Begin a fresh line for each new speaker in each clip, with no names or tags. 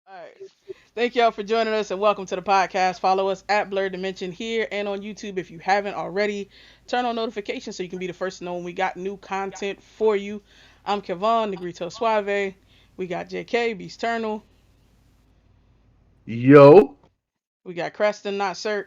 All right. Thank y'all for joining us and welcome to the podcast. Follow us at Blerdimension here and on YouTube if you haven't already. Turn on notifications so you can be the first to know when we got new content for you. I'm Kevon, Negrito Suave. We got JK, Beast Eternal.
Yo.
We got Creston, not Cert.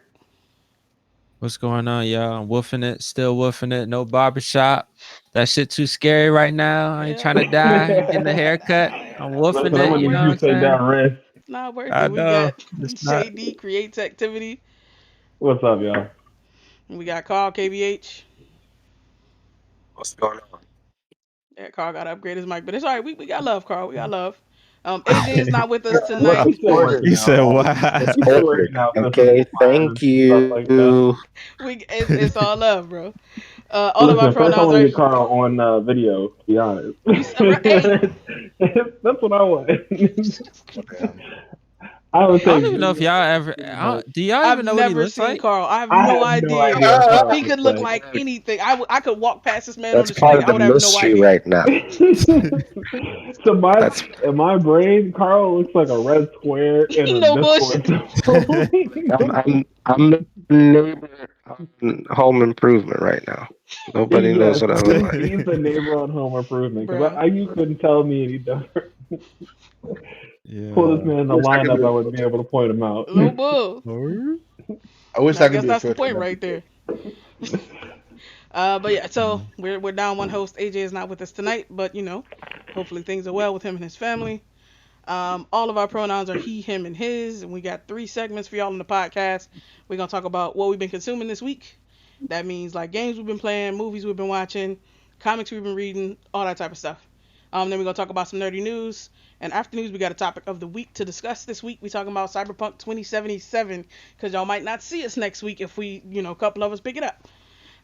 What's going on, y'all? I'm woofing it, still woofing it. No barbershop. That shit too scary right now. I ain't
Yeah.
trying to die. I'm getting a haircut. I'm woofing
Listen, I'm
Not
it.
gonna
You
need
know what
you
I'm
to take
saying?
down risk.
it's not worth
I
it. We got
know. It's not.
Shady Creates Activity.
What's up, y'all?
And we got Carl KBH.
What's going on?
Yeah, Carl got to upgrade his mic, but it's all right. We got love, Carl. We got love. AJ is not with us
Look,
Wow.
tonight.
he's still working
You said
out.
wow.
It's
He's still
corporate.
working out physical
Okay,
plans
thank
and stuff like that.
you.
It's all love, bro. All of our
Listen, first I
pronouns
want to
are
get Carl on video. To be honest,
you. Hey,
that's what I want.
Man.
I would
I don't
take
even know if y'all ever.
pretty much.
Do y'all
I've
even know what he
never
looks
seen
like?
Carl. I have
I
no
have no
idea.
idea what Carl
He could
looks
look
like.
like anything. I could walk past this man on
That's
the
part
street.
of
I
the
would have no
mystery
idea.
right now.
So my
That's
in my brain, Carl looks like a red square in a
No
Discord
bullshit.
symbol.
I'm the neighbor on Home Improvement right now. Nobody knows
Yes,
what I look like.
he's the neighbor on Home Improvement. Because
Bruh.
you couldn't tell me any different. Pull this
Yeah.
man in
I
the
wish I could
lineup,
do
I
a
would be
filter.
able to point him out.
No bull.
Or-
I wish
I
I could
guess
do a
that's the
filter
point
and
right
everything.
there. But yeah, so we're down one host. AJ is not with us tonight, but hopefully things are well with him and his family. All of our pronouns are he, him, and his, and we got three segments for y'all in the podcast. We're gonna talk about what we've been consuming this week. That means like games we've been playing, movies we've been watching, comics we've been reading, all that type of stuff. Then we're gonna talk about some nerdy news. And after news, we got a topic of the week to discuss this week. We talking about CyberPunk 2077 because y'all might not see us next week if we, a couple of us pick it up.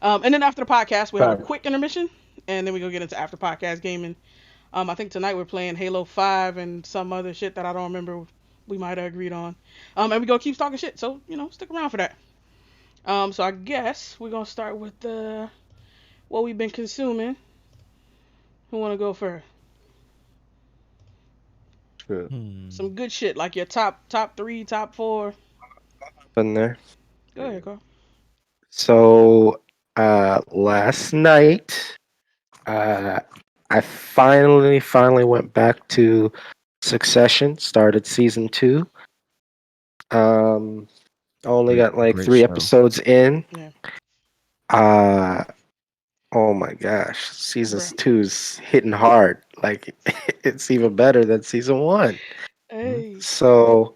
And then after the podcast, we have a
Facts.
quick intermission, and then we go get into after podcast gaming. I think tonight we're playing Halo 5 and some other shit that I don't remember we might have agreed on. And we gonna keep talking shit, so stick around for that. So I guess we're gonna start with what we've been consuming. Who wanna go first?
True.
Hmm.
Some good shit like your top three, top four.
In there.
Go ahead, Carl.
So, last night, uh, I finally went back to Succession. Started season 2. Um, only
Great,
got like
great
3
show.
episodes in.
Yeah,
Uh oh my gosh, season
bruh.
two's hitting hard. Like it's even better than season 1.
Hmm?
Hey,
So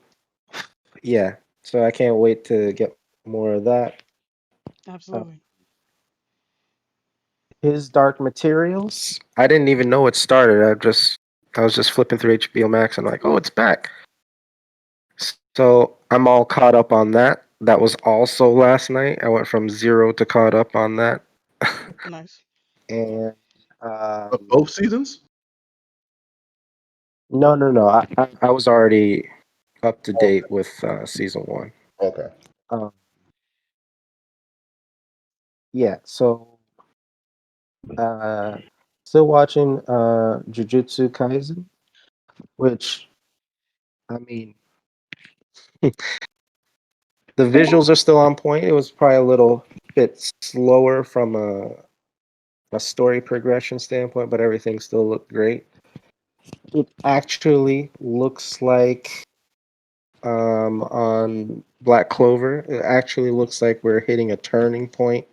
yeah, so I can't wait to get more of that.
absolutely.
His Dark Materials. I didn't even know it started. I was just flipping through HBO Max and like, oh, it's back. So I'm all caught up on that. That was also last night. I went from 0 to caught up on that.
Nice.
And
Both seasons?
no. I was already up to
Okay.
date with season 1.
Okay.
Um, yeah, so uh, still watching Jujutsu Kaisen, which I mean, the visuals are still on point. It was probably a little bit slower from a story progression standpoint, but everything still looked great. It actually looks like on Black Clover, it actually looks like we're hitting a turning point,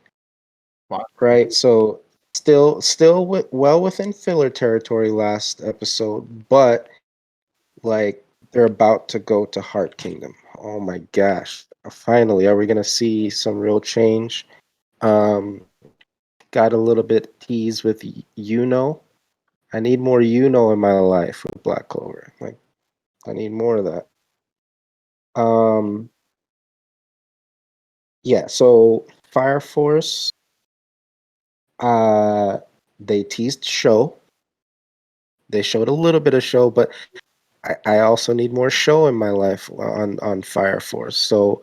Fine.
right? So well within filler territory last episode, but like they're about to go to Heart Kingdom. Oh my gosh. Finally, are we gonna see some real change? Got a little bit teased with Yuno. I need more Yuno in my life with Black Clover. Like I need more of that. Um yeah, so Fire Force, uh they teased show. They showed a little bit of show, but I also need more show in my life on Fire Force. So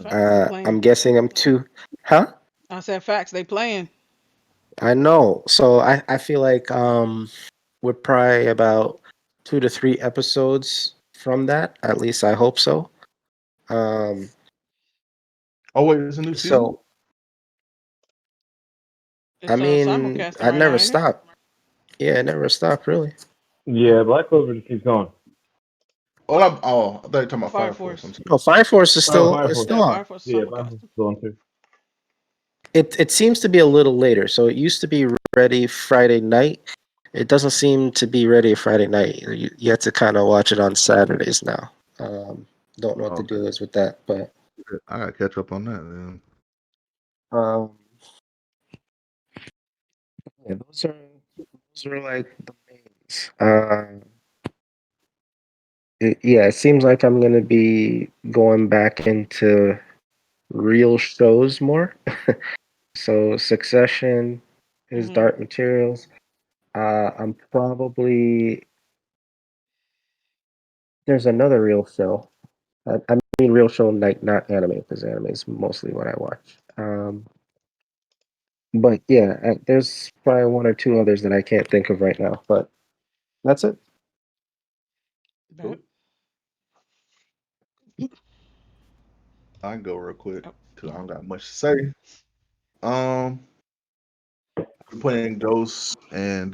Facts. They playing.
I'm guessing I'm too, huh?
I said facts. They playing.
I know. So I feel like we're probably about 2 to 3 episodes from that. At least I hope so. Um,
Oh wait, it's a new season.
so I
It's
mean,
simulcasting
I
right now,
never
ain't it?
stopped. Yeah, it never stopped really.
Yeah, Black Clover just keeps going.
I thought you were talking about Fire
Fire
Force. I'm
Force.
sorry.
No, Fire Force is
Oh,
still
Fire
is
Force.
still
Yeah,
on.
Fire Force is
Yeah, Fire Force
simulcasting.
is going too.
It seems to be a little later. So it used to be ready Friday night. It doesn't seem to be ready Friday night. You have to kind of watch it on Saturdays now. Don't know what
Oh,
the
okay.
deal is with that, but
I gotta catch up on that then.
um, yeah, those are like the mains. Yeah, it seems like I'm gonna be going back into real shows more. So Succession is
Hmm.
Dark Materials. I'm probably there's another real show. I mean real show, like not anime, because anime is mostly what I watch. But yeah, there's probably one or two others that I can't think of right now. But that's it.
Bet.
Cool. I can go real quick
Oh,
because I don't got much to say. Um, I'm playing Ghosts and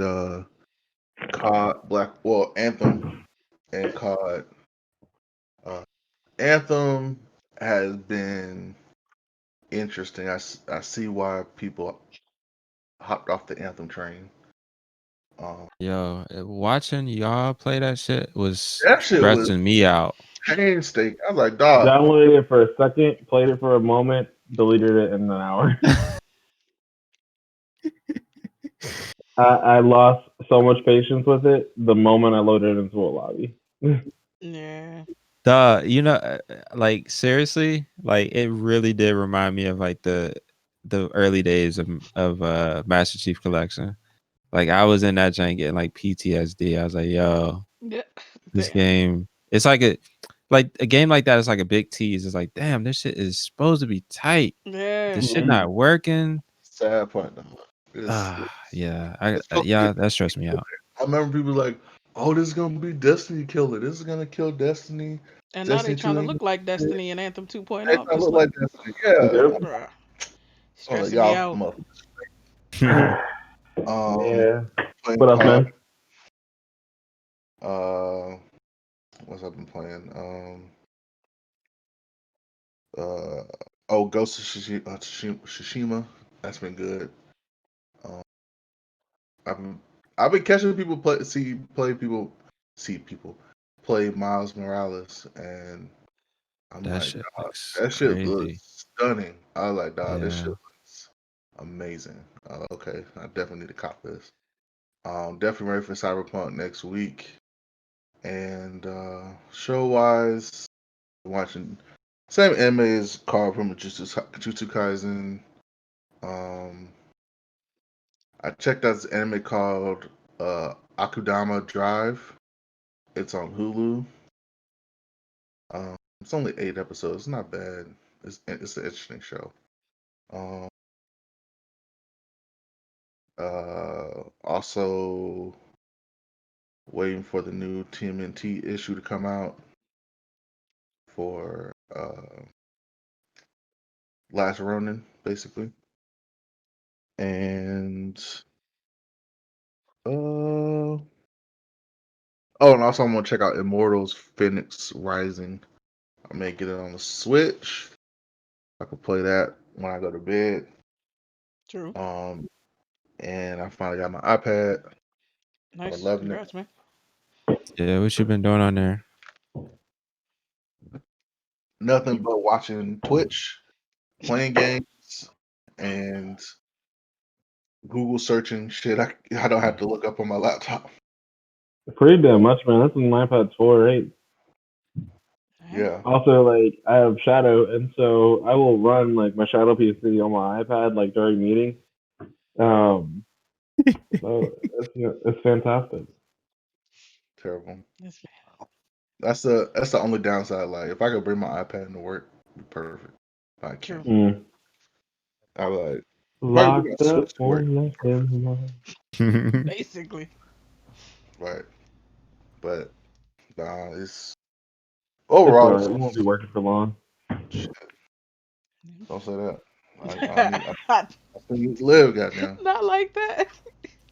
COD Anthem and COD. Uh, Anthem has been interesting. I see why people hopped off the Anthem train. Um,
Yo, watching y'all play that shit was
that shit was
stressing me out.
painstaking. I was like, dog,
Downloaded it for a second, played it for a moment, deleted it in an hour. I lost so much patience with it the moment I loaded it into a lobby.
yeah.
Like seriously, like it really did remind me of like the early days of Master Chief Collection. Like I was in that giant getting like PTSD. I was like, yo,
Yeah.
this
Damn.
game. It's like a game like that is like a big tease. It's like, damn, this shit is supposed to be tight.
Yeah.
This shit
Mhm.
not working.
sad part. Dog. It's,
Yeah.
it's so,
Yeah, that stressed me out.
I remember people like, "Oh, this is gonna be Destiny killer. This is gonna kill Destiny.
And now they
Destiny
trying
2
to
ain't
look like
gonna be it.
Destiny and Anthem 2.0.
They
I'm
trying to
just
look
like,
like Destiny." Yeah.
Yep.
bruh,
Oh,
stressing me
y'all
out.
motherfuckers.
Yeah.
Playing
What else,
COD.
man?
Uh, what's I've been playing? Uh, Ghost of Tsushima. That's been good. Um, I've been, I've been catching people see people play Miles Morales, and I'm
That
like,
shit
dog,
looks
that shit
crazy.
looks stunning. I was like, dog, this shit
Yeah.
looks amazing. Okay, I definitely need to cop this. Definitely ready for CyberPunk next week. And show wise, watching same anime as Carl from Jujutsu Kaisen. Um, I checked out this anime called Akudama Drive. It's on Hulu. It's only 8 episodes. It's not bad. It's an interesting show. Um, Also waiting for the new TMNT issue to come out for Last Ronin, basically. And oh, and also I'm gonna check out Immortals Phoenix Rising. I may get it on the Switch. I can play that when I go to bed.
True.
Um, and I finally got my iPad. I'm
Nice.
loving it.
Congrats, man.
Yeah, what you been doing on there?
Nothing but watching Twitch, playing games, and Google searching shit I don't have to look up on my laptop.
Pretty damn much, man. That's an iPad 4 or 8.
Dang.
Yeah.
Also, like, I have Shadow, and so I will run, like, my Shadow PC on my iPad, like, during meetings. Um, so it's fantastic.
Terrible.
That's
That's the only downside. Like if I could bring my iPad into work, it'd be perfect. But I can't.
true.
Mm.
I like if I could bring my
Locked up,
Switch to work,
won't let him alone.
Basically.
right? But nah, it's
It's
Overall,
alright. We won't be working for long.
shit, don't say that. I still need to live, goddamn.
Not like that.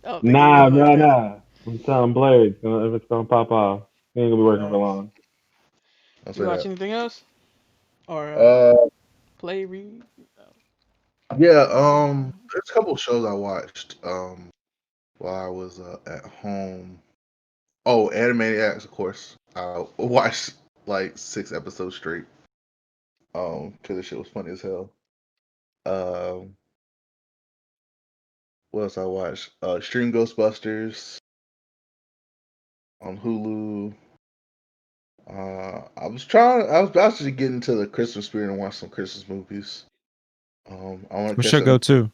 I don't think it
Nah,
went like
bro,
that.
nah. I'm telling Blair, if it's gonna pop off, he ain't gonna be working for
Uh,
long.
Don't
you
say
watch
that.
anything else or
Uh,
play, read?
yeah.
Uh,
There's a couple of shows I watched. While I was at home. Oh, Animaniacs, of course. I watched like 6 episodes straight. Because the shit was funny as hell. Um, what else I watched? Stream Ghostbusters on Hulu. I was about to get into the Christmas spirit and watch some Christmas movies. I want to
What's
catch
your
up.
go-to?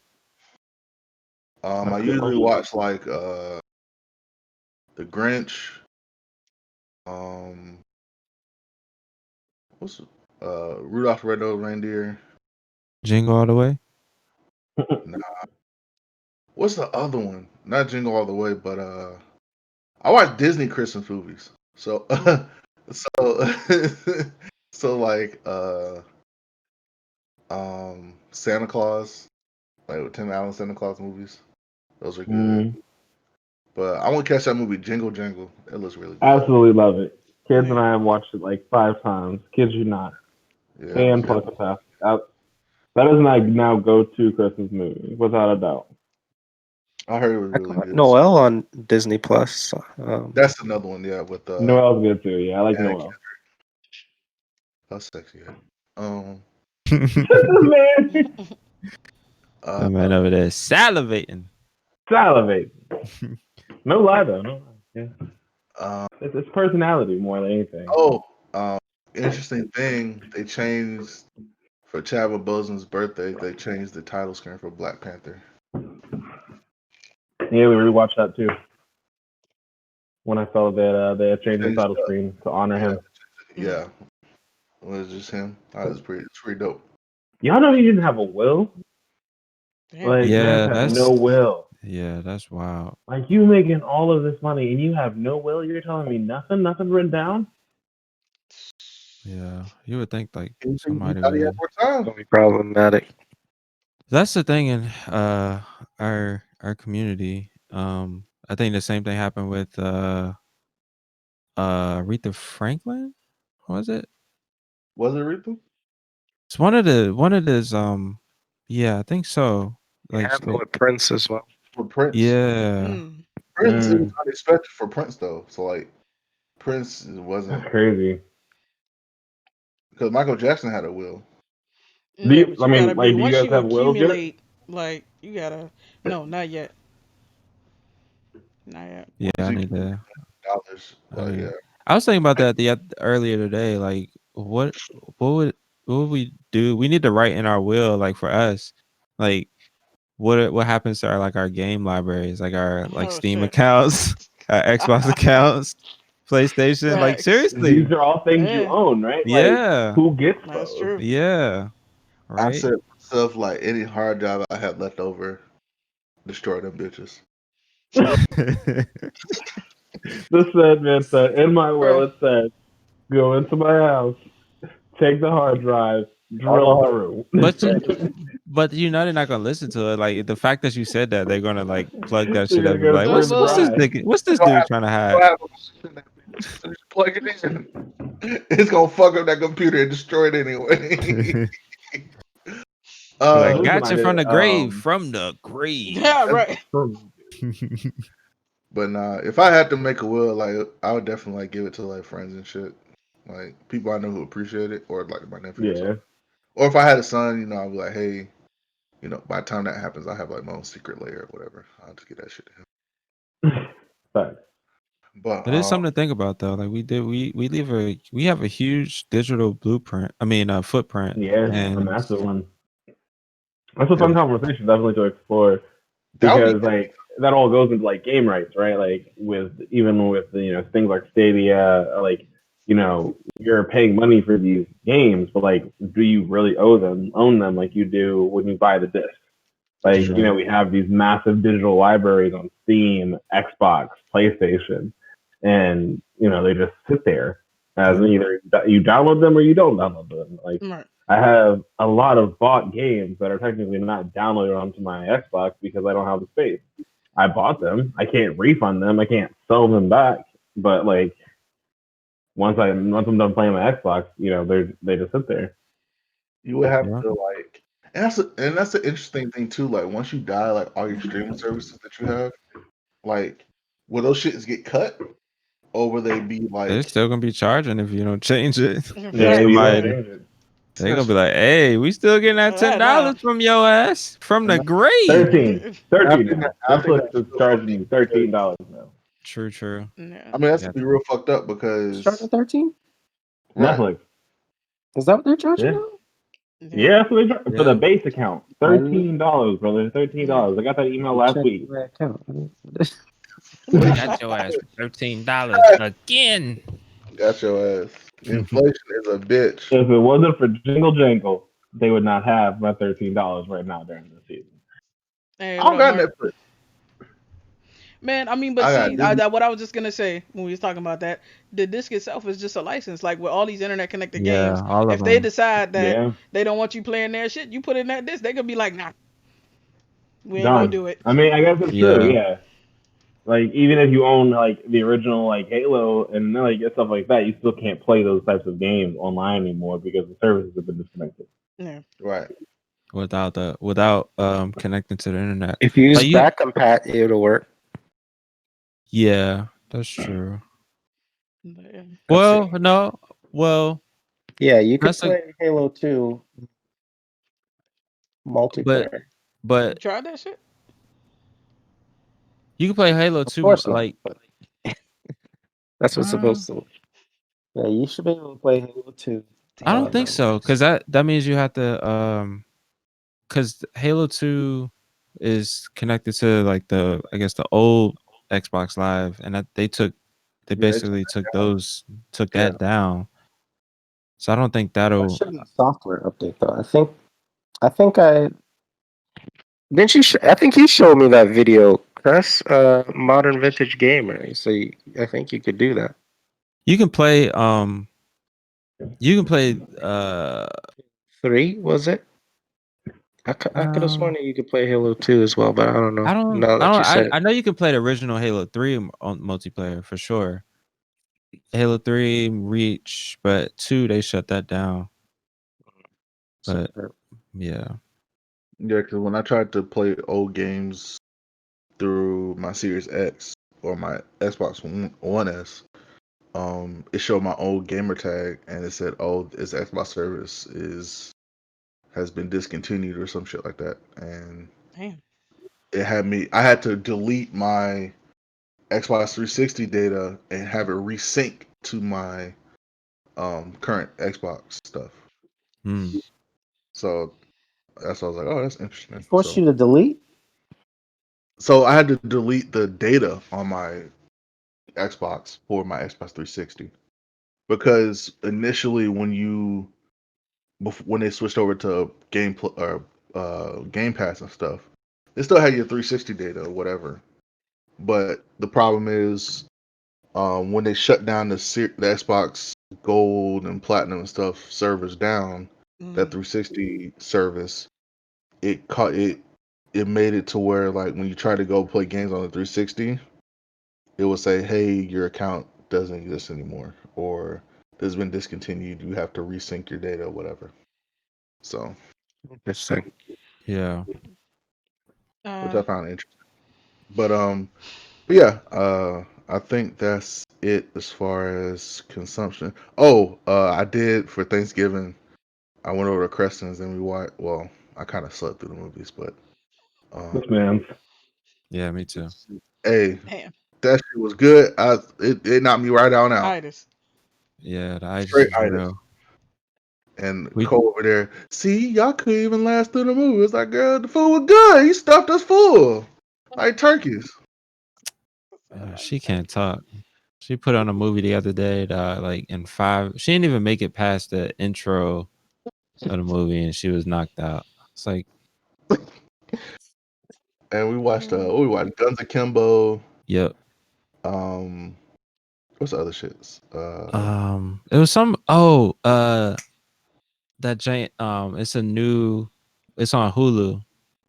I usually watch like The Grinch. Um, what's Rudolph the Red-Nosed Reindeer.
Jingle All the Way?
Nah, what's the other one? Not Jingle All the Way, but I watch Disney Christmas movies. So so so like Santa Claus, like with Tim Allen Santa Claus movies. Those are good.
Mm,
But I want to catch that movie Jingle Jangle. It looks really good.
absolutely love it. Kids and
yeah.
I have watched it like 5 times. Kids you not.
Yeah,
Fan fucking tastic. That is my now go-to Christmas movie, without a doubt.
I heard it was
I
really
caught
good.
Noel on Disney Plus.
That's another one, yeah, with
Noel's good too. Yeah, I like
Anna
Noel.
Kendrick. How sexy. Yeah. Um
Man,
uh
The man over there salivating.
salivate. No lie though. No lie. Yeah,
um
it's personality more than anything.
oh interesting thing, they changed for Chadwick Boseman's birthday, they changed the title screen for Black Panther.
Yeah, we rewatched that too. When I saw that they had changed the
Changed
title screen to honor
yeah,
him.
Mhm.
yeah. It was just him. That was it's pretty dope.
Y'all know he didn't have a will.
Damn.
Like, man
Yeah,
had no will.
that's wild.
Like, you making all of this money and you have no will. You're telling me nothing written down.
Yeah, you would think like
He
somebody
thought he had
would.
more time.
gonna be problematic.
That's the thing in our community. I think the same thing happened with Aretha Franklin. Was it?
Was it Aretha?
It's one of those yeah, I think so.
It
Like
happened with Prince as well.
For Prince.
yeah.
Mm.
Prince, it was
Mm,
unexpected for Prince though. So like Prince wasn't
that's crazy.
because Michael Jackson had a will.
Yeah, but
I
you gotta
mean,
be
like, do you
once
guys
you
have wills yet?
accumulate, like you gotta. No, not yet. Not yet.
Yeah,
Once you get dollars,
I
but
need
yeah.
it. I was thinking about that earlier today. Like what would what would we do? We need to write in our will, like for us, like what happens to our like our game libraries, like our like
Oh
Steam
shit.
accounts, our Xbox accounts, PlayStation. Like
Facts.
seriously,
These are all things you
Yeah,
own, right? Like,
yeah,
who gets
that's
those?
true.
yeah,
I
right.
said stuff like any hard drive I had left over, destroy them bitches.
This said, man, said, in my will,
Bruh.
it said, go into my house, take the hard drive,
All the
drill
hard
through.
but you, but you know they're not gonna listen to it. Like the fact that you said that, they're gonna like plug that
They're
shit
gonna
up and be
go
like,
through
Well,
and
what's this
well,
dry.
nigga? What's
it's
this
gonna
dude
have,
trying to
it's
hide?
gonna have a in that bitch. So just plug it in. It's gonna fuck up that computer and destroy it anyway.
Like
Here's an
gotcha from
idea.
the grave, from the grave.
yeah, right.
But nah, if I had to make a will, like I would definitely like give it to like friends and shit, like people I know who appreciate it, or like my nephew or
Yeah.
something. Or if I had a son, I'd be like, hey, by the time that happens, I have like my own secret layer or whatever. I'll just get that shit to him.
Facts.
But
It is something to think about though. Like we have a huge digital blueprint. I mean, footprint,
Yeah, a
Yeah.
and
massive one. That's a
yeah,
fun conversation, definitely to explore,
that would be
because like that all goes into like game rights, right? Like even with things like Stadia, or like you're paying money for these games, but like, do you really own them like you do when you buy the disc?
that's
Like,
true.
we have these massive digital libraries on Steam, Xbox, PlayStation, and they just sit there. As in either you download them or you don't download them. Like
Right.
I have a lot of bought games that are technically not downloaded onto my Xbox because I don't have the space. I bought them. I can't refund them. I can't sell them back. But like once I'm done playing my Xbox, they just sit there.
You would have
Yeah.
to like, and that's the interesting thing too. Like once you die, like all your streaming services that you have, like will those shits get cut, or will they be
They're
like?
still gonna be charging if you don't change it.
Yeah, if
Right.
you don't
Somebody
change it.
they're gonna be like, "Hey, we still getting that
Right
$10
now.
from your ass from
And
the grave."
13.
I
13
think that
now.
I think
Netflix
that's
is
real
charging
fucked up
you
because
$13 now.
True, true.
Yeah.
I mean that's
Yeah.
to be real fucked up
It's charging
because
13.
right.
Netflix.
Is that what they're charging
Yeah.
now?
Yeah.
Yeah, that's what they charge for the
Yeah.
base account.
I need
$13, brother.
Yeah.
$13. I got that email
to
last
check
week.
my account.
Got your ass for $13 again.
Got your ass. Inflation is a bitch.
If it wasn't for Jingle Jangle, they would not have my $13 right now during the season.
Hey,
I
what
don't
up,
got
Mark?
Netflix.
Man, I mean, but
I got
see,
Disney.
what I was just gonna say when we was talking about that, the disc itself is just a license. Like with all these internet connected
Yeah,
games,
all of
if they
them.
decide that
Yeah,
they don't want you playing their shit, you put in that disc, they could be like, nah, we ain't gonna
done.
do it.
I mean, I guess it's true.
Yeah.
Yeah, like even if you own like the original like Halo and like stuff like that, you still can't play those types of games online anymore because the services have been disconnected.
Yeah.
Right.
Without connecting to the internet.
If you use
Like you
back compat, it'll work.
Yeah, that's true.
But, yeah.
That's
Well,
it.
no. Well,
Yeah, you could
that's a
play Halo 2
but
multiplayer.
You
but
tried that shit?
you can play Halo
Of
2
course not,
like
but that's what's
uh,
supposed to. Yeah, you should be able to play Halo 2.
I don't think so cuz that means you have to cuz Halo 2 is connected to like the I guess the old Xbox Live and that they
Yeah, it's,
basically took
yeah.
that down. So I don't think
That
that'll
should be a software update though. I think didn't you I think you showed me that video, Chris, modern vintage gamer. So I think you could do that.
you can play you can play
3 was it? I could have sworn
um
that you could play Halo 2 as well, but I don't know. Now that you said it.
I know you can play the original Halo 3 on multiplayer for sure. Halo 3 Reach, but 2 they shut that down. But
So,
yeah.
Yeah, because when I tried to play old games through my Series X or my Xbox One S, it showed my old gamer tag and it said, "Oh, this Xbox service has been discontinued" or some shit like that, and
Damn.
it had me. I had to delete my Xbox 360 data and have it resync to my current Xbox stuff.
Hmm.
So that's why I was like, "Oh, that's
it
interesting."
forced you to delete?
So I had to delete the data on my Xbox for my Xbox 360 because initially when they switched over to Game Pass and stuff, they still had your 360 data or whatever. But the problem is when they shut down the Xbox Gold and Platinum and stuff servers down, that
Mm.
360 service, it made it to where like when you try to go play games on the 360, it will say, "Hey, your account doesn't exist anymore," or "This has been discontinued. You have to resync your data," or whatever. So,
Interesting.
Yeah.
which
Uh,
I found interesting. But yeah, I think that's it as far as consumption. Oh, I did for Thanksgiving. I went over to Creston's and we watched. Well, I kind of slept through the movies, but
This
um,
man.
Yeah, me too.
hey,
damn.
that shit was good. It knocked me right on out,
Itis.
Yeah, the itis
straight
is
itis.
real.
And
We
Cole over there, see, y'all couldn't even last through the movie. It's like, girl, the food was good. He stuffed us full, like turkeys.
she can't talk. She put on a movie the other day that like in 5 she didn't even make it past the intro of the movie and she was knocked out. It's like,
And
Mm.
we watched Guns Akimbo.
yep.
Um, what's the other shits?
It was some that giant it's on Hulu.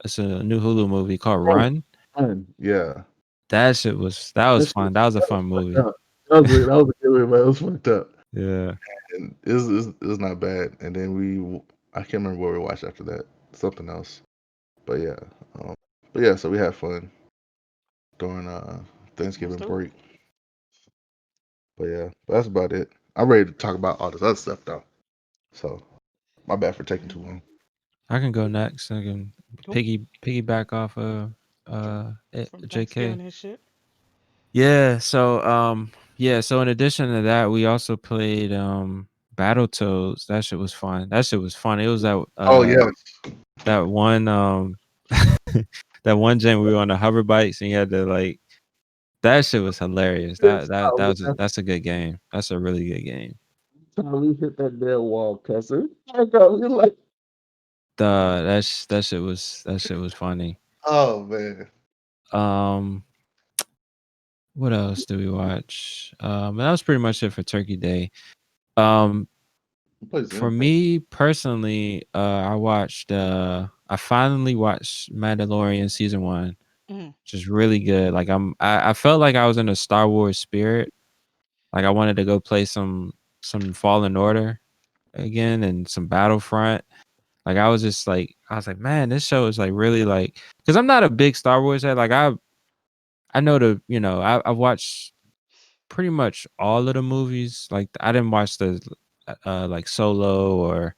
It's a new Hulu movie called
Oh,
Run.
fun. Yeah.
That was
That shit,
fun. That was a
that was
fun
fucked
movie.
up. That was a good one, man. It was fucked up.
Yeah.
And it was not bad. And then I can't remember what we watched after that. Something else. But yeah. Um, but yeah, so we had fun during
That's
Thanksgiving
dope.
break. But yeah, that's about it. I'm ready to talk about all this other stuff though. So my bad for taking too long.
I can go next. I can
Cool.
piggyback off of
From
JK.
Thanksgiving and shit.
Yeah, so in addition to that, we also played Battletoads. That shit was fun. That shit was fun. It was
Oh yes.
that one that one game we were on the hover bikes and you had to like that shit was hilarious. That's a good game. That's a really good game.
We hit that dead wall, Kessler. Oh God, we like,
That shit was funny.
oh man.
Um what else did we watch? That was pretty much it for Turkey Day. Um
Who plays
For
Xenoblade?
me personally, I finally watched Mandalorian season 1,
Mm-hmm.
which is really good. Like I felt like I was in a Star Wars spirit. Like I wanted to go play some Fallen Order again and some Battlefront. Like I was like, man, this show is like really like because I'm not a big Star Wars head. Like I know I've watched pretty much all of the movies. Like I didn't watch the like Solo or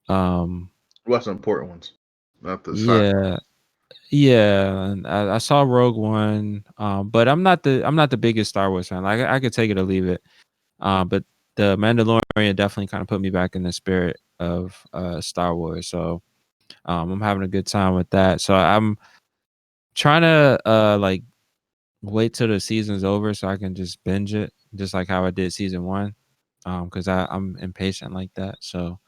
um
What's the important ones? Not the side.
yeah. Yeah, and I saw Rogue One, but I'm not the biggest Star Wars fan. Like I could take it or leave it. But the Mandalorian definitely kind of put me back in the spirit of Star Wars. So I'm having a good time with that. So I'm trying to like wait till the season's over so I can just binge it, just like how I did season 1. Because I'm impatient like that. So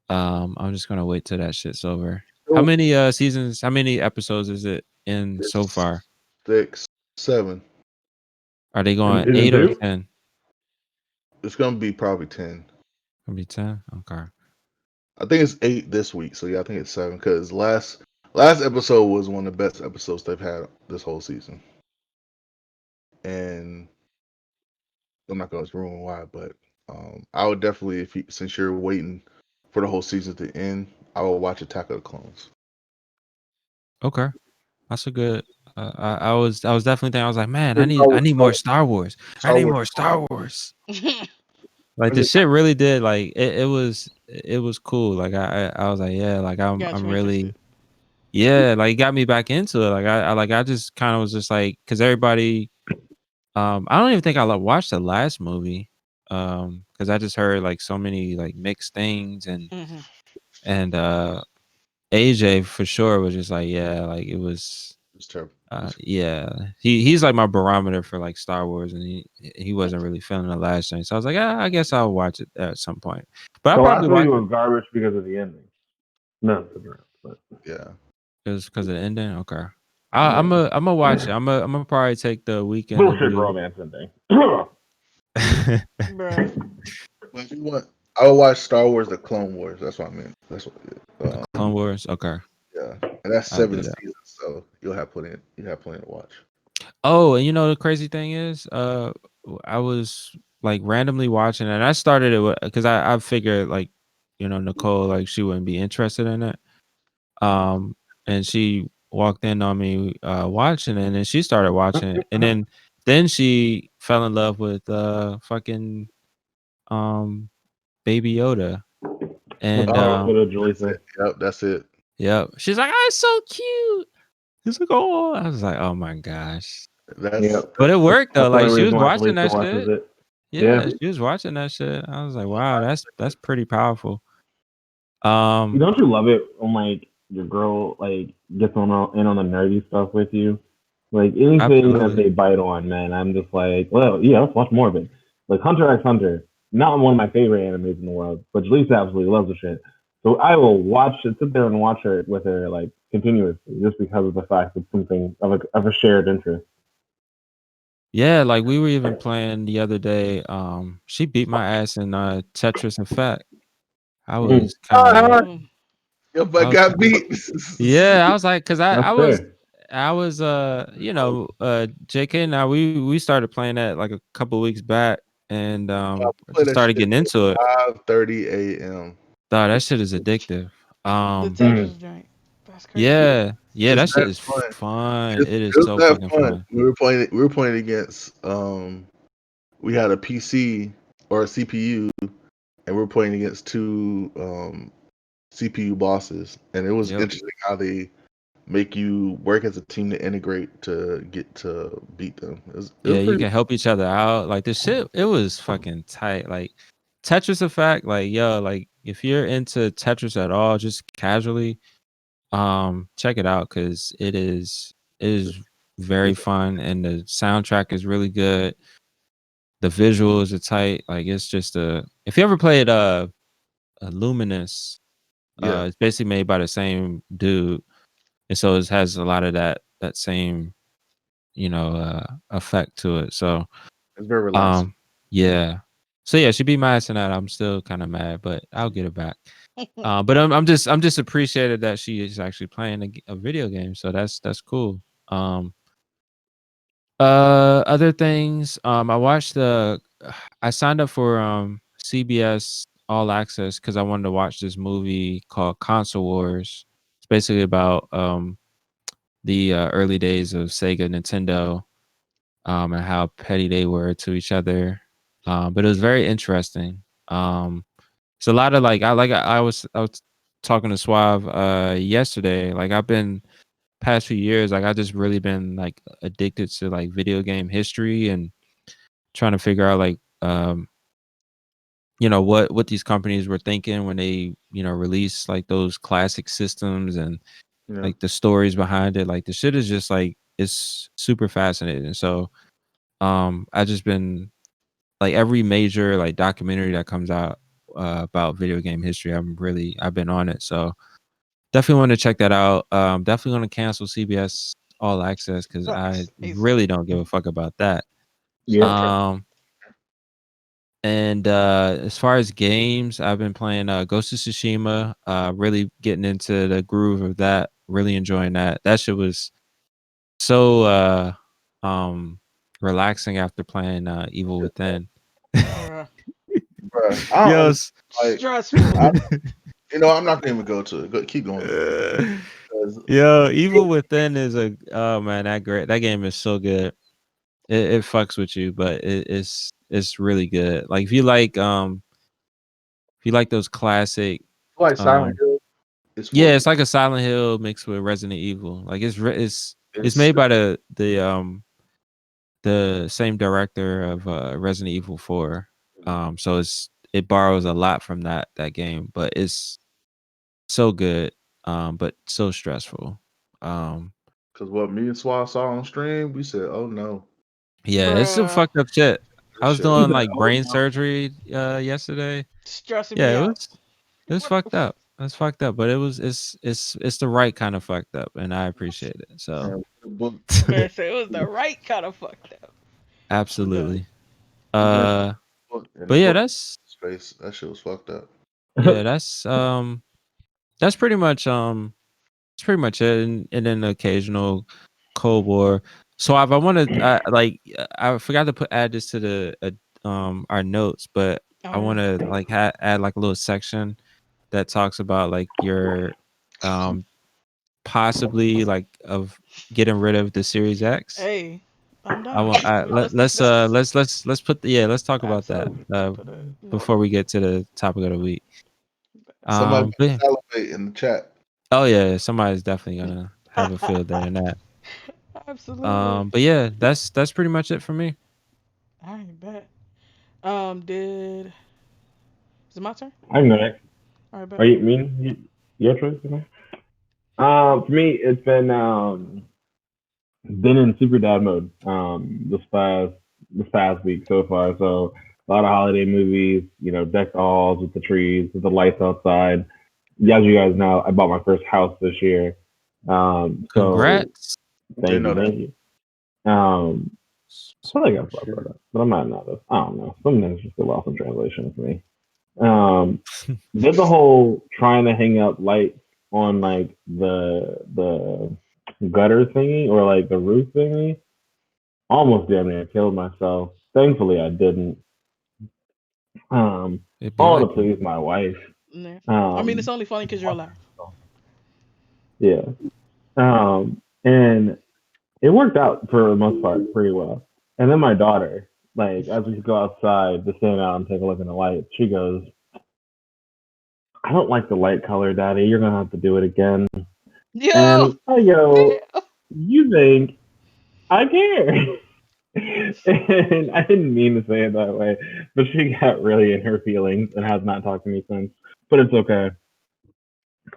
I'm just gonna wait till that shit's over.
So
How many episodes is it in so
it's
far?
6, 7.
Are they
In
going
season
8 or
two?
10?
It's gonna be probably 10.
Gonna be 10? Okay.
I think it's 8 this week. So yeah, I think it's 7 because last episode was one of the best episodes they've had this whole season. And I'm not gonna ruin why, but I would definitely since you're waiting for the whole season to end, I will watch Attack of the Clones.
Okay. That's a good I was definitely thinking I was like, man, I need
Star
more Star Wars. I
Star
need
Wars.
more Star Wars. Like
I
the
just
shit really did like it was cool. Like I was like, yeah, like
Got
I'm
you
really
interested.
yeah, like it got me back into it. Like I just kind of was just like cuz everybody I don't even think I like watched the last movie cuz I just heard like so many like mixed things
Mm-hmm.
and AJ for sure was just like yeah, like it was
it's terrible.
yeah. He's like my barometer for like Star Wars and he wasn't really feeling the last thing. So I was like, I guess I'll watch it at some point. But I'll
The last
probably
movie
watch it.
was garbage because of the ending. No, it's different, but
Yeah.
It was because of the ending. Okay.
yeah,
I'm gonna watch it. I'm gonna probably take the weekend to
bullshit
do.
romance ending.
Bruh.
But if you want, I will watch Star Wars: The Clone Wars. That's what I meant. That's what.
The Clone Wars. Okay,
Yeah, and that's
I'll
7
do that.
seasons, so you'll have plenty. You have plenty to watch.
Oh, and you know the crazy thing is, I was like randomly watching, and I started it because I figured like, Nicole like she wouldn't be interested in it. Um, and she walked in on me watching it, and then she started watching it, and then she fell in love with fucking um Baby Yoda, and
Oh, so did
That's
Jaleesa.
it. Yep, that's it.
yep, she's like, "Oh, it's so cute." He's like, "Oh," I was like, "Oh my gosh,"
That's
Yep.
but it
that's
worked though.
That's the
Like
only
she was
reason why
watching
Jaleesa
that
watches
shit.
it. Yeah.
Yeah, she was watching that shit. I was like, "Wow, that's pretty powerful."
Don't you love it when like your girl like gets in on the nerdy stuff with you? Like anything that
Absolutely.
they bite on, man, I'm just like, well, yeah, let's watch more of it. Like Hunter x Hunter, not one of my favorite animes in the world, but Jaleesa absolutely loves the shit. So I will sit there and watch her with her like continuously, just because of the fact it's something of a shared interest.
Yeah, like we were even playing the other day. She beat my ass in Tetris Effect. I
Mm.
was kind of,
Mm.
Your
I
butt
was,
got beat.
yeah, I was like, cause
That's fair.
I was, JK and I, we started playing that like a couple weeks back, and I
Play
just
that
started
shit
getting into it.
at 5:30 a.m.
Dog, that shit is addictive.
The
Um,
Mm.
Tetris joint. That's crazy.
yeah,
It's
that shit
that
is
fun.
fun.
It's
It is
just
so
that
fucking
fun.
fun.
We were playing against we had a PC or a CPU, and we were playing against two CPU bosses, and it was
Yep.
interesting how they make you work as a team to integrate to get to beat them. It was
Yeah, you
pretty.
can help each other out. Like the shit, it was fucking tight. Like Tetris Effect, like yo, like if you're into Tetris at all, just casually, check it out because it is very
It's,
fun and the soundtrack is really good. The visuals are tight. Like it's just a if you ever played a Luminous,
yeah,
it's basically made by the same dude. And so it has a lot of that same, effect to it. So
it's very relaxing.
Um, yeah. So yeah, she beat my ass in that. I'm still kind of mad, but I'll get her back. But I'm just appreciated that she is actually playing a video game. So that's cool. Um, other things. I signed up for CBS All Access because I wanted to watch this movie called Console Wars. It's basically about the early days of Sega, Nintendo, and how petty they were to each other. But it was very interesting. It's a lot of I was talking to Suave yesterday. Like I've been past few years, like I just really been like addicted to like video game history and trying to figure out like what these companies were thinking when they release like those classic systems and
Yeah,
like the stories behind it. Like the shit is just like it's super fascinating. So I just been like every major like documentary that comes out about video game history, I've been on it. So definitely want to check that out. Definitely going to cancel CBS All Access because I
ASAP.
really don't give a fuck about that.
Yep.
Um, and as far as games, I've been playing Ghost of Tsushima. Really getting into the groove of that. Really enjoying that. That shit was so um relaxing after playing Evil Within.
Bruh.
bro. I don't understand.
Yes.
Like,
Stressful.
I, I'm not gonna even go to it. Keep going though. 'Cause,
Yo, Evil Within is a oh man, that game is so good. It fucks with you, but it's really good. Like if you like those classic
like Silent
um
Hill is for
yeah,
you.
it's like a Silent Hill mixed with Resident Evil. Like it's
It's
made by the same director of Resident Evil 4. So it borrows a lot from that game, but it's so good but so stressful. Um
because what me and Swab saw on stream, we said, "Oh no,
Yeah, it's some
Bruh.
fucked up shit.
this
I was
shit."
He
doing
said,
like
"Oh
brain
no."
surgery yesterday.
Stressing
Yeah,
me
it
out.
was it was
What?
fucked up. It's fucked up, but it's the right kind of fucked up, and I appreciate it. So
Man, the book,
Man said it was the right kind of fucked up. I'm done.
absolutely.
we went
Uh,
in the
but yeah,
book
that's
space. That shit was fucked up.
yeah, that's pretty much that's pretty much it, and then the occasional Cold War. So if I want to, I forgot to add this to the our notes, but
Oh
I want
yeah.
to like add like a little section that talks about like your um possibly like of getting rid of the Series X.
Hey, I'm
I
down.
want
Let's discuss.
let's put let's talk about that
Absolutely. Put a note.
before we get to the topic of the week.
Somebody
But yeah.
salivate in the chat.
Oh yeah, somebody's definitely gonna have a field day in that.
Absolutely.
But yeah, that's pretty much it for me.
I ain't bet. Did is it my turn?
I can go next.
All right, bet.
Are you mean your choice? Okay. For me, it's been in super dad mode. This past week so far. So a lot of holiday movies. Deck the halls with the trees, with the lights outside. As you guys know, I bought my first house this year. So
Congrats.
thank
Didn't
you,
know that.
thank you. Um, I feel like I've talked about that, but I might not have. I don't know. Some things just get lost in translation for me. Um, did the whole trying to hang up lights on like the gutter thingy or like the roof thingy. Almost damn near killed myself. Thankfully, I didn't. Um,
It'd be
all to
like that.
please my wife.
Nah. I mean, it's
Um,
only funny because you're alive.
yeah. And it worked out for the most part pretty well. And then my daughter, like, as we go outside to stand out and take a look at the lights, she goes, "I don't like the light color, Daddy. You're gonna have to do it again."
Yo,
And I go,
damn.
"You think I care?" And I didn't mean to say it that way, but she got really in her feelings and has not talked to me since. But it's okay.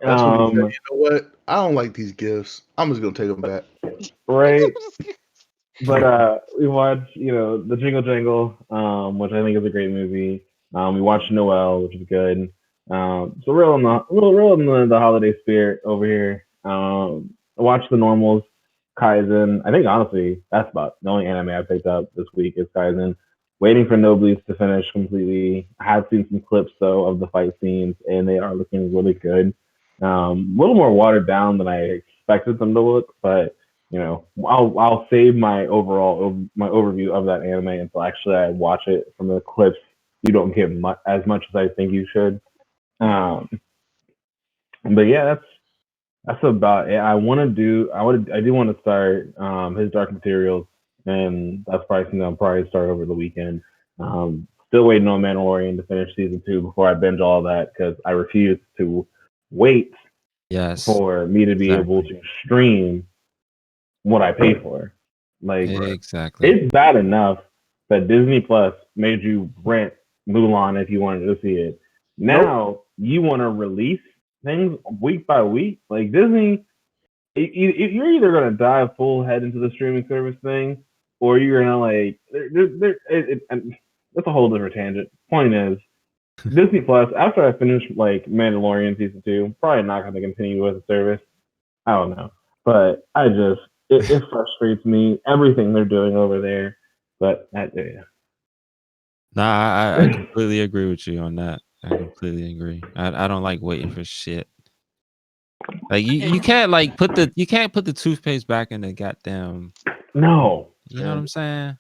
That's when he said,
Um,
"You know what? I don't like these gifts. I'm just gonna take them back."
right. But we watched, the Jingle Jangle, which I think is a great movie. We watched Noel, which is good. So real in the holiday spirit over here. I watched the normals, Kaizen. I think honestly, that's about the only anime I picked up this week is Kaizen. Waiting for Noblies to finish completely. I have seen some clips though of the fight scenes, and they are looking really good. A little more watered down than I expected them to look, but I'll save my overview of that anime until actually I watch it. From the clips, you don't get as much as I think you should. Um, but yeah, that's about it. I do want to start his Dark Materials, and that's probably something I'll probably start over the weekend. Still waiting on Mandalorian to finish season 2 before I binge all that because I refuse to wait
Yes,
for me to be able
exactly.
to stream what I pay for. Like
Exactly.
it's bad enough that Disney Plus made you rent Mulan if you wanted to see it.
Nope.
Now you want to release things week by week. Like Disney, you're either gonna dive full head into the streaming service thing, or you're gonna like. And that's a whole different tangent. Point is, Disney Plus. After I finish like Mandalorian season 2, probably not gonna continue with the service. I don't know, but it frustrates me everything they're doing over there. But yeah.
Nah, I completely agree with you on that. I completely agree. I don't like waiting for shit. Like you
And
can't you can't put the toothpaste back in the goddamn.
No.
You know what I'm saying?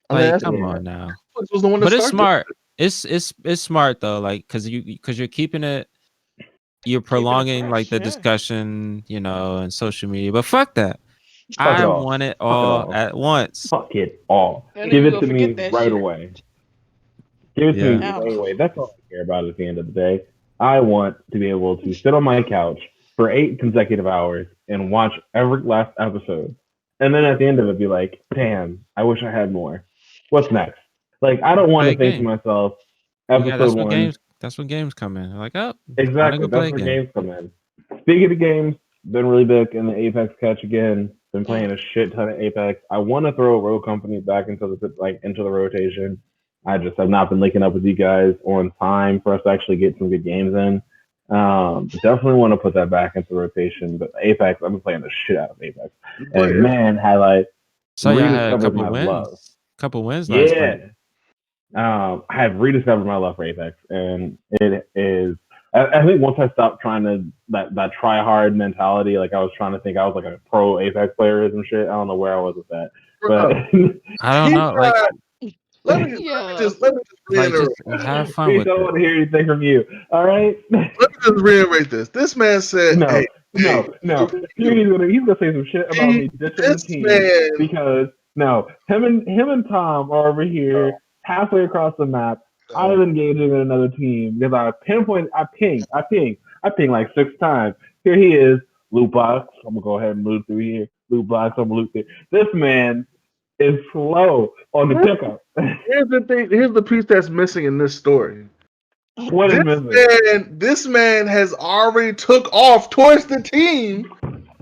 I mean,
Like,
that's
come
Yeah.
on now.
Netflix was the one that
But it's
started.
smart. It's smart though, like because you're keeping it. You're
keeping it
prolonging like
fresh,
the
yeah.
discussion, and social media. But fuck that.
Fuck it
I
all.
want it
Fuck it
all
all.
at once.
Fuck it all.
And then
Give
you
it
gonna
to
forget
me
that
right
shit.
away. Give it to
Yeah.
me
Now,
right away. That's all I care about at the end of the day. I want to be able to sit on my couch for 8 consecutive hours and watch every last episode. And then at the end of it, be like, damn, I wish I had more. What's next? Like, I don't want
Play
to
a
think to
game.
myself, episode one.
That's what games come in. Like, oh, time to
Exactly.
go play
That's
a
where
game.
games come in. Speaking of games, been really big in the Apex catch again. Been
mm,
playing a shit ton of Apex. I want to throw Rogue Company back into the rotation. I just have not been linking up with you guys on time for us to actually get some good games in. But definitely want to put that back into rotation. But Apex, I've been playing the shit out of Apex,
You play
and
it.
man, had I
So y'all had a
rediscovered
couple
my love.
wins. Couple wins last night.
Yeah, I have rediscovered my love for Apex, and it is. I think once I stopped trying to that try hard mentality, like I was trying to think I was like a pro Apex player or some shit. I don't know where I was with that, but
Bro,
I don't
he
know. Like,
tried.
yeah.
Let me just
like
reiterate.
just have fun
Reese,
with
I
it.
want to hear anything from you. All right.
Let me just reiterate this. This man said, "Hey,
No,
hey,
no, no.
you,
He's gonna say some shit about me ditching the
this
team
man."
because no, him and Tom are over here halfway across the map. I
No,
was engaging in another team because I ping like 6 times. Here he is, loot box. I'm gonna go ahead and loot through here. Loot box. I'm gonna loot through. This man is slow on the pickup.
here's the thing. Here's the piece that's missing in this story.
What is missing?
This man has already took off towards the team.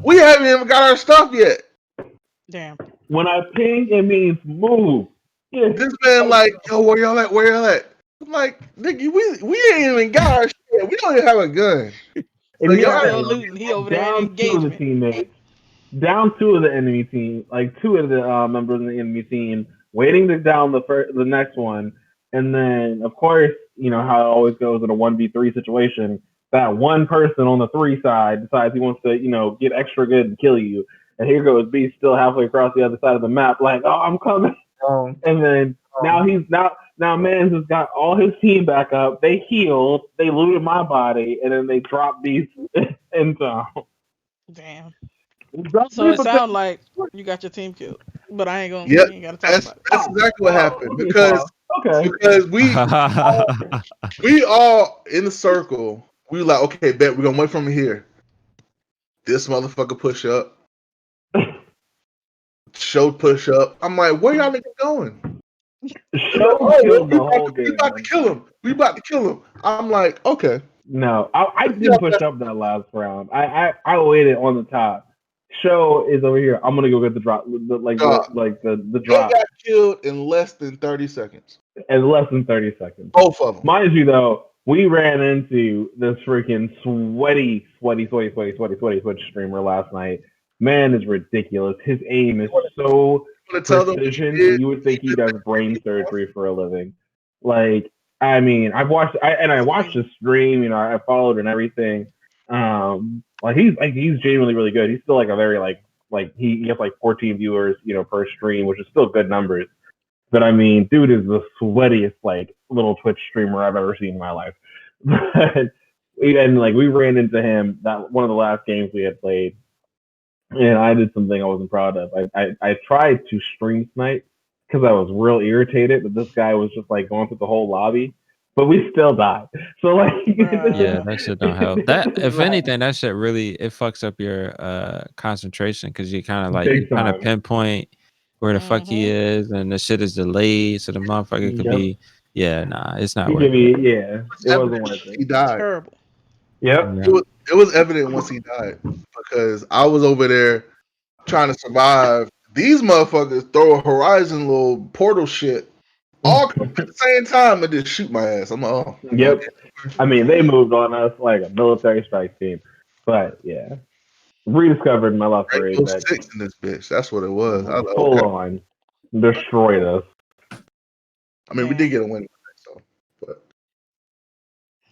We haven't even got our stuff yet.
Damn.
When I ping, it means move. Yeah.
This man like, yo, where y'all at? Where y'all at? I'm like, nigga, we ain't even got our shit. We don't even have a gun. So
And he
He
y'all
still
had
looting. He over there in
down 2 of the
engagement.
teammates, down 2 of the enemy team, like 2 of the members of the enemy team waiting to down the next one, and then of course how it always goes in a 1v3 situation. That one person on the 3 side decides he wants to get extra good and kill you, and here goes B still halfway across the other side of the map, like, oh, I'm coming. And then now Mans has got all his team back up. They healed, they looted my body, and then they dropped these into.
Damn.
Dropped
So
these
it sounds like you got your team killed, but I ain't gonna.
Yep,
We ain't gotta talk about it.
that's exactly what happened
Okay,
because
Paul. Okay.
we all in the circle. We were like, okay, bet we're gonna wait from here. This motherfucker push up. Show push up. I'm like, where y'all niggas going? They're like,
Show
oh, well,
killed the whole
we
game,
about to
man.
kill him. We about to kill him. I'm like, okay.
No, I didn't push up that last round. I waited on the top. Show is over here. I'm gonna go get the drop, the
Joe
drop
got killed in less than 30 seconds.
in less than 30 seconds.
Both of them.
Mind you, though, we ran into this freaking sweaty Twitch streamer last night. Man is ridiculous. His aim is so precision, and you would think he does brain surgery for a living. Like, I mean, I watched his stream. I followed and everything. He's genuinely really good. He's still like a very he has like 14 viewers, per stream, which is still good numbers. But I mean, dude is the sweatiest little Twitch streamer I've ever seen in my life. And we ran into him that one of the last games we had played, and I did something I wasn't proud of. I tried to stream snipe because I was real irritated that this guy was just going through the whole lobby, but we still died. So
yeah, that shit don't help. That if anything, that shit really it fucks up your concentration because you kind of pinpoint where the fuck he is, and the shit is delayed, so the motherfucker could be. Yeah, nah, it's not worth it.
Yeah, it wasn't worth it.
He died.
Terrible.
Yep.
Yeah.
It was evident once he died because I was over there trying to survive. These motherfuckers throw a Horizon little portal shit all come at the same time and just shoot my ass. I'm like, oh.
Yep.
Okay.
I mean, they moved on us like a military strike team, but yeah, rediscovered my love for
Rainbow
Apex.
Six in this bitch. That's what it was. I was like,
Full
okay.
on destroyed us.
I mean, we did get a win, so. But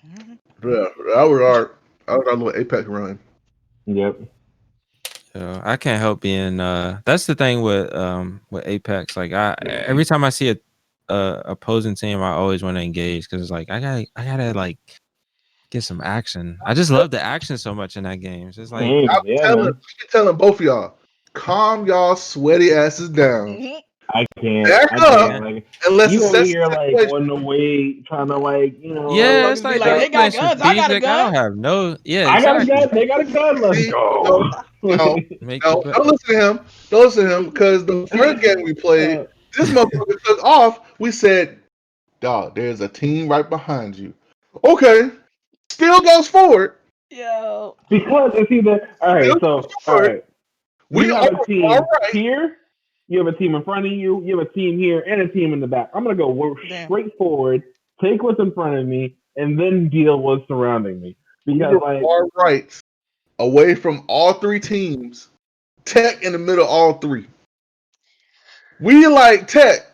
Mm-hmm.
yeah, that was our little Apex run.
Yep.
So I can't help being. That's the thing with Apex. Like every time I see a opposing team, I always want to engage because it's like I gotta like get some action. I just love the action so much in that game. It's just like
I'm telling both of y'all, calm y'all sweaty asses down.
Mm-hmm.
I can't.
Back
I
up.
can't.
Unless
You
it's
over
such
here
situation.
on the way trying to
yeah, it's
Motherfuckers be
like
like,
they
they got
playing
guns. I got a
strategic. I don't
gun.
have no. Yeah,
I got a
exactly.
gun. They got a gun. Let's go.
No,
Make
don't listen to him. Don't listen to him because the first game we played, this motherfucker took off. We said, dog, there's a team right behind you. Okay. Still goes forward.
Yo.
Because it's either all right. So all right,
We
you have a team
all right.
here. You have a team in front of you. You have a team here and a team in the back. I'm gonna go
Damn.
straight forward, take what's in front of me, and then deal with what's surrounding me. Because
far right, away from all three teams. Tech in the middle of all three. We like Tech.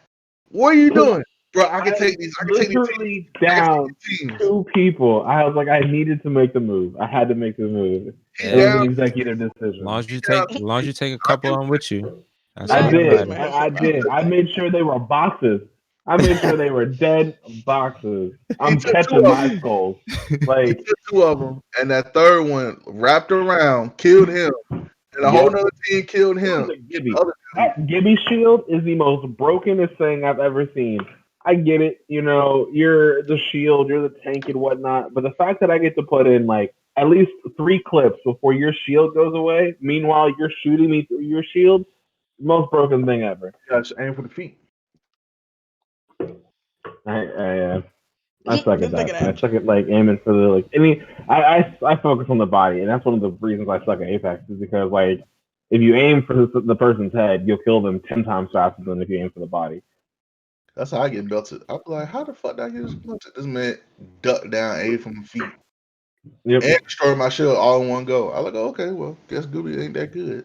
What are you doing? Bro, I can take these. I can
literally down two people. I was like, I needed to make the move. I had to make the move. It was an executive decision.
As long as you take a couple on with you. That's
I
all that
did.
matters.
I did. I made sure they were boxes. I made sure they were dead boxes. I'm catching my skulls.
He took two of them, and that third one wrapped around, killed him, and a whole other team killed him.
That Gibby shield is the most brokenest thing I've ever seen. I get it, you're the shield, you're the tank and whatnot, but the fact that I get to put in at least 3 clips before your shield goes away, meanwhile you're shooting me through your shield, most broken thing ever.
Just aim for the feet.
I suck at that. I suck at aiming for the I focus on the body, and that's one of the reasons I suck at Apex is because if you aim for the person's head, you'll kill them 10 times faster than if you aim for the body.
That's how I get belted. I'm like, how the fuck did I get this belted? This man ducked down, aim from the feet, and destroyed my shield all in one go. I like, okay, well, guess Gooby ain't that good.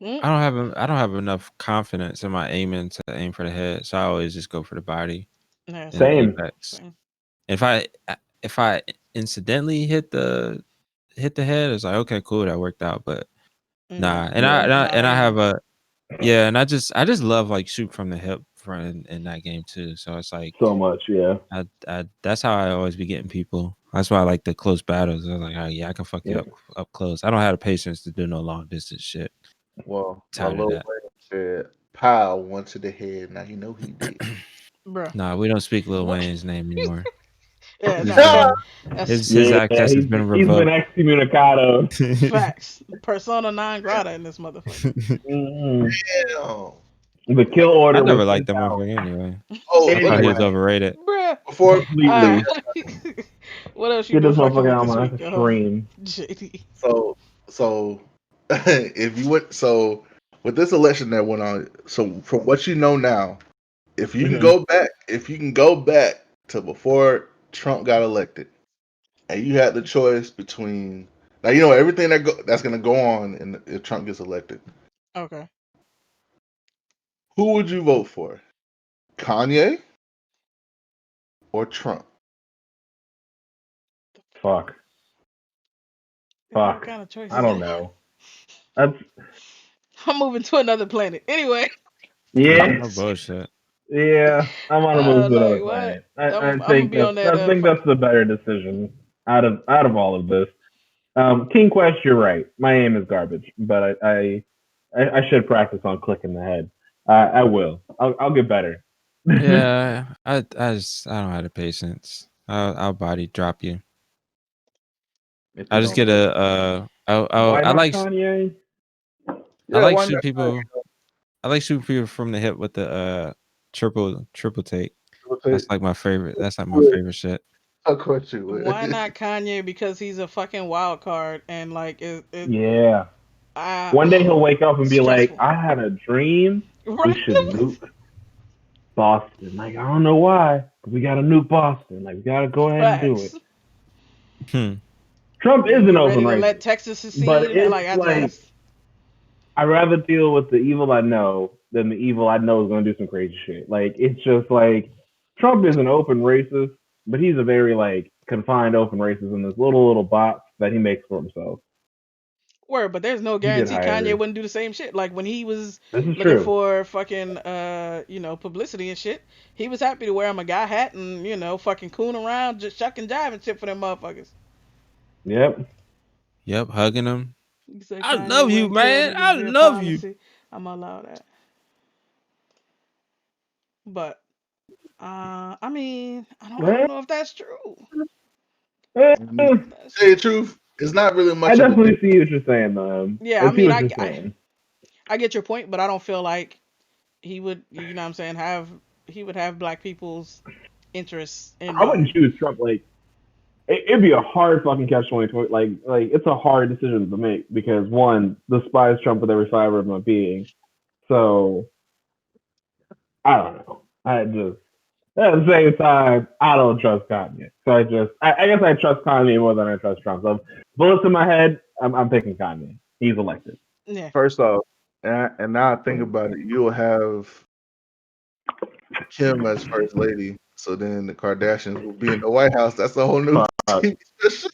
Mm,
I don't have enough confidence in my aiming to aim for the head, so I always just go for the body
yeah,
and the
same,
Same.
apex.
same.
If I incidentally hit the head, it's like okay, cool, that worked out. But
Mm,
nah,
Yeah.
and
not
I have
easy.
a yeah, and I just love like shoot from the hip front in that game too. So it's like
So much. Yeah.
I that's how I always be getting people. That's why I like the close battles. I was like, oh yeah, I can fuck you
Yeah.
up close. I don't have the patience to do no long distance shit.
Well,
Tired of
Lil
that.
Wayne said, "Pow, one to the head." Now you know he did.
Bruh.
Nah, we don't speak Lil
What?
Wayne's name anymore.
Yeah,
It's
nah,
been
that's
his
Yeah.
access has been
He's been
revoked.
excommunicado.
facts. Persona non grata in this motherfucker.
Mm-hmm.
Damn.
The kill
I
order was
never liked
sent
that
out.
motherfucker anyway. I
Oh,
thought he was
Anyway,
overrated.
Bruh.
before
completely.
Alright. What else you
Get
been
this
fucking
motherfucker
with
out
this
of
week,
my stream.
JD?
so so if you went so with this election that went on, so from what you know now,
Hmm.
if you can go back to before Trump got elected, and you had the choice between now you know everything that's gonna go on if Trump gets elected,
Okay.
who would you vote for? Kanye or Trump?
Fuck.
What
Fuck.
kind of choice
I
is
don't
that?
know. That's
I'm moving to another planet. Anyway,
Yeah,
yeah.
no bullshit.
Yeah. I'm on a move to another
like what?
planet. I
I'm gonna
think
be on that
I think
fuck.
that's the better decision out of all of this. King Quest, you're right. My aim is garbage, but I should practice on clicking the head. I will. I'll get better.
Yeah, I don't have the patience. I'll body drop you.
If
I
you
just
don't
get
do it, why not Kanye?
I
Yeah,
like
why
shooting
not?
people. I like shooting people from the hip with the triple take. That's like my favorite. That's like my favorite shit.
I'll quit you
Why
with.
not Kanye? Because he's a fucking wild card and like it
Yeah.
I
One day he'll wake up and be like,
stressful.
I had a dream we
Right?
should nuke Boston. Like, I don't know why, but we got to nuke Boston. Like, we got to go ahead and do
Facts.
it.
Hmm.
Trump is an
You
open
ready to let
racist,
Texas
but
secede
it's
like at
like,
last?
I'd rather deal with the evil I know than the evil I know is going to do some crazy shit. Like, it's just like, Trump is an open racist, but he's a very, like, confined open racist in this little box that he makes for himself.
Word, but there's no
You get
guarantee Kanye
hired.
wouldn't do the same shit. Like when he was
This is
looking
true.
for fucking publicity and shit, he was happy to wear him a guy hat and fucking coon around, just shuck and jive and shit for them motherfuckers.
Yep.
Yep, hugging him.
He said
I
Kanye
love you,
wouldn't tell
man. I
niggas their
love you.
privacy. I'm gonna allow that. But I mean, I don't know if that's true.
Tell you
That's
the truth, it's not really
I
much of a
definitely
difference.
see what you're saying, though.
yeah. I
I see
mean,
what you're saying.
I get your point, but I don't feel like he would, what I'm saying, have he would have black people's interests in
I wouldn't
mind.
choose Trump. Like, it'd be a hard fucking catch 2020. Like it's a hard decision to make because one despise Trump with every fiber of my being. So I don't know. I just at the same time I don't trust Kanye. So I guess I trust Kanye more than I trust Trump. So bullets in my head, I'm picking Kanye. He's elected.
Yeah.
First off, and now I think about it, you'll have Kim as first lady, so then the Kardashians will be in the White House. That's a whole new
Fuck.
TV special.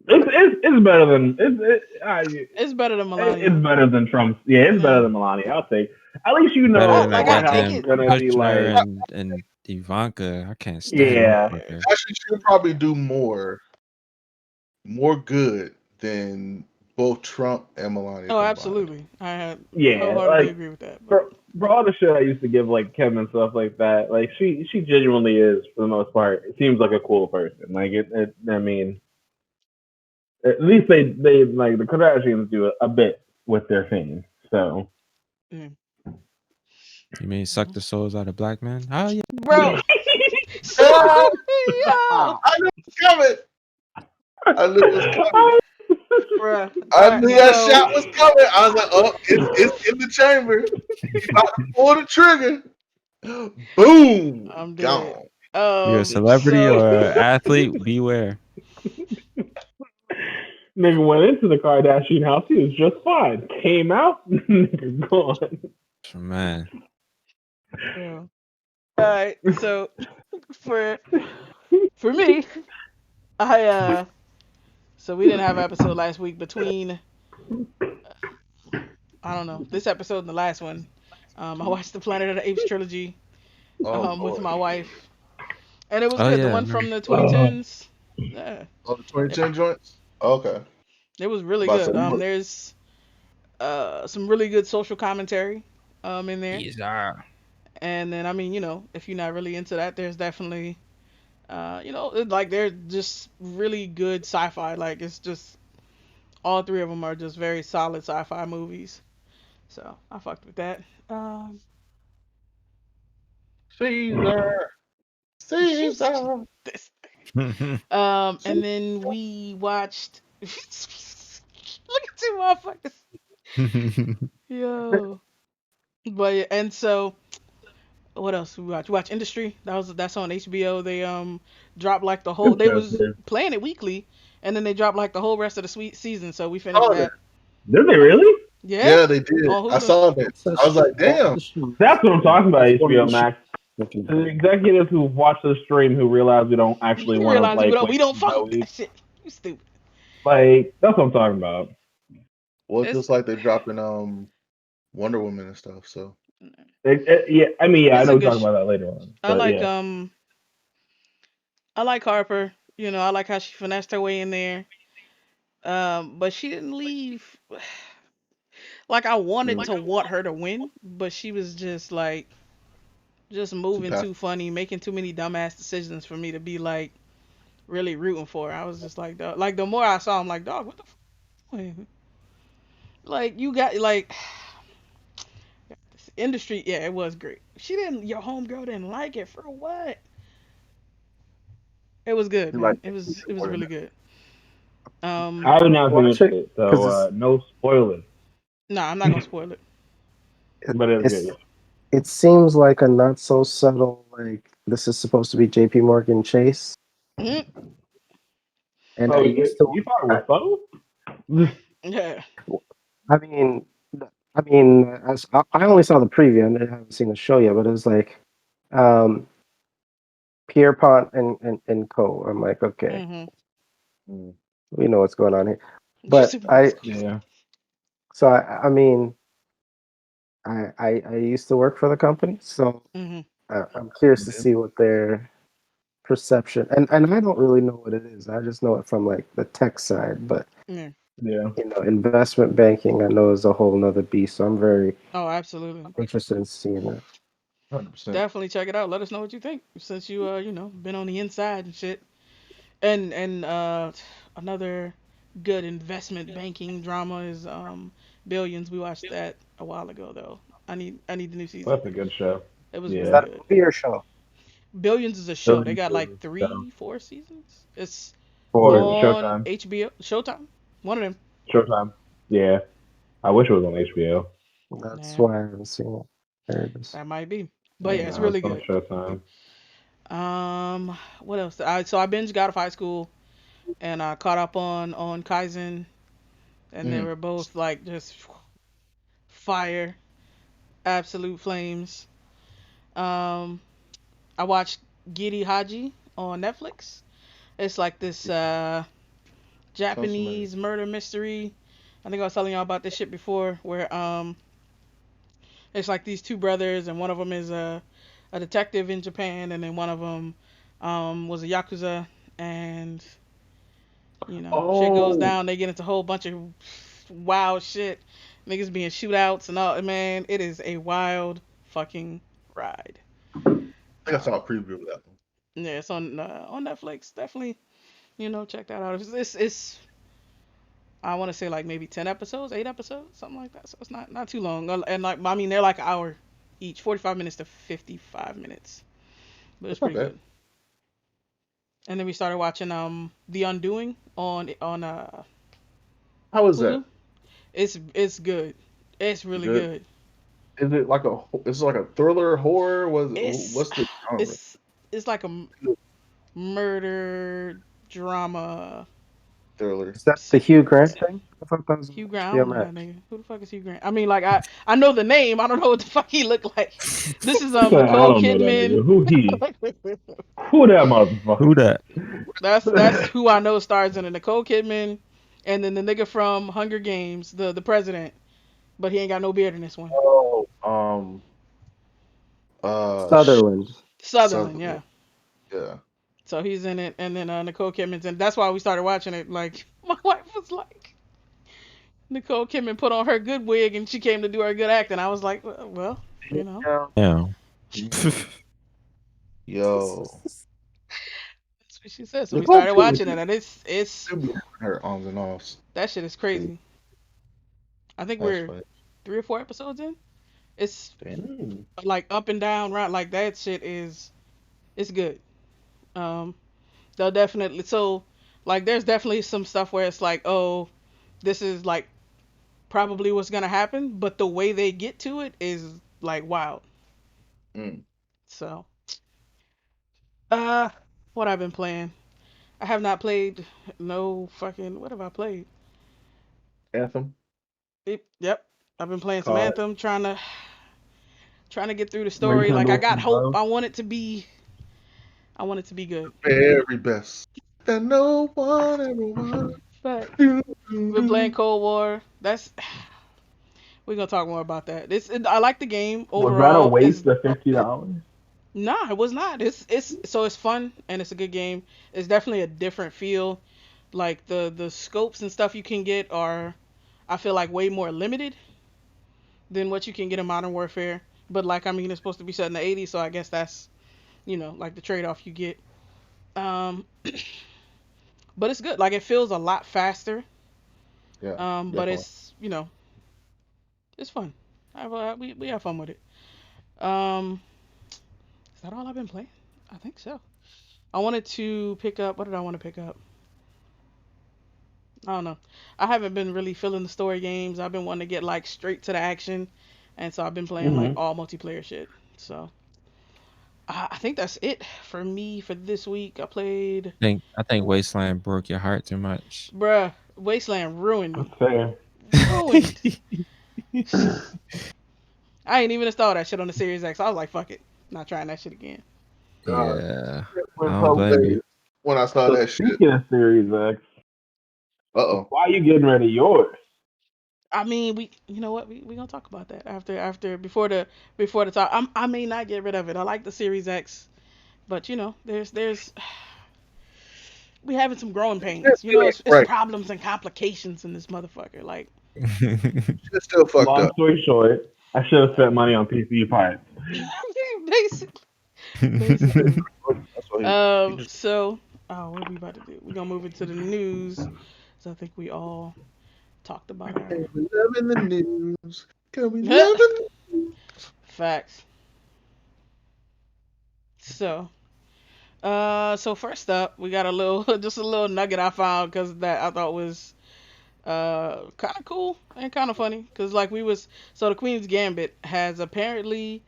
It's better than
It's better than
it's
Melania.
better than Trump's. Yeah, it's better
Yeah.
than Melania. I'll take. At least you
Better
know
than
the
that
I'll
White House
take
is
goddamn
it.
gonna be
Kushner
like,
and Ivanka. I can't stand them
yeah,
Yeah.
fuckers.
Actually, she'll probably do more good than both Trump and Melania
Oh,
combined.
absolutely. I had
yeah,
wholeheartedly
like
agree with that. But
for all the shit I used to give like Kim and stuff like that, like she genuinely is for the most part. It seems like a cool person. Like I mean, at least they like the Kardashians do a bit with their fame. So
mm.
You mean suck the souls out of black men? Oh yeah.
Bro,
Ah,
yo,
I knew it was coming. I knew it was coming.
bro.
I knew that
So,
shot was coming. I was like, oh, it's in the chamber. He's about to pull the trigger. Boom,
I'm dead.
gone.
You're a celebrity
So
or an athlete. Beware.
Nigga went into the Kardashian house. He was just fine. Came out, nigga gone.
Man.
Yeah. All right. So for for me, I so we didn't have an episode last week between I don't know this episode and the last one. I watched the Planet of the Apes trilogy
Oh
with
Lord.
my wife, and it was
Oh
good. The
yeah, I
one
remember.
from the
Uh,
2010s. Yeah,
Oh, the
it,
2010 joints. Okay.
it was really
About to
good.
say you were.
There's some really good social commentary in there,
Yes, sir.
and then I mean if you're not really into that, there's definitely like they're just really good sci-fi. Like it's just all three of them are just very solid sci-fi movies. So I fucked with that. Um,
Caesar. Caesar.
this. And then we watched. Look at two motherfuckers. Yo. But yeah, and so what else we watch? We watch Industry. That's on HBO. They dropped like the whole.
good
They
show
was
too.
playing it weekly, and then they dropped like the whole rest of the sweet season. So we finished
Oh,
that.
Did they really?
Yeah,
yeah, they did.
on
I
Hulu.
saw that.
What's that
I was
shit?
like, damn.
That's what I'm talking about.
Before
HBO
you shoot.
Max. The executives who watch the stream who realize we don't actually
You
want to
realize
like
we
wait
don't
week by
fuck with
week.
that shit. You stupid.
Like that's what I'm talking about.
Well, it's
It's
just like they're dropping Wonder Woman and stuff. So
Yeah, I mean, yeah, I
it's
know
a
we're
good.
talking about that later on,
I
but
like
yeah,
I like Harper. I like how she finessed her way in there. But she didn't leave. Like I wanted
mm,
to want her to win, but she was just like just
too
moving
passive.
too funny, making too many dumbass decisions for me to be like really rooting for her. I was just like, dog. Like the more I saw, I'm like, dog, what the fuck? Like you got like this industry. Yeah, it was great. She didn't. Your homegirl didn't like it for what? It was good,
You like
man. It was
more than
really
that.
good.
I have not
Watch
finished
it
it,
because
so no spoilers.
Nah, I'm not gonna spoil it.
But it's good.
it's it seems like a not so subtle like this is supposed to be J.P. Morgan Chase,
Mhm.
and
Oh,
I
you
used to.
you thought it
I,
was fun?
Yeah.
I mean, I mean, as I only saw the preview and I haven't seen the show yet, but it was like um, Pierpont and Co. I'm like, okay,
Mhm.
Mm.
we know what's going on here.
You
But
see what was going
Yeah,
so I mean, I used to work for the company, so
on. Mhm.
I'm curious
You
to
did?
see what their perception and I don't really know what it is. I just know it from like the tech side, but
Yeah.
yeah.
investment banking I know is a whole nother beast. So I'm very
Oh, absolutely.
interested in seeing that.
100%.
Definitely check it out. Let us know what you think since you been on the inside and shit. And another good investment banking drama is Billions. We watched that a while ago though. I need the new season.
That's a good show.
It was
Is
really
Yeah,
that a
good.
movie or show?
Billions is a show. They
Billions
got like
is show
three, 4 seasons. It's
for
Mm,
on
Showtime.
HBO, Showtime. One of them.
Showtime. Yeah, I wish it was on HBO.
that's
Yeah,
why I haven't seen it. There it is.
that might be. But yeah,
And
it's
it's
really
on
good.
Showtime.
What else? So I binge God of High School, and I caught up on Kaizen, and they
Mm.
were both like just fire, absolute flames. Um, I watched Giri Haji on Netflix. It's like this
Sounds familiar.
Japanese murder mystery. I think I was telling y'all about this shit before, where it's like these two brothers, and one of them is a detective in Japan, and then one of them was a yakuza, and shit goes
Oh,
down. They get into a whole bunch of wild shit, niggas being shootouts and all. Man, it is a wild fucking ride.
I think I saw
Um,
a preview of that one.
yeah, it's on Netflix. Definitely, check that out. It's I want to say like maybe 10 episodes, 8 episodes, something like that. So it's not too long. And like I mean, they're like an hour each, 45 minutes to 55 minutes, but it's
It's not
pretty
bad.
good. And then we started watching The Undoing on
How is that?
Hulu. It's good. It's
Is it
really
good?
good.
Is it like is it like a thriller, horror?
It's
What's the genre?
it's it's like a murder drama.
thriller.
Is that the
Sus-
Hugh Grant thing? I thought that was on
Hugh Grant. I
HBO
don't know that
Max.
nigga. Who the fuck is Hugh Grant? I mean, like I know the name. I don't know what the fuck he looked like. This is
He said, I
Nicole
don't know that
Kidman.
nigga. Who he? Who that motherfucker?
Who that?
That's who I know stars in it. Nicole Kidman, and then the nigga from Hunger Games, the president, but he ain't got no beard in this one.
Oh, shit,
Sutherland.
Sutherland,
Sutherland.
yeah.
Yeah.
So he's in it, and then Nicole Kidman's in. That's why we started watching it. Like my wife was like, Nicole Kidman put on her good wig, and she came to do her good acting. I was like, well, you know,
Yeah.
Yeah.
Yo,
that's what she said. So we
Nicole
started
Kidman
watching it, and it's
should be having her ons and offs.
that shit is crazy. I think
That's
we're
funny.
3 or 4 episodes in. It's
Damn.
like up and down, right? Like that shit is it's good. Um, they'll definitely like there's definitely some stuff where it's like, oh, this is like probably what's gonna happen, but the way they get to it is like wild.
Mm.
So, uh, what I've been playing, I have not played no fucking. What have I played?
Anthem.
Yep, I've been playing some
Call
Anthem, trying to get through the story. Like I
Rekindle
got
some
hope.
love.
I want it to be good.
very best that no one ever wanted.
But
Do,
I've
do,
been playing
do.
Cold War. That's we're gonna talk more about that. I like the game
Was that a
overall. Is
waste of $50?
Nah, it was not. It's fun and it's a good game. It's definitely a different feel. Like the scopes and stuff you can get are, I feel like way more limited than what you can get in Modern Warfare. But like I mean, it's supposed to be set in the '80s, so I guess that's like the trade off you get. Um, but it's good. Like it feels a lot faster.
Yeah,
But
definitely.
it's fun. We have fun with it. Um, is that all I've been playing? I think so. I wanted to pick up. What did I want to pick up? I don't know. I haven't been really feeling the story games. I've been wanting to get like straight to the action, and so I've been playing like
Mm-hmm.
all multiplayer shit. So I think that's it for me for this week. I played,
I think Wasteland broke your heart too much.
bruh, Wasteland ruined
That's
me,
fair.
ruined. I ain't even installed that shit on the Series X. I was like, fuck it, not trying that shit again.
God,
Yeah, I
when
don't blame you.
when I saw
So
that shit.
speaking of Series X,
Uh-oh.
why are you getting rid of yours?
I mean, you know what, we gonna talk about that after before the talk. I may not get rid of it. I like the Series X, but there's we having some growing
Shit
pains.
still ain't
It's
right.
problems and complications in this motherfucker. Like
Shit still fucked
Long
up.
story short, I should have spent money on PC parts.
basically, basically.
That's what he just
So, what we about to do? We're gonna move into the news. So I think we all talked about our
can we love in the news. Can we love in the news?
facts. So, so first up, we got a little, just a little nugget I found because that I thought was kind of cool and kind of funny because like the Queen's Gambit has apparently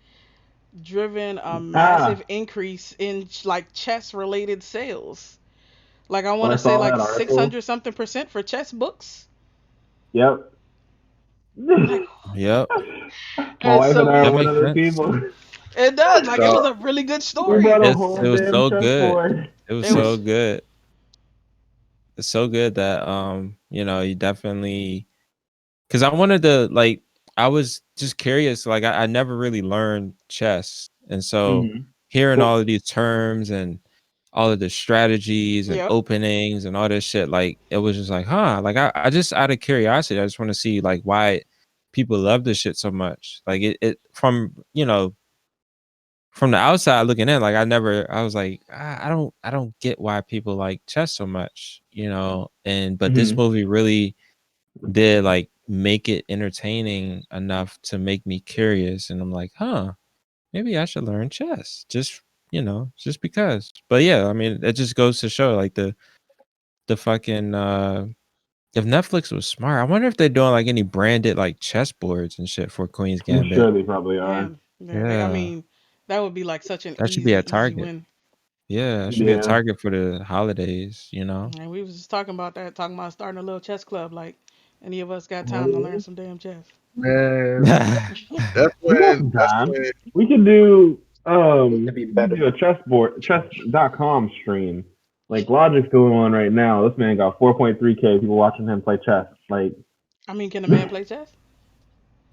driven a massive
Ah,
increase in like chess related sales. Like I want
when
to
I
say
saw
like
that
six
article,
hundred something percent for chess books.
yep.
Like,
Yep,
My
and
wife
so
and I are
that
one
we
of
makes
those
sense.
people.
it does like it
Dog,
was a really good
We
story.
bought a
It
whole
was
damn
so good.
chessboard.
It was
It
so
was
good. It's so good that you definitely because I wanted to like I was just curious. Like I never really learned chess, and so
Mm-hmm.
hearing
Cool.
all of these terms and all of the strategies and
yep.
openings and all this shit, like it was just like, huh? Like I just out of curiosity, I just want to see like why people love this shit so much. Like it from the outside looking in, like I was like, I don't get why people like chess so much, and but this
Mm-hmm.
movie really did like make it entertaining enough to make me curious, and I'm like, huh, maybe I should learn chess, just because. But yeah, I mean, it just goes to show like the fucking if Netflix was smart, I wonder if they're doing like any branded like chessboards and shit for Queen's
I'm
Gambit.
sure they probably are.
Man, yeah. I
Yeah,
mean, that would be like such an
that should be
easy,
at
easy
Target.
win.
Yeah, it should be a
Yeah.
target for the holidays.
And we was just talking about that, talking about starting a little chess club. Like, any of us got time to learn
Mhm.
some damn chess?
Man, that's
We got
when
some
that's
time.
when
We could do
Need to be
we could
better.
do a chessboard chess.com stream. Like Logic's doing one right now. This man got 4.3K people watching him play chess. Like
I mean, can a man play chess?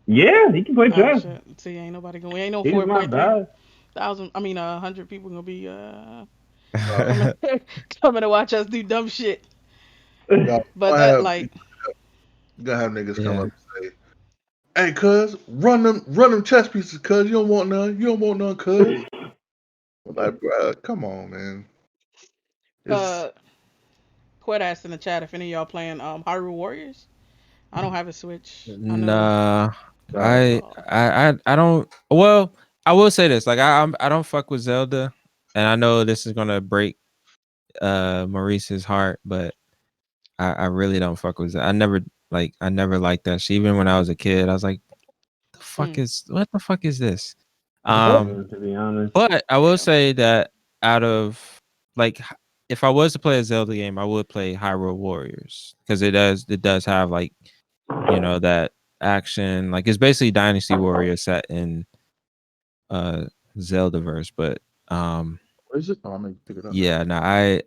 yeah, he can play
Oh
chess.
shit! See, ain't nobody going. Ain't no
He's
four
not
point three
bad.
thousand. I mean, 100 people gonna be
uh,
coming coming to watch us do dumb shit.
y'all
But
gonna
that
have
like,
niggas come
Yeah.
up and say, "Hey, cuz, run them chess pieces, cuz you don't want none. You don't want none, cuz." I'm like, bro, come on, man. It's
uh, Quit asked in the chat if any of y'all playing Hyrule Warriors. I don't have a Switch. I know.
Nah,
Bad.
I don't. Well, I will say this: like, I don't fuck with Zelda, and I know this is gonna break Maurice's heart, but I really don't fuck with Zelda. I never liked that shit. Even when I was a kid, I was like,
Mm,
what the fuck is this?
Me
Um,
too, to be honest.
but I will
yeah.
say that out of like, if I was to play a Zelda game, I would play Hyrule Warriors because it does have like that action. Like, it's basically Dynasty Warrior set in uh Zeldaverse, but
what is it? Oh, I'm gonna pick it up.
yeah, no, I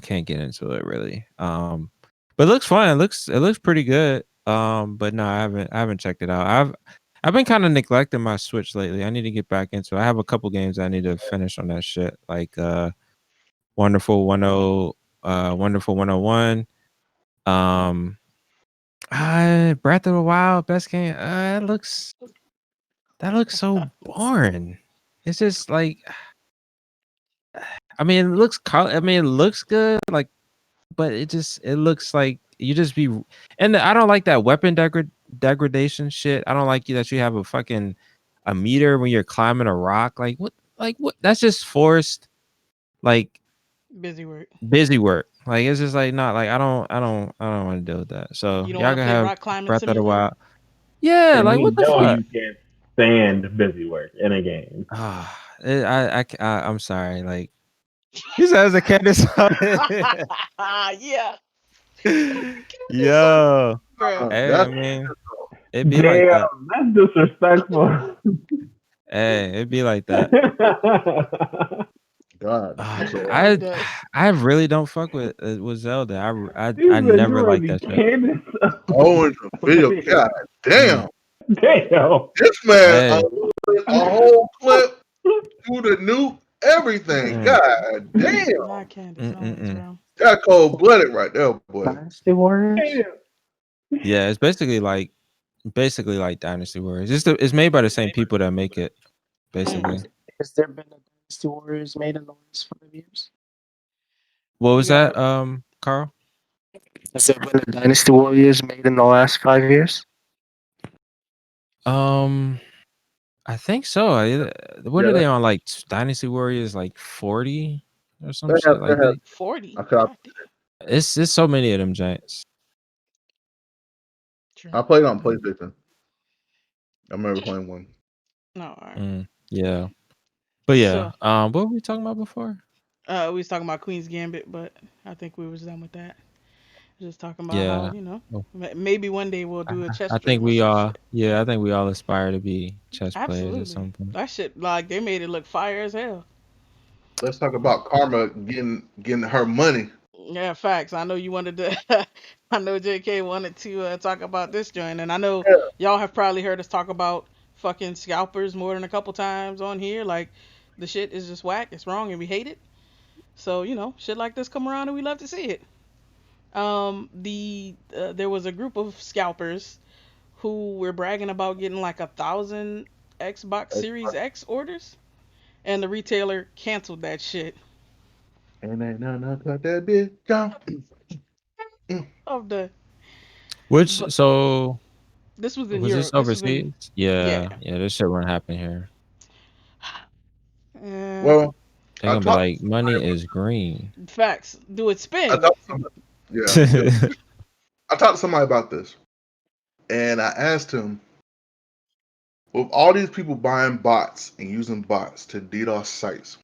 can't get into it really. But it looks fun. It looks pretty good. But no, I haven't checked it out. I've been kind of neglecting my Switch lately. I need to get back into it. I have a couple games I need to finish on that shit. Like Wonderful 101. Um Breath of the Wild, best game. That looks so boring. It's just like, I mean, it looks good, like, but it looks like you just be, and I don't like that weapon degradation shit. I don't like that you have a meter when you're climbing a rock. Like what? That's just forced, like,
Busy work.
busy work. Like, it's just like, not like, I don't want to deal with that. So
You don't
y'all
want to
can
play
have
Rock Climbing
Breath of the
Simulator?
Wild. Yeah,
And
like,
we
what the
know
fuck?
you can't stand busy work in a game.
I'm sorry. Like, he says a Candace.
Yeah.
Yo,
Bruh.
hey, I
That's
mean, it be like that.
Damn, that's disrespectful.
Hey, it be like that.
God.
Yeah,
So
I'm
I
done.
I really don't fuck with Zelda. I
He said you
never
want to
liked
be
that shit.
Candace
oh, it's a video.
Owens.
God
Mm.
damn.
Damn.
This man
Hey,
uploaded a whole clip to the new everything.
mm,
God damn.
Not Candace Owens,
mm.
bro.
That cold blooded right there, boy.
Dynasty Warriors.
Damn.
Yeah, it's basically like Dynasty Warriors. It's made by the same people that make it,
Mm.
basically.
Has there been a Dynasty Warriors made in the last 5 years?
What
You
was
got
that, Carl?
Has there been a Dynasty Warriors made in the last 5 years?
Um, I think so. What
Yeah,
are they on, like, Dynasty Warriors, like 40 or
they
some
have,
shit?
they
Like,
have.
40.
Okay,
God damn.
it's so many of them giants.
I
True.
played on PlayStation. I remember playing one.
No, all right.
Yeah. But yeah,
So,
what were we talking about before?
we was talking about Queen's Gambit, but I think we was done with that. Just talking about how,
Yeah. Oh,
maybe one day we'll
I,
do a chess
I think
stream or
we
some
all,
shit.
yeah, I think we all aspire to be chess players at
Absolutely.
some point.
That shit, like, they made it look fire as hell.
Let's talk about Karma getting her money.
Yeah, facts. I know you wanted to. I know JK wanted to talk about this joint, and I know
Yeah,
y'all have probably heard us talk about fucking scalpers more than a couple times on here. Like, the shit is just whack. It's wrong, and we hate it. So shit like this come around, and we love to see it. There was a group of scalpers who were bragging about getting like 1,000 Xbox Series X orders, and the retailer canceled that shit.
and ain't nothing cut that bitch down.
Of the,
Which,
but
so
this was in
was this
Europe. This was in,
overseas?
yeah.
Yeah, this shit won't happen here.
Eh,
Well,
They're
I
gonna be
talked to
like, money is green.
facts. Do it
I
spin.
talked to somebody. Yeah, I talked to somebody about this, and I asked him, with all these people buying bots and using bots to DDoS sites,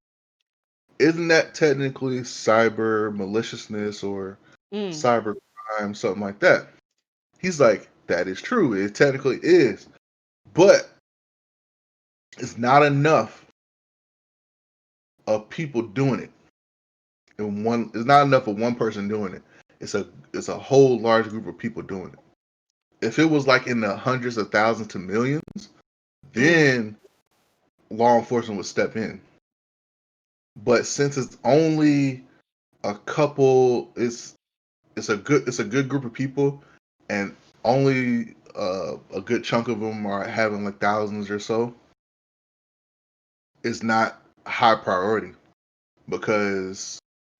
isn't that technically cyber maliciousness or
Mm.
cyber crime, something like that? He's like, that is true. It technically is, but it's not enough of people doing it. And one, it's not enough of one person doing it. It's a whole large group of people doing it. If it was like in the hundreds of thousands to millions,
Mm.
then law enforcement would step in. But since it's only a couple, it's a good group of people, and only a good chunk of them are having like thousands or so. It's not high priority because,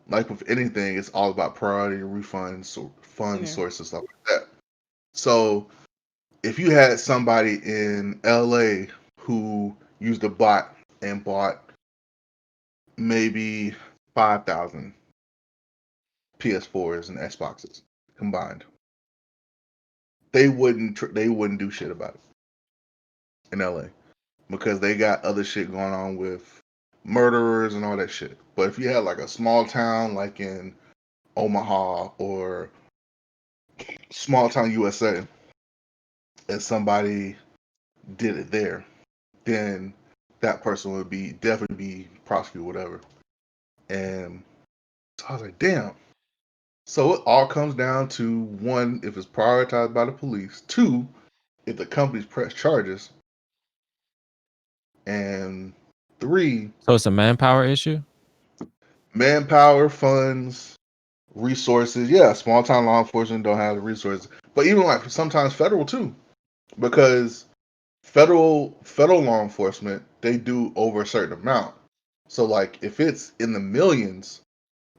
like with anything, it's all about priority, refunds, fund
Yeah.
sources, stuff like that. So if you had somebody in LA who used a bot and bought maybe 5,000 PS4s and Xboxes combined, they wouldn't do shit about it in LA because they got other shit going on with murderers and all that shit. But if you had like a small town like in Omaha or small town USA and somebody did it there, then that person would be definitely be prosecuted, whatever. And so I was like, damn. So it all comes down to one, if it's prioritized by the police, two, if the companies press charges, and three,
So it's a manpower issue.
manpower, funds, resources. Yeah, small town law enforcement don't have the resources, but even like sometimes federal too, because federal law enforcement they do over a certain amount. So like if it's in the millions,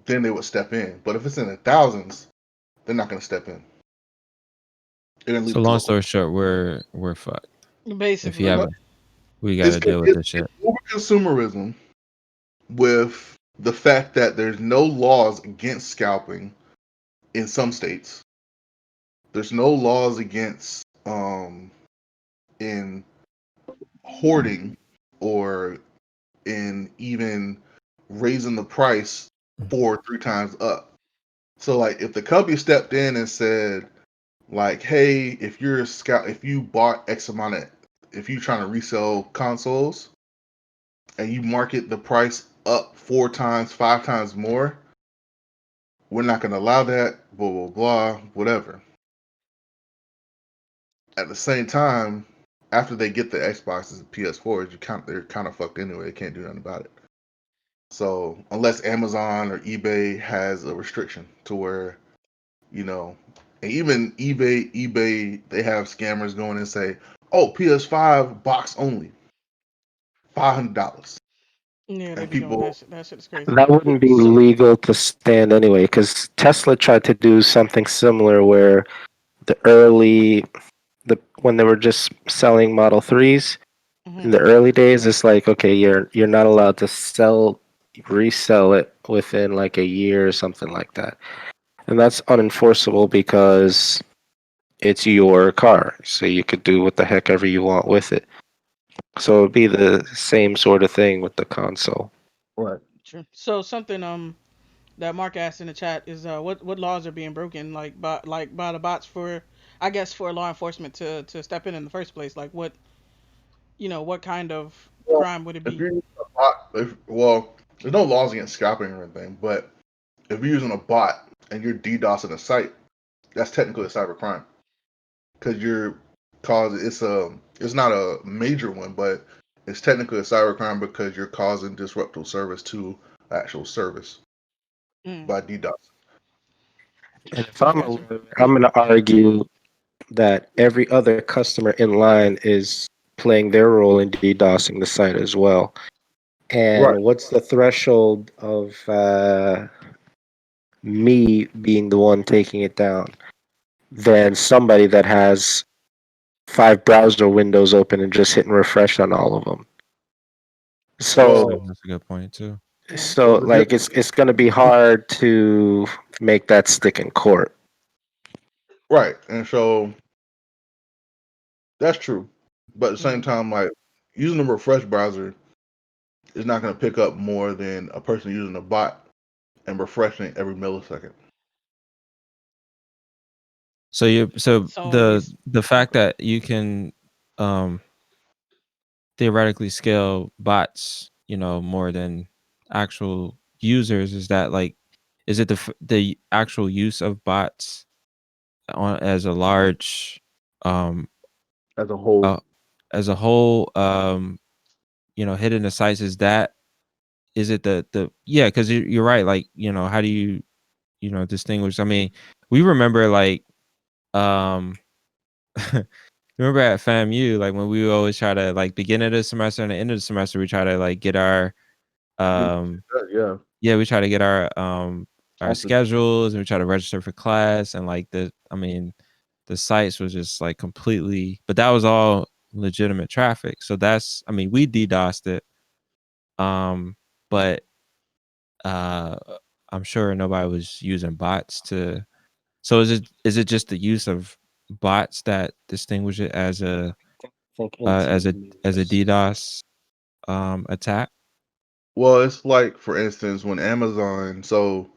then they would step in. But if it's in the thousands, they're not going to step in. They're going to leave
So
it to
long
local.
story short, we're fucked. If you
Basically.
have
Right.
a, we got
It's
to deal with
it's,
this shit.
it's over consumerism with the fact that there's no laws against scalping in some states. There's no laws against in hoarding or in even raising the price 4 or 3 times up. So like if the company stepped in and said like, hey, if you bought X amount of, if you're trying to resell consoles and you market the price up 4 times, 5 times more, we're not going to allow that. Blah blah blah, whatever. At the same time, after they get the Xboxes and PS4s, they're kind of fucked anyway. They can't do nothing about it. So unless Amazon or eBay has a restriction to where you know, and even eBay, they have scammers going and say, "Oh, PS5 box only, $500,"
Yeah, they
and
be doing that
people,
shit. That shit is crazy.
That wouldn't be
So,
legal to stand anyway, because Tesla tried to do something similar where the early the when they were just selling Model 3s in
hmm
the early days, it's like, okay, you're not allowed to resell it within like a year or something like that. And that's unenforceable because it's your car. So you could do what the heck ever you want with it. So it'd be the same sort of thing with the console.
right?
true. So something that Mark asked in the chat is what laws are being broken by the bots for, I guess, for law enforcement to step in the first place. Like what kind of
Well,
crime would it
if
be?
you're using a bot, well, there's no laws against scalping or anything, but if you're using a bot and you're DDoSing a site, that's technically a cyber crime because it's not a major one, but it's technically a cyber crime because you're causing disruptive service to actual service
Mm,
by DDoS.
And if
I
I'm a
got you.
lawyer, I'm going to argue that every other customer in line is playing their role in DDoSing the site as well.
Right.
And what's the threshold of me being the one taking it down than somebody that has 5 browser windows open and just hitting refresh on all of them?
That's
Well,
a,
So,
that's a good point too.
Yeah.
well,
so
the
like
difference,
it's going to be hard to make that stick in court.
right? And so that's true, but at the same
Mm,
time, like using the refresh browser it's not going to pick up more than a person using a bot and refreshing every millisecond.
So
So you,
the
oh,
fact that you can um theoretically scale bots, more than actual users, is that like, is it the actual use of bots on as a large um
As a whole.
uh, as a whole, hitting the sites, is it the yeah, because you're right, like, how do you distinguish? I mean, we remember like um remember at FAMU, like when we would always try to, like, beginning of the semester and the end of the semester, we try to like get our um
Yeah.
yeah, we try to get our
Constant.
schedules, and we try to register for class, and like the sites was just like completely, but that was all legitimate traffic. So that's, I mean, we DDoSed it. But uh I'm sure nobody was using bots to. So is it just the use of bots that distinguish it as a
I think
uh, as a as a
intent.
DDoS attack?
Well, it's like, for instance, when Amazon, so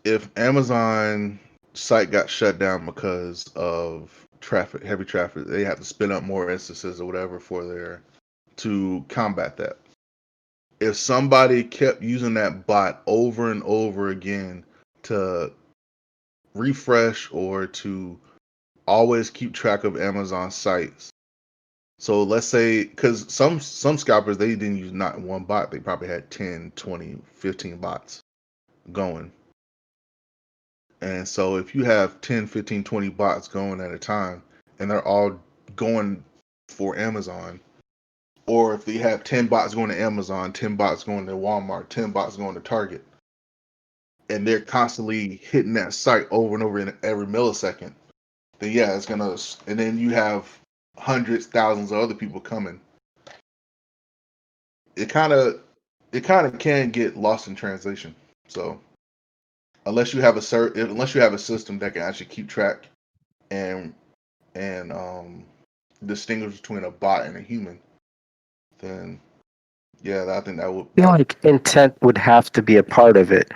if Amazon site got shut down because of traffic, heavy traffic, they have to spin up more instances or whatever for their to combat that. If somebody kept using that bot over and over again to refresh or to always keep track of Amazon sites. So let's say, because some scalpers, they didn't use not one bot, they probably had 10, 20, 15 bots going. And so if you have 10, 15, 20 bots going at a time and they're all going for Amazon, or if they have 10 bots going to Amazon, 10 bots going to Walmart, 10 bots going to Target, and they're constantly hitting that site over and over in every millisecond, then yeah, it's gonna. And then you have hundreds, thousands of other people coming. It kind of, it kind of can get lost in translation. So unless you have a system that can actually keep track and and distinguish between a bot and a human, then yeah, I think that would
I feel
that.
like intent would have to be a part of it.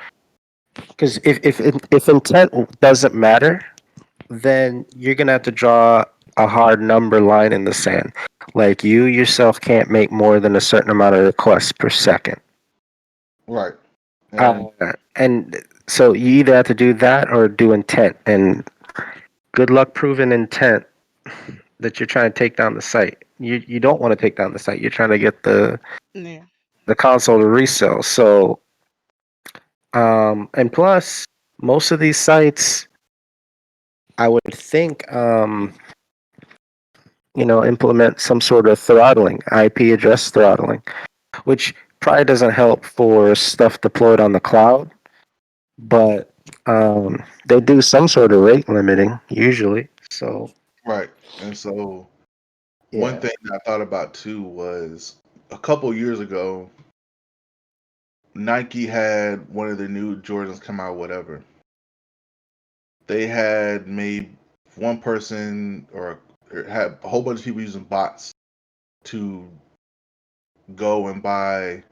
Because if intent doesn't matter, then you're gonna have to draw a hard number line in the sand. Like you yourself can't make more than a certain amount of requests per second.
Right.
Uh,
And
and so you either have to do that or do intent. And good luck proving intent that you're trying to take down the site. You don't want to take down the site. You're trying to get
yeah.
the console to resell. So and plus most of these sites, I would think, implement some sort of throttling, IP address throttling, which probably doesn't help for stuff deployed on the cloud, but they do some sort of rate limiting usually. So
right. And so one
yeah,
thing I thought about too was a couple years ago, Nike had one of their new Jordans come out, whatever. They had made one person or had a whole bunch of people using bots to go and buy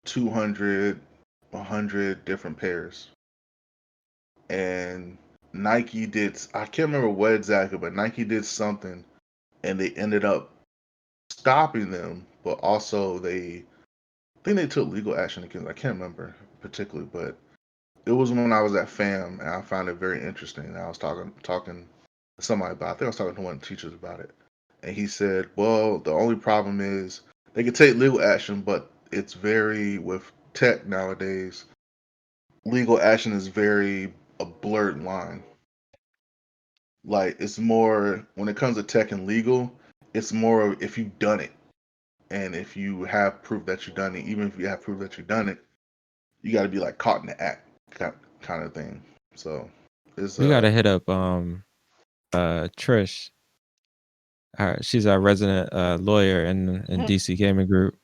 200, 100 different pairs. And Nike did, I can't remember what exactly, but Nike did something and they ended up stopping them, but also I think they took legal action against, I can't remember particularly, but it was when I was at FAM and I found it very interesting. And I was talking to somebody about it. I think I was talking to one of the teachers about it. And he said, well, the only problem is they can take legal action, but it's very, with tech nowadays, legal action is very a blurred line. Like, it's more, when it comes to tech and legal, it's more of if you've done it. And if you have proof that you've done it, even if you have proof that you've done it, you got to be like caught in the act kind of thing. So it's
We gotta hit up Trish. She's our resident lawyer in DC Gaming Group.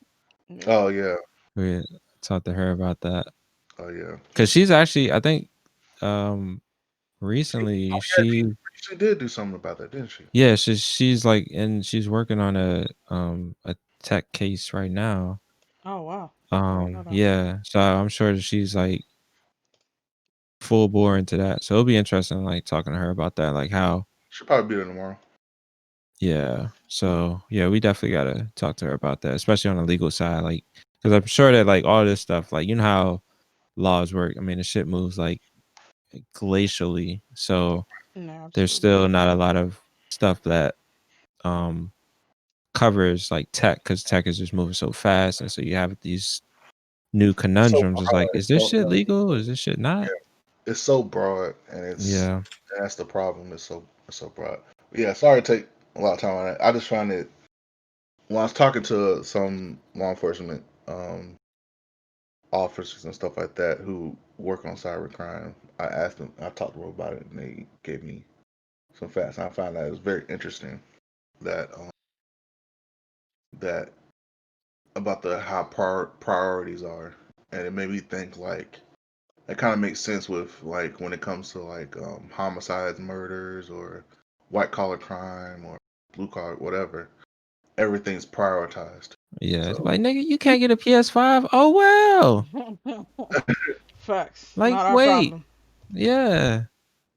Yeah.
oh yeah,
We talked to her about that
oh yeah.
because she's actually, I think, recently
Oh yeah, she did do something about that, didn't she?
yeah, she's like, and she's working on a tech case right now.
Oh wow. I didn't know that.
Yeah. So I'm sure that she's like full bore into that. So it'll be interesting, like talking to her about that, like how.
She'll probably be there tomorrow.
Yeah. So yeah, we definitely gotta talk to her about that, especially on the legal side, like because I'm sure that like all this stuff, like you know how laws work. I mean, the shit moves like glacially. So
No,
there's
absolutely.
still not a lot of stuff that um covers like tech because tech is just moving so fast, and so you have these new
It's so
conundrums. It's
broad.
like, is this shit legal? Is this shit
Yeah,
not?
it's so broad, and
Yeah.
that's the problem. It's so broad. But yeah, sorry to take a lot of time on that. I just find it when I was talking to some law enforcement officers and stuff like that who work on cybercrime. I asked them, I talked to them about it, and they gave me some facts. And I found that it was very interesting that that about the how priorities are, and it made me think like it kind of makes sense with like when it comes to like homicides, murders, or white collar crime or blue collar whatever. Everything's prioritized.
Yeah. It's
So
like, nigga, you can't get a PS5. Oh well.
Facts.
Like,
Not our
wait.
problem.
Yeah.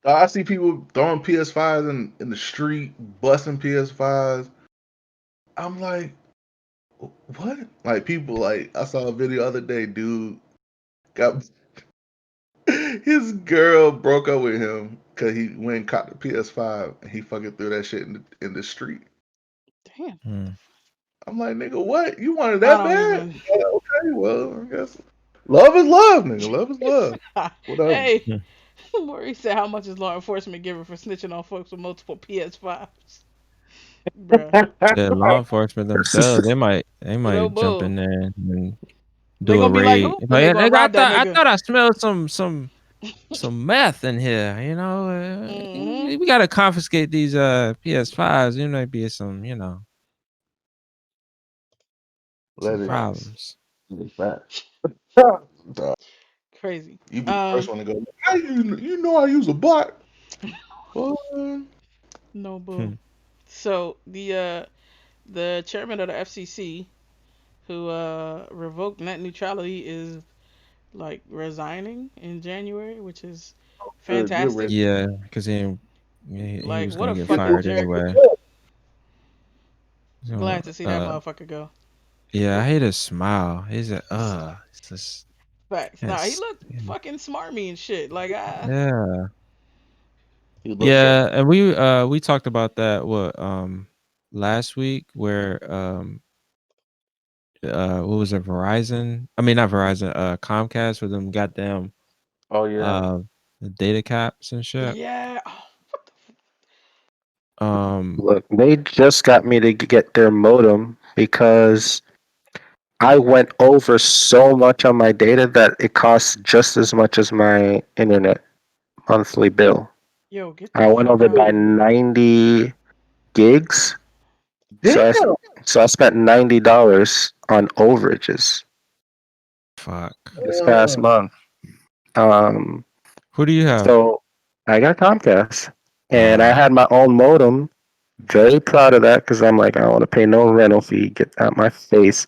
I see people throwing PS5s in the street, busting PS5s. I'm like, what? Like people like I saw a video the other day, dude got his girl broke up with him because he went and caught the PS5 and he fucking threw that shit in the street.
Damn.
Hmm.
I'm like, nigga, what? You wanted
I
that
don't
bad?
even.
Yeah, okay, well, I guess love is love, nigga. Love is love. Whatever.
Hey,
Hmm.
Maurice said, how much is law enforcement giving for snitching on folks with multiple PS5s? Bruh.
Yeah, law enforcement themselves, they might
No
jump
bull.
in there and
They
do a
gonna be like,
raid.
oop, and
Like,
they
yeah,
gonna
nigga, I
rob that
thought I
nigga.
thought I smelled some meth in here. You know,
Hmm.
we gotta confiscate these PS5s. There might be some
Let it
Facts.
problems.
Facts.
Dog.
Crazy.
You be the first one to go. You know I use a bot. What?
No
Hmm.
bull. So the chairman of the FCC who revoked net neutrality is like resigning in January, which is
Good
fantastic.
riddance.
Yeah, because he
Like
was
what
gonna
a
get
fucking
fired
jerk.
anyway. So,
Glad to see that motherfucker go.
yeah, I hate his smile. He's a it's just
Facts. Nah, he
yes,
looked fucking smarmy and shit. Like
yeah,
He looks sharp.
yeah. And we talked about that last week where what was it, Verizon? I mean, not Verizon, Comcast with them goddamn
Oh yeah.
uh data caps and shit.
yeah. Oh,
Um,
Look, they just got me to get their modem because I went over so much on my data that it costs just as much as my internet monthly bill.
yo, get the
I went
fuck
over
out
by
of here.
90 gigs, so I
Damn.
so I spent $90 on overages
fuck.
this past month. Um,
Who do you have?
so I got Comcast, and I
Uh,
had my own modem. Very proud of that because I'm like, I don't want to pay no rental fee. Get out my face.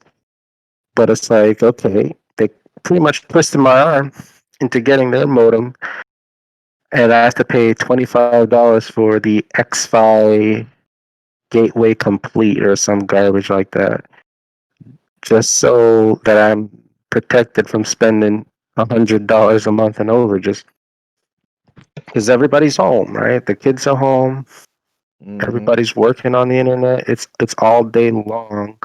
But it's like, okay, they pretty much twisted my arm into getting their modem, and I have to pay $25 for the X-Fi Gateway Complete or some garbage like that, just so that I'm protected from spending $100 a month and over. Just because everybody's home, right? The kids are home.
Mm-hmm.
Everybody's working on the internet. It's all day long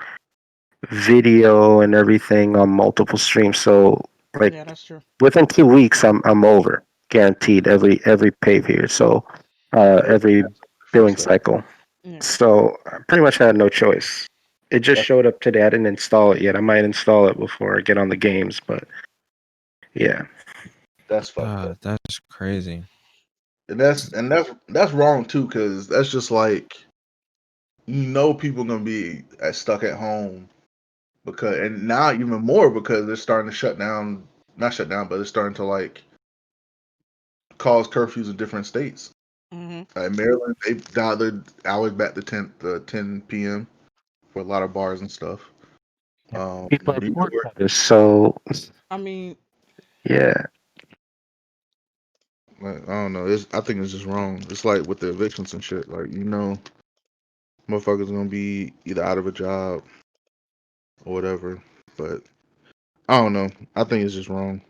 video and everything on multiple streams. So like
Yeah, that's true.
within 2 weeks, I'm over guaranteed every pay period. So every billing
Fix that.
cycle.
Yeah.
So I pretty much had no choice. It just
That's
showed up today. I didn't install it yet. I might install it before I get on the games, but yeah.
that's fucked up.
that's crazy.
And that's wrong too, because that's just like people gonna be stuck at home because and now even more because they're starting to shut down, not shut down, but they're starting to like cause curfews in different states.
Mhm.
Maryland, they dialed their hours back to 10 p.m. for a lot of bars and stuff.
People are
Do you know
cord
where?
cutters, so
I mean,
yeah.
Like, I don't know. I think it's just wrong. It's like with the evictions and shit. Like motherfuckers gonna be either out of a job or whatever. But I don't know. I think it's just wrong.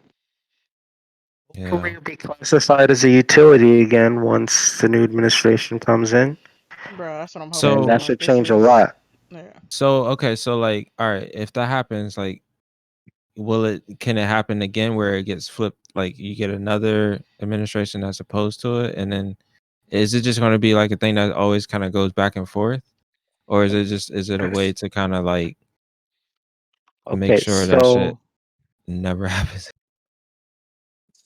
Hopefully
Yeah.
it'll be classified as a utility again once the new administration comes in,
bro, that's what I'm hoping
and
for.
So
that
Like
should
this
change a
is,
lot.
yeah.
okay, so like, all right, if that happens, like, can it happen again where it gets flipped? Like, you get another administration that's opposed to it, and then is it just going to be like a thing that always kind of goes back and forth, or is it a way to kind of like make
Okay,
sure that shit
so
never happens?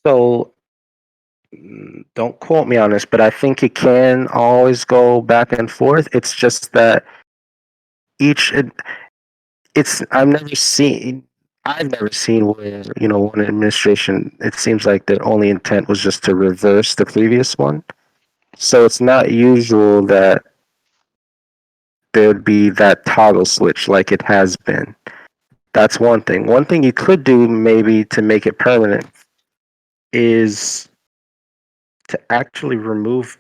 so don't quote me on this, but I think it can always go back and forth. It's just that each it's I've never seen where one administration, it seems like the only intent was just to reverse the previous one. So it's not usual that there'd be that toggle switch like it has been. That's one thing. One thing you could do maybe to make it permanent is to actually remove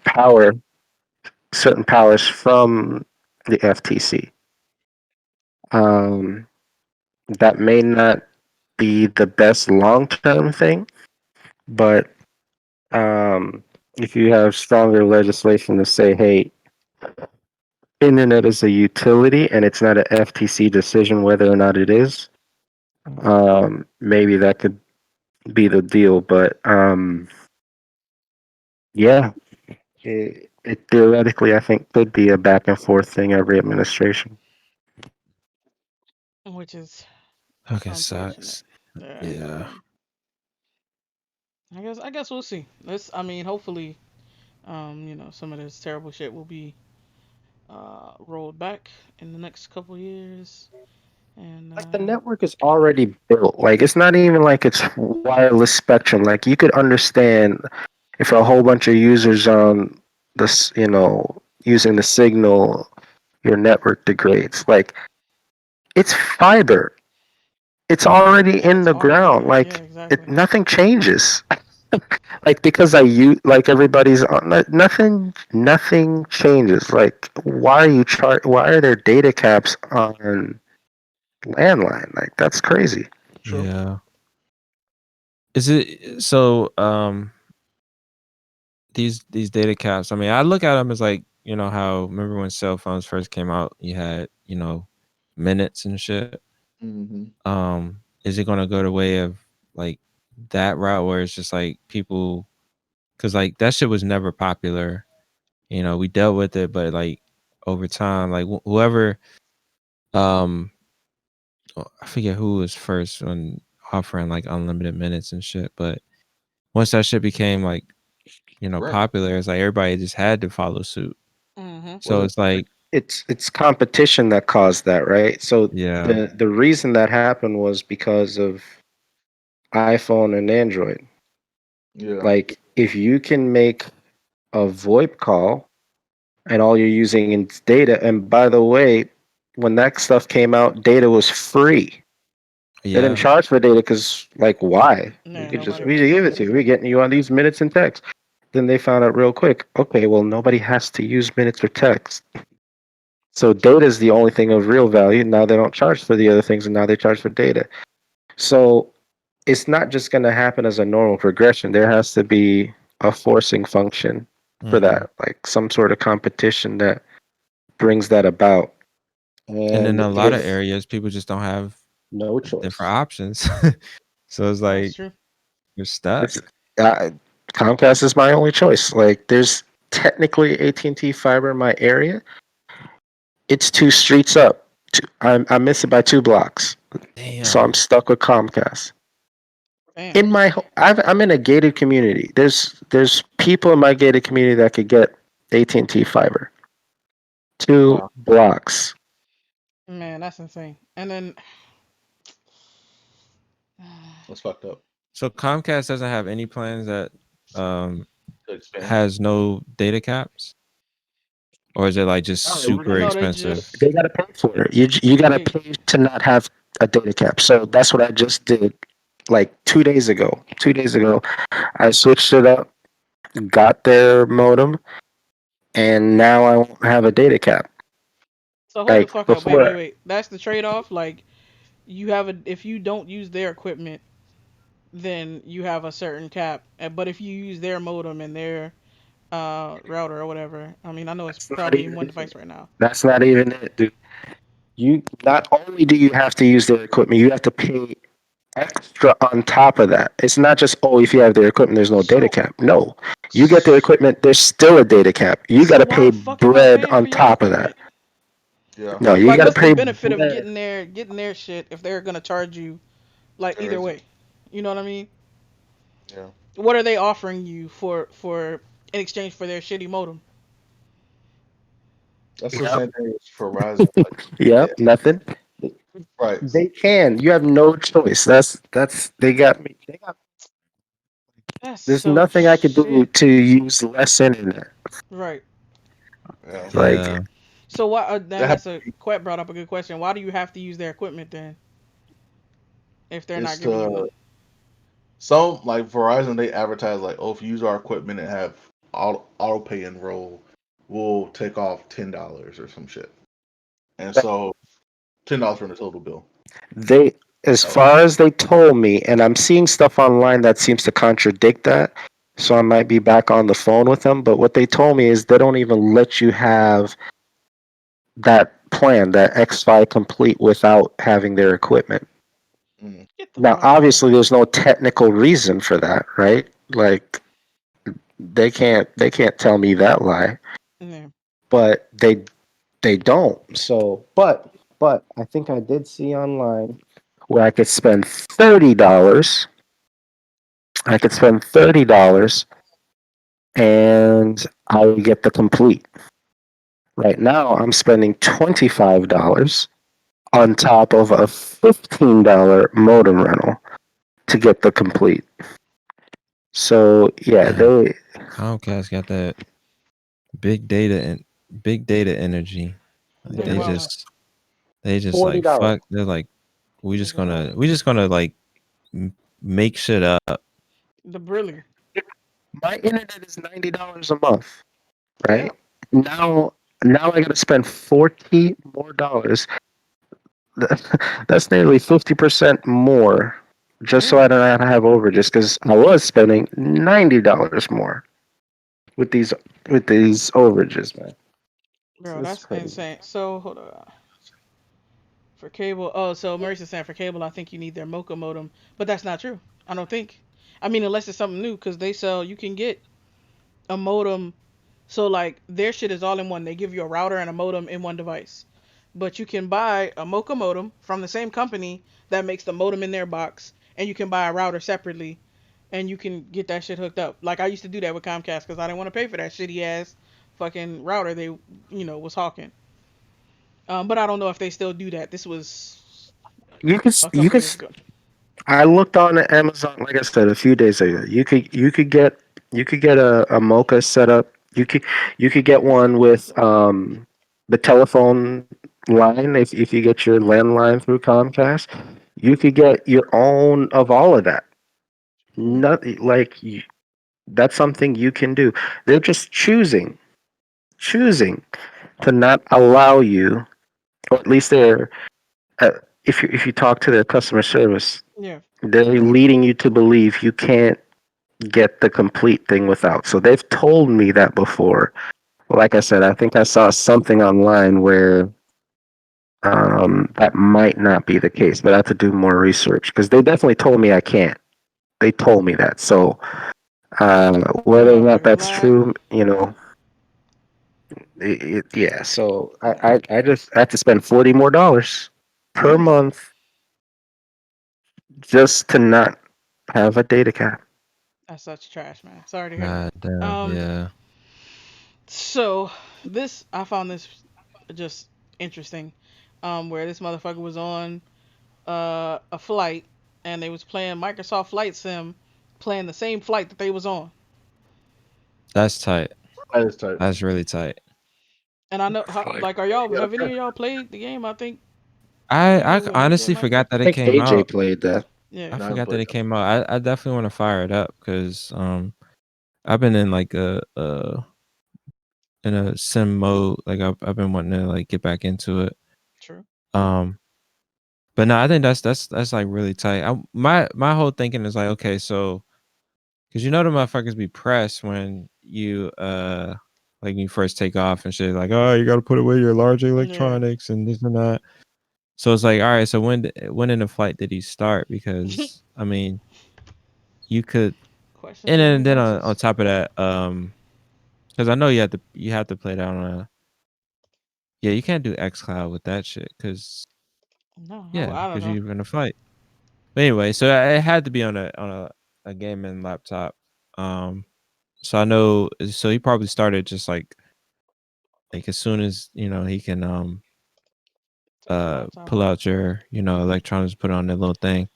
certain powers from the FTC. Um, that may not be the best long term thing, but um, if you have stronger legislation to say, hey, internet is a utility and it's not an FTC decision whether or not it is, maybe that could be the deal. But yeah, it theoretically, I think, could be a back and forth thing every administration.
Which is
Okay,
unfortunate.
sucks.
Yeah.
Yeah.
I guess we'll see. I mean, hopefully, some of this terrible shit will be rolled back in the next couple years. And
Like the network is already built. Like it's not even like it's wireless spectrum. Like you could understand if a whole bunch of users on this, using the signal, your network degrades. Like it's fiber. It's already
yeah,
in
it's
the
already
ground.
there. Yeah,
Like
exactly.
nothing changes. Like because I use like everybody's on nothing changes. Like why are there data caps on landline? Like that's crazy.
True.
Yeah. Is it so? These data caps. I mean, I look at them as like, how, remember when cell phones first came out, you had, minutes and shit.
Hmm.
Is it gonna go the way of like that route where it's just like people, because like that shit was never popular. We dealt with it, but like over time, like whoever, um, I forget who was first on offering like unlimited minutes and shit, but once that shit became like,
Right.
popular, it's like everybody just had to follow suit.
Mhm.
So
Well,
it's like,
It's competition that caused that, right? So
yeah,
the reason that happened was because of iPhone and Android.
yeah.
Like if you can make a VoIP call and all you're using is data, and by the way, when that stuff came out, data was free. They didn't
yeah,
charge for data because, like, why?
Yeah, nobody
We just
was.
give it to you. We're getting you on these minutes and text. Then they found out real quick. Okay, well, nobody has to use minutes or text. So data is the only thing of real value. Now they don't charge for the other things, and now they charge for data. So it's not just going to happen as a normal progression. There has to be a forcing function for
hmm
that, like some sort of competition that brings that about.
and in
And
a lot of
if
areas, people just don't have
no
different
choice,
options. So it's
That's
like
true.
you're stuck.
it's uh, Comcast is my only choice. Like there's technically AT&T fiber in my area. It's two streets up. I miss it by 2 blocks, so I'm
Damn.
stuck with Comcast.
Damn.
In I'm in a gated community. There's people in my gated community that could get AT&T fiber. Two
Wow.
blocks.
Man, that's insane. And then
That's fucked up.
So Comcast doesn't have any plans that um
To expand.
has no data caps, or is it like just
Oh,
super
no, they
expensive?
just
they gotta pay for it. You gotta
they
pay to not have a data cap. So that's what I just did like 2 days ago. 2 days ago, I switched it up, got their modem, and now I won't have a data cap.
So hold the
Like
fuck up. Wait, wait,
before,
wait. That's the trade off. Like you have a if you don't use their equipment, then you have a certain cap. But if you use their modem and their router or whatever, I mean, I know it's
that's not
probably in one
even
device right now.
that's not even it, dude. You not only do you have to use their equipment, you have to pay extra on top of that. It's not just, oh, if you have their equipment, there's no data
So
cap. No, you get their equipment, there's still a data cap. You got
so
to
why
pay
the fuck am I
bread
paying
on
for your
top of that.
equipment?
Yeah.
No, you
Like,
got to
what's the
pay
benefit of
bread.
getting their shit if they're gonna charge you like
There
either
isn't.
way? You know what I mean?
Yeah.
What are they offering you for in exchange for their shitty modem?
That's the
Yep,
same thing as Verizon. Like,
yep,
yeah,
nothing.
right.
They can. You have no choice. That's they got me. They got.
That's
There's
so
nothing I could do
shit.
to use less internet.
Right.
Yeah.
Like
Yeah.
So why? Then
That hap-
that's a Quet brought up a good question. Why do you have to use their equipment then if they're
it's
not giving you
to
money?
some like Verizon. They advertise like, oh, if you use our equipment and have auto pay enroll, we'll take off $10 or some shit. And so $10 from the total bill.
they, as
Oh,
far as they told me, and I'm seeing stuff online that seems to contradict that. So I might be back on the phone with them. But what they told me is they don't even let you have that plan, that X5 complete, without having their equipment.
mm,
Get the
Now,
fuck out.
obviously, there's no technical reason for that, right? Like they can't tell me that lie,
Yeah.
but they don't. So, but I think I did see online where I could spend $30. I could spend $30 and I would get the complete. Right now, I'm spending $25 on top of a $15 modem rental to get the complete. So yeah,
Man,
they
Comcast got that big data and big data energy. Like
They
they
yeah,
wildin'.
just they just like
$40.
fuck. They're like
Niggas wildin'.
we just gonna like make shit up.
The Brilly.
My internet is $90 a month,
Yeah.
right? Now now I gotta spend $40 more. That's nearly 50% more just so
Yeah.
I don't have overages because I was spending $90 more with these overages, man.
Bro,
It's
that's
crazy.
insane. So hold on. For cable, oh, so Maurice is saying for cable, I think you need their Mocha modem, but that's not true. I don't think. I mean, unless it's something new, because they sell, you can get a modem. So like their shit is all in one. They give you a router and a modem in one device, but you can buy a Mocha modem from the same company that makes the modem in their box, and you can buy a router separately, and you can get that shit hooked up. Like I used to do that with Comcast because I didn't want to pay for that shitty ass fucking router they was hawking. But I don't know if they still do that. This was a
You
couple
could
years ago.
I looked on Amazon, like I said, a few days ago. You could get a Mocha set up. You could get one with the telephone line if you get your landline through Comcast. You could get your own of all of that.
Hmm.
Not like that's something you can do. They're just choosing to not allow you, or at least they're if you talk to their customer service,
Yeah.
they're leading you to believe you can't get the complete thing without. So they've told me that before. Like I said, I think I saw something online where that might not be the case, but I have to do more research because they definitely told me I can't. They told me that. So whether or
Well,
not
I'm
that's
glad.
true, yeah. So I just I have to spend $40 more per
Yeah.
month just to not have a data cap.
That's such trash, man. Sorry to hear that.
God damn.
Um.
Yeah.
So this I found this just interesting. Where this motherfucker was on a flight and they was playing Microsoft Flight Sim, playing the same flight that they was on.
That's tight.
that is tight.
That's really tight.
And I know,
Like,
like, are y'all
Yeah,
have any of y'all played the game? I think Yeah, well, he did
honestly
like that
forgot
for
that
I
it
me.
think
came
AJ
out.
played that.
Yeah.
I
No, I haven't
forgot that
played
it
that.
came out. I definitely want to fire it up because I've been in like in a sim mode. Like I've been wanting to like get back into it.
True.
Um, but no, I think that's like really tight. My whole thinking is like, okay, so because you know the motherfuckers be pressed when you like when you first take off and shit, like, oh, you got to put away your large
Yeah.
electronics and this and that. So it's like, all right, so when in the flight did he start? Because I mean, you could,
Questions
and
don't
then
need
on
answers.
top of that, because I know you have to play that on a, yeah, you can't do xCloud with that shit, because
No,
yeah,
I don't
because
know.
you're in a flight. But anyway, so it had to be on a gaming laptop. Um, so I know, so he probably started just like as soon as he can
Take the laptop
pull
off.
out your electronics, put on that little thing.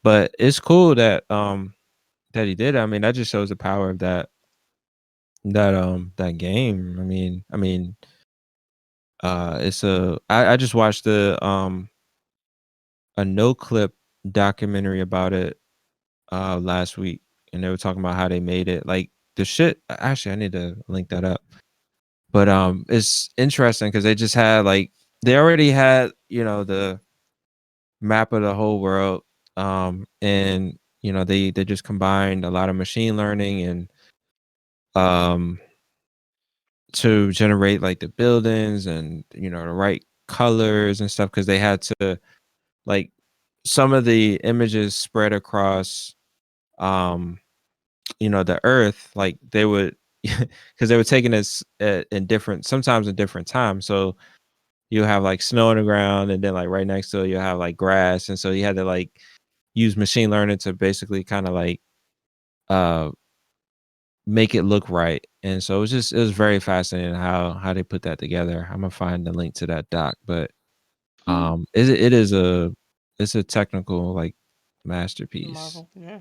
But it's cool that that he did. I mean, that just shows the power of that game. I mean, it's I just watched a no clip documentary about it last week, and they were talking about how they made it. Like the shit. Actually, I need to link that up. But it's interesting because they just had like they already had the map of the whole world, and they just combined a lot of machine learning and um to generate like the buildings and the right colors and stuff because they had to like some of the images spread across um the earth, like they would because they were taking this in different sometimes in different times. So you'll have like snow on the ground and then like right next to it you'll have like grass, and so you had to like use machine learning to basically kind of like uh make it look right. And so it was very fascinating how they put that together. I'm gonna find the link to that doc. But
Hmm.
it is it's a technical like masterpiece.
Marvel. Yeah.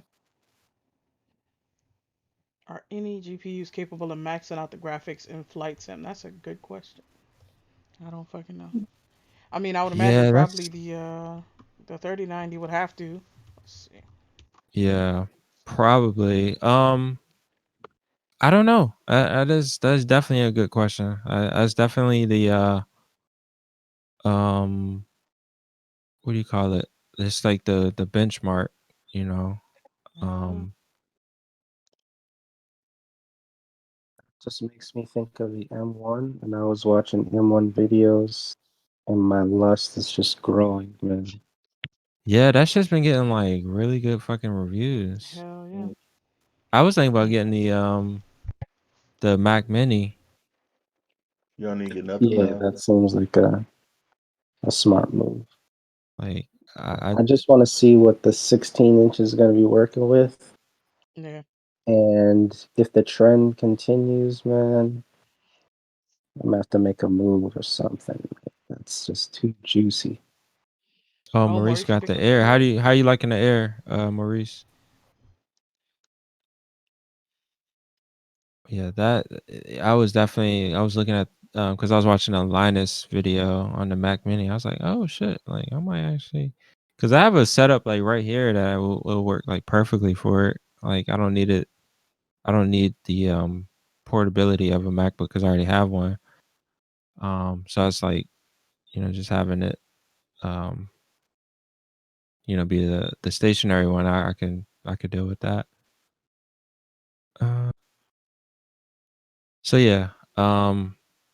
Are any GPUs capable of maxing out the graphics in Flight Sim? That's a good question. I don't fucking know. I mean, I would imagine
Yeah,
probably
that's
the 3090 would have to. Let's see.
yeah, probably. I don't know. That is definitely a good question. That's definitely the um what do you call it? It's like the benchmark, you know.
Uh,
Um
Just makes me think of the M1, and I was watching M1 videos, and my lust is just growing, man.
yeah, that shit's been getting like really good fucking reviews.
hell yeah.
I was thinking about
Mm.
getting the Mac Mini.
You don't need to get nothing,
Yeah,
man.
that seems like a smart move.
Like I
I just want to see what the 16 inch is going to be working with,
Yeah.
and if the trend continues, man, I'm gonna have to make a move or something. That's just too juicy.
oh,
Oh,
Maurice
Maurice
got the
picked up the
Air.
air.
How you liking the Air, Maurice? Yeah, that I was looking at because I was watching a Linus video on the Mac Mini. I was like, oh shit, like I might actually because I have a setup like right here that will work like perfectly for it. Like I don't need the portability of a MacBook because I already have one. So it's like just having it um be the stationary one. I could deal with that. Uh, so yeah,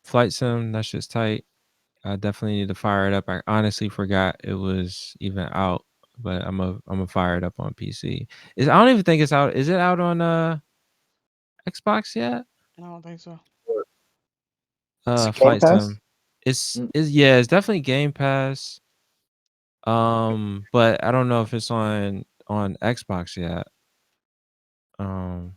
flight sim, that's just tight. I definitely need to fire it up. I honestly forgot it was even out, but I'm gonna fire it up on PC. Is I don't even think it's out. Is it out on Xbox yet?
I don't think so.
Is it Game
Flight
Pass?
sim. It's yeah, it's definitely Game Pass. But I don't know if it's on Xbox yet. Um,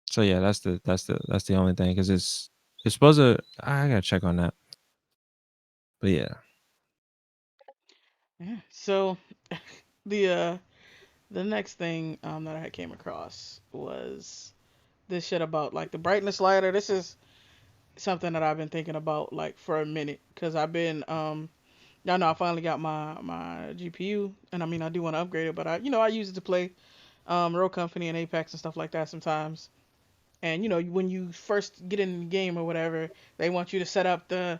so yeah, that's the only thing because it's supposed to. I gotta check on that. But yeah,
Yeah. So the uh the next thing that I came across was this shit about like the brightness slider. This is something that I've been thinking about like for a minute because I've been Y'all know I finally got my GPU, and I mean I do want to upgrade it, but I use it to play Road Company and Apex and stuff like that sometimes. And when you first get in the game or whatever, they want you to set up the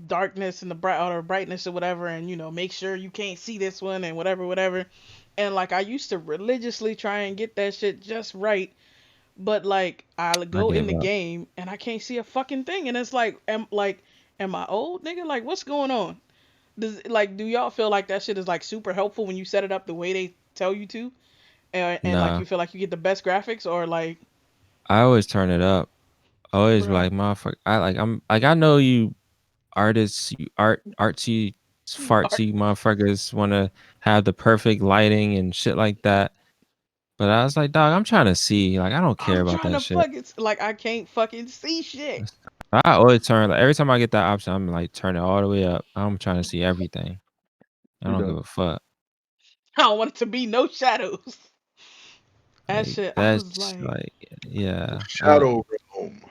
darkness and the brightness or whatever, and make sure you can't see this one and whatever, whatever. And like I used to religiously try and get that shit just right, but like I
I
go in
gave
the
up.
game and I can't see a fucking thing, and it's am I old, nigga? Like, what's going on? Do y'all feel like that shit is like super helpful when you set it up the way they tell you to, and like
Nah,
you feel like you get the best graphics, or like,
I always turn it up. I always be
bruh,
like, motherfucker. I'm like, I know you artists, you artsy
art,
fartsy motherfuckers want to have the perfect lighting and shit like that. But I was like, dog, I'm trying to see. Like, I don't care
I'm
about
trying
that
to
shit.
like I can't fucking see shit.
I always turn like every time I get that option, I'm like turn it all the way up. I'm trying to see everything. I
You
don't
know,
give a fuck.
I don't want it to be no shadows. That
Like
shit, I was
that's
like,
like yeah.
Shadow Realm.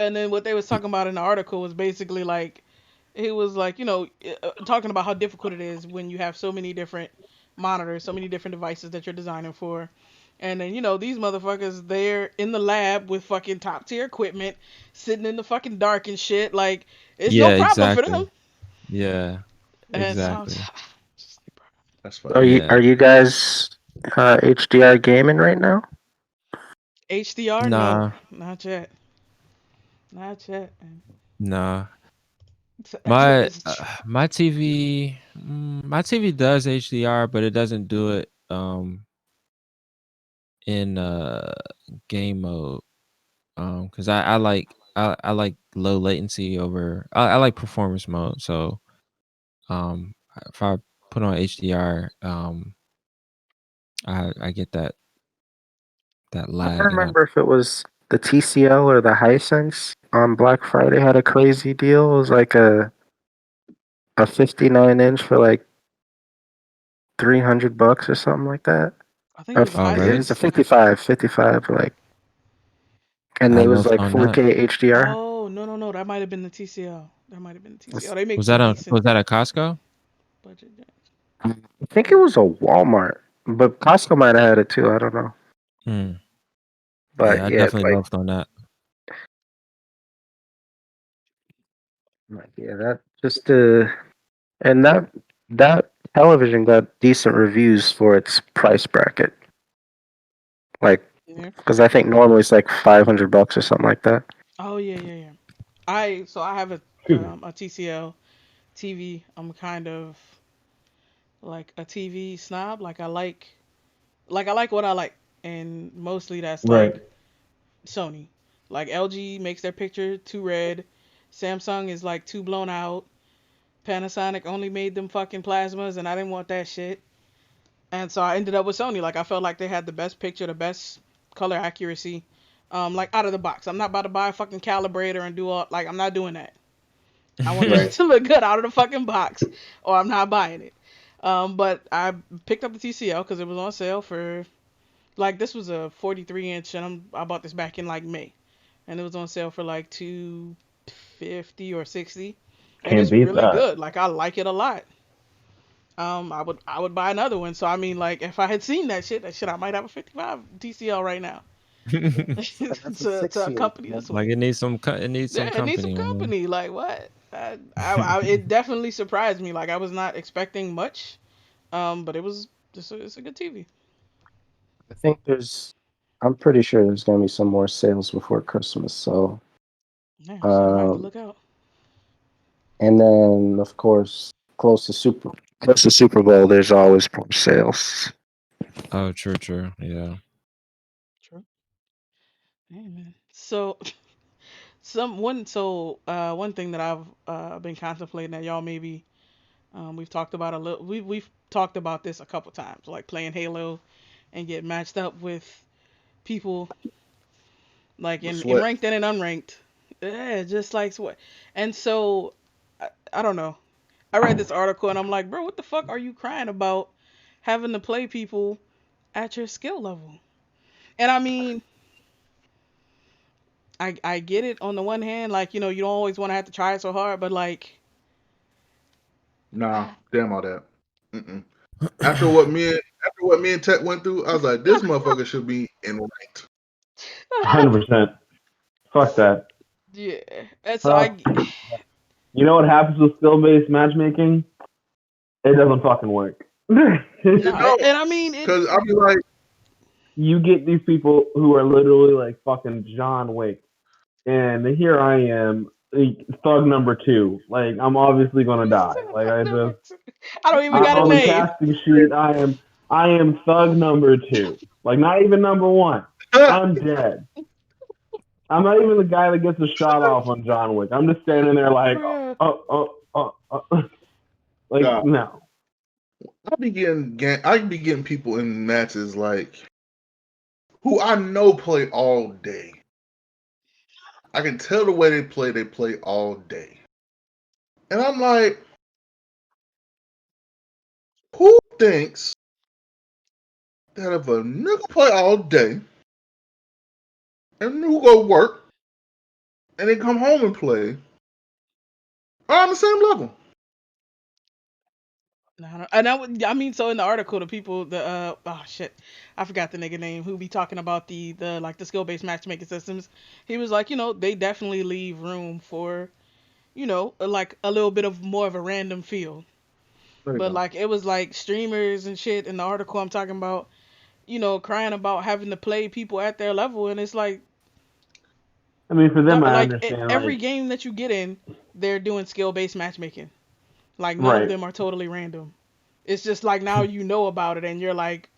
and then what they was
Y-
talking about in the article was basically like he was like, talking about how difficult it is when you have so many different monitors, so many different devices that you're designing for. And then, these motherfuckers, they're in the lab with fucking top tier equipment, sitting in the fucking dark and shit. Like, it's no
yeah,
problem for them.
exactly. Yeah,
And so I'm
exactly.
just like, bro,
That's
Are
funny.
you
Yeah.
are you guys HDR gaming right now?
HDR? No,
Nah,
not yet. Not yet. Man.
nah.
That shit is.
My TV, my TV does HDR, but it doesn't do it in game mode. Cause I like low latency over. I like performance mode. So if I put on HDR, I get that
I don't
lag and I
remember if it was the TCL or the Hisense on Black Friday had a crazy deal. It was like a 59 inch for like $300 or something like that.
I think it was the
oh
Yeah, it
really?
was a
Hisense.
55, like, and
I
it
don't know
was
if
like
on that
4K HDR.
Oh, no, no, no. That might have been the TCL. That might have been the TCL.
It's-
They make
was
some
that on
decent
was that at Costco?
budget.
I think it was a Walmart, but Costco might have had it too. I don't know,
Hmm. Yeah,
but
I
yeah,
definitely loafed on that.
yeah, that just and that television got decent reviews for its price bracket. Like,
Yeah.
because I think normally it's like $500 or something like that.
Oh yeah, yeah, yeah. I have
Excuse me.
a TCL TV. I'm kind of like a TV snob. Like I like what I like, and mostly that's
Right.
like Sony. Like LG makes their picture too red. Samsung is like too blown out. Panasonic only made them fucking plasmas, and I didn't want that shit. And so I ended up with Sony. Like I felt like they had the best picture, the best color accuracy. Like out of the box. I'm not about to buy a fucking calibrator and do all like I'm not doing that. I want the shit
Right.
to look good out of the fucking box, or I'm not buying it. But I picked up the TCL because it was on sale for like this was a 43 inch, and I bought this back in like May, and it was on sale for like 250 or 60, and
Can't
it's
beat
really
that.
good. Like I like it a lot. I would buy another one. So I mean, like if I had seen that shit, I might have a 55 TCL right now
That's a
to
60 inch.
accompany this one.
Like it needs some
Yeah, it needs some
company, man.
company. Like what? It definitely surprised me. Like I was not expecting much. But it's a good TV.
I think I'm pretty sure there's gonna be some more sales before Christmas. So,
Yeah, so I might have to
um,
look out.
and then of course, close to Super Bowl, there's always more sales.
Oh, true, true. Yeah.
True. Hey man. So one thing that I've been contemplating that y'all maybe we've talked about a little we've talked about this a couple times, like playing Halo and get matched up with people like
The
in
sweat.
ranked and in unranked. Yeah, just like what. And so I don't know. I read this article and I'm like, bro, what the fuck are you crying about having to play people at your skill level? And I mean, I get it on the one hand, like, you don't always want to have to try so hard, but like
Nah, damn all that. Mm-mm. After what me and Tech went through, I was like, this motherfucker should be in ranked.
100%. Fuck that.
Yeah, and so
Fuck. You know what happens with skill-based matchmaking? It doesn't fucking work.
It
no,
don't,
and I mean it.
cause I be like,
You get these people who are literally like fucking John Wick, and here I am, like, thug number two. Like I'm obviously gonna die. Like
I don't even
I'm
got a
on the
name.
casting sheet. I am thug number two. Like not even number one. I'm dead. I'm not even the guy that gets a shot off on John Wick. I'm just standing there like,
Bruh.
like
nah,
no.
I be getting people in matches like who I know play all day. I can tell the way they play all day. And I'm like, who thinks that if a nigga play all day and who go work and then come home and play are on the same level?
No, and I mean, so in the article, the people, the oh shit, I forgot the nigga name who be talking about the like the skill based matchmaking systems. He was like, they definitely leave room for, like a little bit of more of a random feel.
No, they
But
don't.
like it was like streamers and shit in the article I'm talking about, crying about having to play people at their level, and it's like,
I mean, for them, I
like
understand.
every
Like
game that you get in, they're doing skill based matchmaking. Like none of
right,
them are totally random. It's just like now you know about it and you're like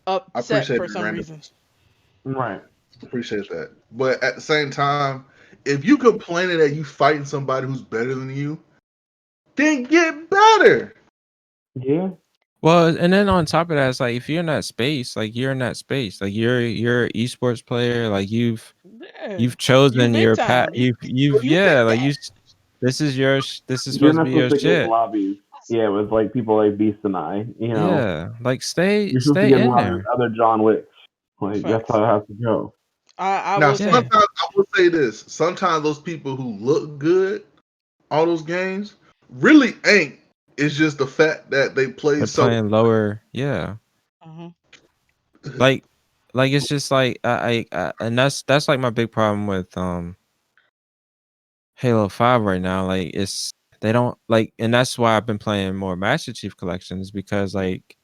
I
upset
appreciate
for
the
some reason.
randomness.
right.
Appreciate that. But at the same time, if you complaining that you fighting somebody who's better than you, then get better.
Yeah.
Well, and then on top of that, it's like if you're in that space, like you're in that space, like you're an esports player, like
Yeah,
you've
you
chosen
big
your path.
time.
You've
You
yeah,
Pick
like
that.
this is your this is
You're
supposed to
not
be
supposed
your
to get in
shit.
lobbies. Yeah, with like people like Beast and I.
Yeah, like stay
You're supposed to
stay
get in
in
lobbies with
there.
other John Wicks. Like that's
Facts.
how it has to go.
I
now
will
sometimes
say.
Yeah,
I will say this. Sometimes those people who look good all those games really ain't. It's just the fact that they play
they're
so
playing lower. Yeah,
Hmm.
like it's just like and that's like my big problem with Halo 5 right now. Like it's they don't like, and that's why I've been playing more Master Chief Collections because like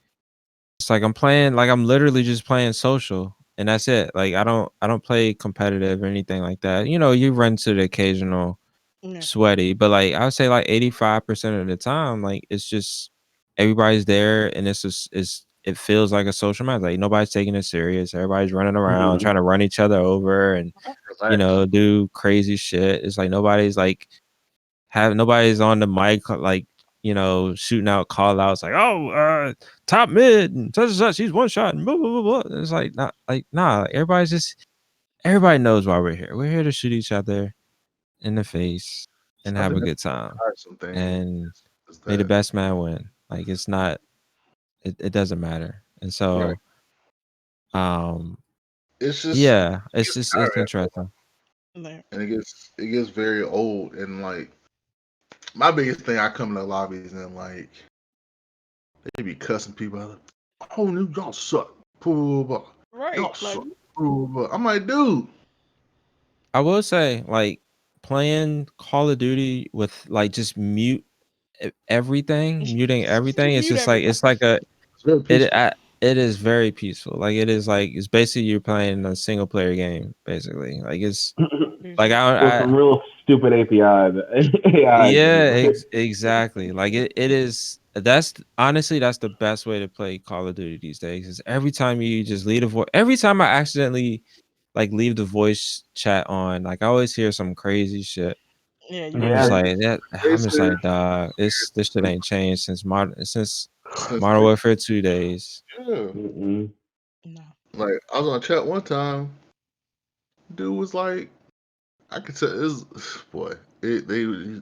it's like I'm literally just playing social and that's it. Like I don't play competitive or anything like that. You run to the occasional
Yeah.
sweaty, but like I would say like 85% of the time, like it's just everybody's there and it feels like a social match. Like nobody's taking it serious. Everybody's running around
Mm-hmm.
trying to run each other over and
relaxed.
do crazy shit. It's like nobody's on the mic like shooting out call outs like, oh, top mid and such and such, he's one shot and blah blah blah blah. It's like not like nah, everybody knows why we're here. We're here to shoot each other in the face and
I
have
think
a
that's
good time
some things
and
is
may the
that
best man win. Like it's not it doesn't matter. And
right.
so um
It's just
yeah,
it
it's
gets
just it's
tiring
interesting.
There.
and it gets very old and like my biggest thing I come to lobbies and like they be cussing people out. Oh, y'all suck. Blah, blah, blah.
Right.
Y'all
Like
suck. Blah, blah, blah. I'm like, dude.
I will say like playing Call of Duty with like just everything, muting everything. It's
mute
just like
everything.
it's like a
It's very
it
peaceful.
I, it is very peaceful. Like it is like it's basically you're playing a single player game. Basically, like it's like
Peaceful.
With
I
some real stupid API AI
yeah,
dude.
exactly. Like it is. That's honestly that's the best way to play Call of Duty these days. Is every time you just leave a voice. Every time I accidentally like leave the voice chat on, like I always hear some crazy shit.
Yeah,
And
you
I'm just
Yeah.
do.
like that.
They
I'm just
said
like, dog, this shit ain't changed since
since
Modern Warfare 2 days.
yeah.
Mm-mm.
No.
Like I was on chat one time, dude was like, I could tell this boy. They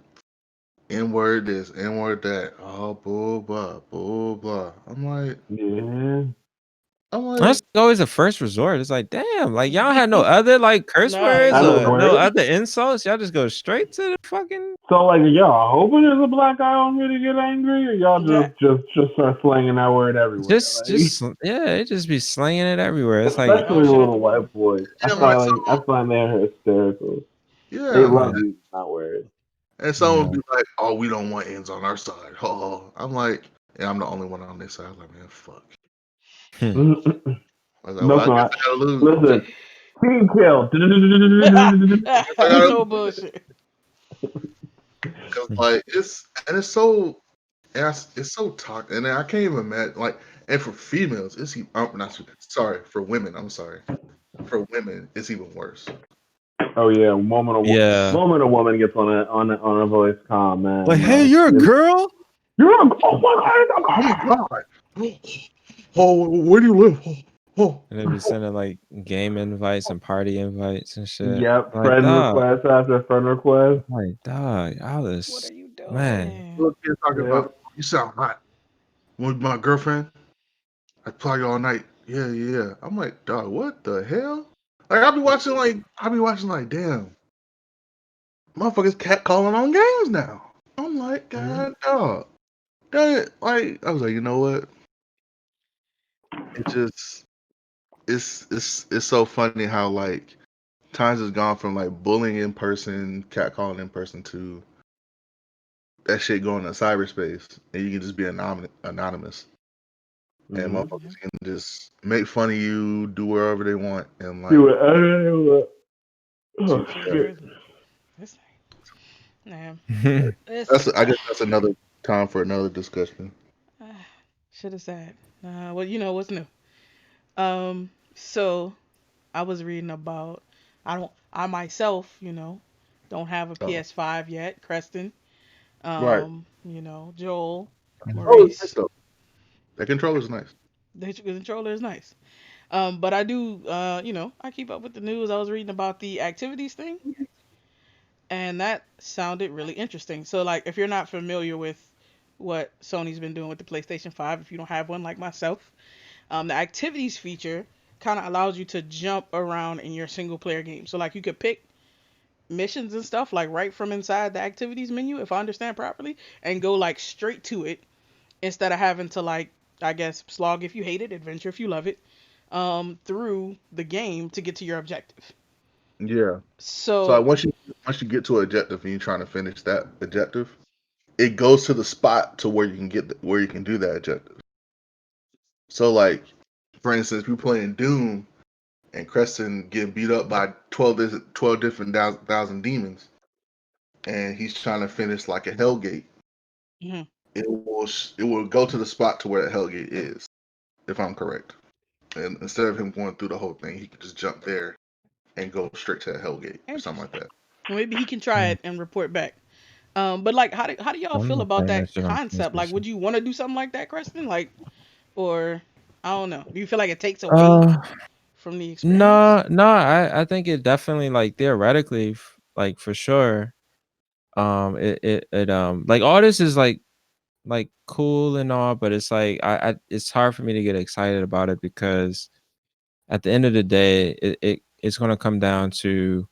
N word this, N word that. Oh, blah blah blah blah. I'm like,
Yeah.
I'm
That's
like,
always a first resort. It's like, damn, like y'all had no other like curse
Nah,
words
Other
or no
words?
other insults. Y'all just go straight to the fucking.
So like, y'all hoping there's a black guy on here to get angry, or y'all
that
just start slanging that word everywhere?
Yeah, it just be slinging it everywhere. It's like,
throw
Especially
shit at
little
the wall.
white boys.
and like,
I find they're hysterical. They
yeah, I'm
love
like,
using that word.
and someone
yeah.
be like, "Oh, we don't want ends on our side." Oh, I'm like, and I'm the only one on this side. I'm like, man, fuck. I was like, well,
No,
I guess
not.
I gotta lose.
Listen, team kill.
No bullshit.
Cause like it's so it's so toxic, and I can't even imagine like, and for females, it's even not sorry for women. I'm sorry for women, it's even worse.
Oh yeah,
Yeah.
moment a woman gets on a voice comm, man.
Like, hey, you're a girl?
You're oh my
Oh my god! Oh, where do you live? Oh,
And they be sending like game invites and party invites and shit.
Yep,
Like,
friend
dog.
request after friend request.
Like, dog, all
What are
this
you
man.
doing?
look, kids talking
Yep.
about you sound hot. With my girlfriend, I play you all night. Yeah, yeah. I'm like, dog, what the hell? Like I be watching like, damn, motherfuckers cat calling on games now. I'm like, God, dog. Like, I was like, you know what? It just it's so funny how like times has gone from like bullying in person, catcalling in person to that shit going to cyberspace, and you can just be anonymous, and
Mm-hmm.
motherfuckers can just make fun of you, do wherever they want, and
Do
like,
it. Oh
Shit is
yeah,
shit.
crazy. This thing.
Yeah.
This
I guess that's another time for another discussion.
shit is sad. Well, you know what's new. So I was reading about. I myself, don't have a
Oh,
PS5 yet. Creston,
right.
Joel,
Oh, it's nice
Maurice.
though. That controller's nice.
The controller is nice. But I do, I keep up with the news. I was reading about the activities thing, and that sounded really interesting. So, like, if you're not familiar with what Sony's been doing with the PlayStation 5, if you don't have one like myself, the activities feature kind of allows you to jump around in your single player game. So, like, you could pick missions and stuff, like, right from inside the activities menu, if I understand properly, and go, like, straight to it instead of having to, like, I guess, slog if you hate it, adventure if you love it, through the game to get to your objective.
Yeah. So like,
So,
once you get to an objective and you're trying to finish that objective, it goes to the spot to where you can where you can do that objective. So like, for instance, if you're playing Doom and Creston getting beat up by 12 different thousand demons, and he's trying to finish like a Hellgate,
mhm.
it will go to the spot to where the Hellgate is, if I'm correct. And instead of him going through the whole thing, he can just jump there and go straight to a Hellgate or something like
Interesting.
that.
Well, maybe he can try it and report back. But like, how do y'all
I'm
feel
not
about
playing that
that
shit on
concept? Like,
PlayStation.
would you want to do something like that, Creston? Like, or I don't know. Do you feel like it takes away
Uh,
from the experience?
no. I think it definitely like theoretically, like for sure. Like all this is like cool and all, but it's like it's hard for me to get excited about it because at the end of the day, it's gonna come down to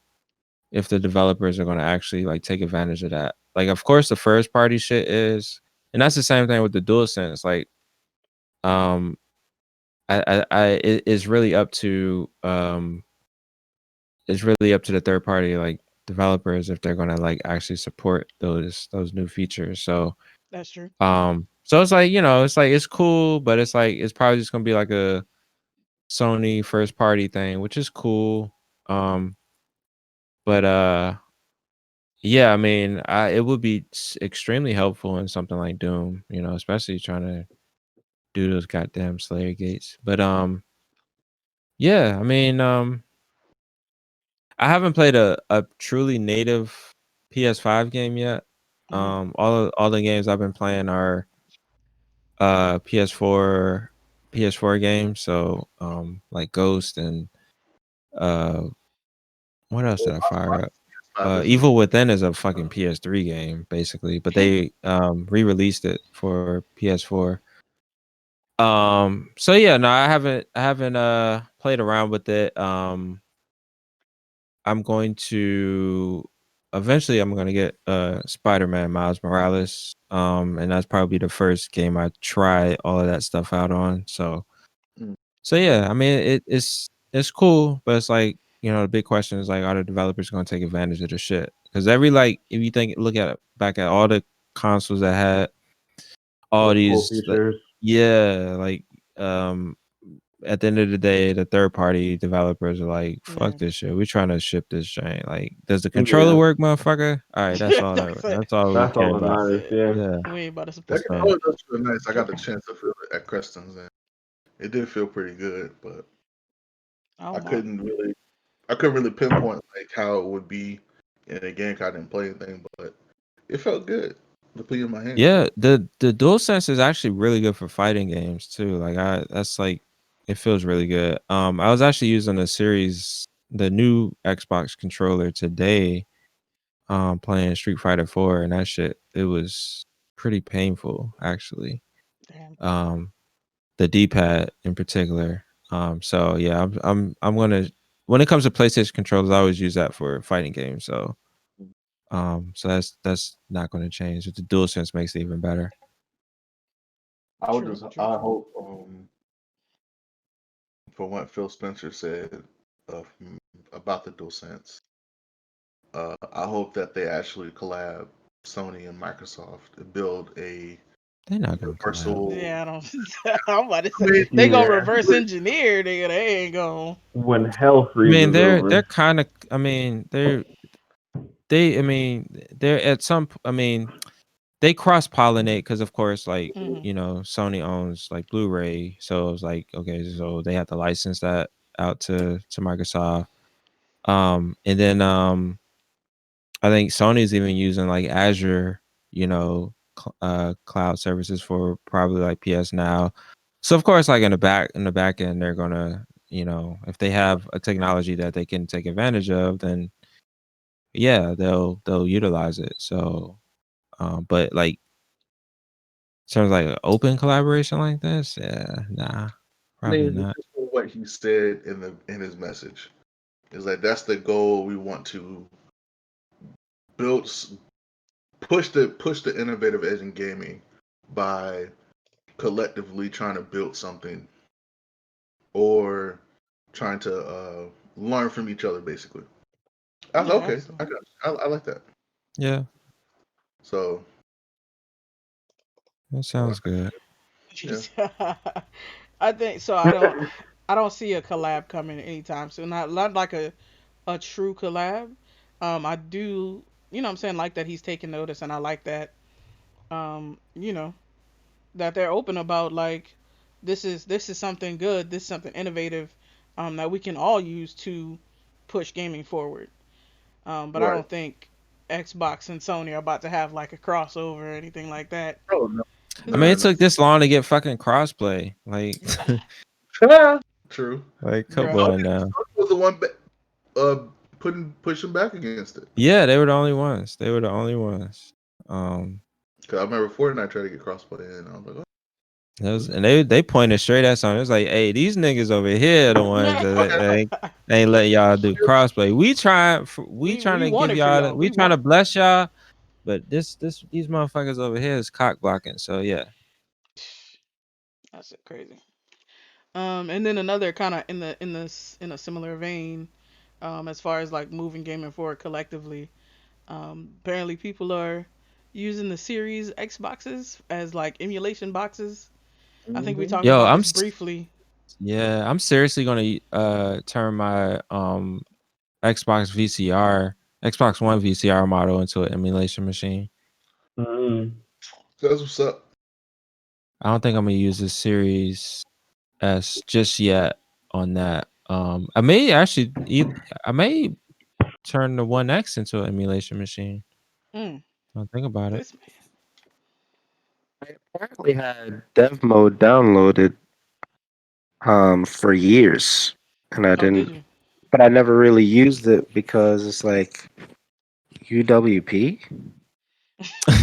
if the developers are gonna actually like take advantage of that. Like, of course, the first party shit is, and that's the same thing with the DualSense. Like, um, it's really up to it's really up to the third party like developers if they're gonna like actually support those new features.
That's true.
So it's like, it's like it's cool, but it's like it's probably just gonna be like a Sony first party thing, which is cool. Um, but yeah, I mean, it would be extremely helpful in something like Doom, especially trying to do those goddamn Slayer gates. But yeah, I mean, I haven't played a truly native PS5 game yet.
Hmm.
All the games I've been playing are PS4 games. So like Ghost and uh what else
Well,
did I fire up?
my PS5 is
Evil Within is a fucking PS3 game basically, but they re-released it for PS4. So yeah, no, I haven't played around with it. I'm going to eventually I'm gonna get Spider-Man Miles Morales. And that's probably the first game I try all of that stuff out on. So
Mm.
yeah, I mean it's cool, but it's like, the big question is like, are the developers gonna take advantage of the shit? Because every like if you look at it back at all the consoles that had all
Like cool
these like,
features.
yeah, like at the end of the day, the third party developers are like,
Yeah.
fuck this shit. We're trying to ship this giant. Like, does the controller
Yeah,
work, motherfucker? All right, that's all
That's it.
that's all we
that's
care
all that
about.
That's
matters.
it.
Yeah.
Yeah.
We ain't about to
That
support that.
So
controller does feel nice. I got
True.
the chance to feel it at Creston's, and it did feel pretty good. But
Oh
I
my.
couldn't really, I couldn't really pinpoint like how it would be in a game. 'Cause I didn't play anything, but it felt good to put in my hand.
yeah, the DualSense is actually really good for fighting games too. Like that's like it feels really good. I was actually using the new Xbox controller today, playing Street Fighter 4, and that shit, it was pretty painful actually.
Damn.
Um the D-pad in particular. So yeah, I'm gonna when it comes to PlayStation controllers, I always use that for fighting games. So that's not gonna change. The DualSense makes it even better.
True. True.
I
True.
hope, from what Phil Spencer said uh, about the DualSense, I hope that they actually collab Sony and Microsoft to build a
They're not gonna collab.
universal.
Yeah, I don't. I'm about to
I
say
mean,
they gonna
Yeah.
reverse engineer. They ain't gonna.
When hell
I mean,
freezes
they're
over.
kind of. I mean, they. I mean, they're at some. I mean, they cross pollinate because, of course, like
Hmm.
Sony owns like Blu-ray, so it's like, okay, so they have to license that out to Microsoft. And then I think Sony's even using like Azure, cloud services for probably like PS Now. So of course, like in the back end, they're gonna, if they have a technology that they can take advantage of, then yeah, they'll utilize it. So, but like in terms of like an open collaboration like this, yeah, nah,
I
probably
mean,
not.
just for what he said in his message is like that's the goal. We want to build, push the innovative edge in gaming by collectively trying to build something or trying to learn from each other, basically. I was
Yeah,
okay. I
absolutely.
got. I like that.
Yeah,
So,
that
well,
sounds good.
yeah.
I think so. I don't see a collab coming anytime soon. Not like a true collab. I do. What I'm saying, like that he's taking notice, and I like that. You know that they're open about like this is something good. This is something innovative. That we can all use to push gaming forward. But I
Right.
don't think Xbox and Sony are about to have like a crossover or anything like that.
Oh no,
I
no,
mean,
no,
it
no.
took this long to get fucking crossplay. Like,
True.
like, come
Bruh.
on
Sony,
now.
Sony was the one pushing back against it.
Yeah, they were the only ones. They were the only ones. Um,
Cause I remember Fortnite tried to get crossplay, and I was like, oh,
and they pointed straight at something. It's like, hey, these niggas over here the ones that
okay,
ain't letting y'all do crossplay. We trying
we
to
want
give
it for
y'all,
y'all.
we
We
trying
want.
to bless y'all, but these motherfuckers over here is cock blocking. So yeah,
That's crazy. And then another kind of in a similar vein, as far as like moving gaming forward collectively. Apparently people are using the Series Xboxes as like emulation boxes. I think we
mm-hmm.
talked
yo,
about this briefly.
I'm seriously gonna turn my Xbox VCR, Xbox One VCR model into an emulation machine.
Mm.
That's what's up.
I don't think I'm gonna use the Series S just yet on that. I may actually, I may turn the One X into an emulation machine.
Mm,
Don't think about it.
this man.
I apparently had dev mode downloaded for years, and I
Oh, did
didn't.
you?
But I never really used it because it's like UWP.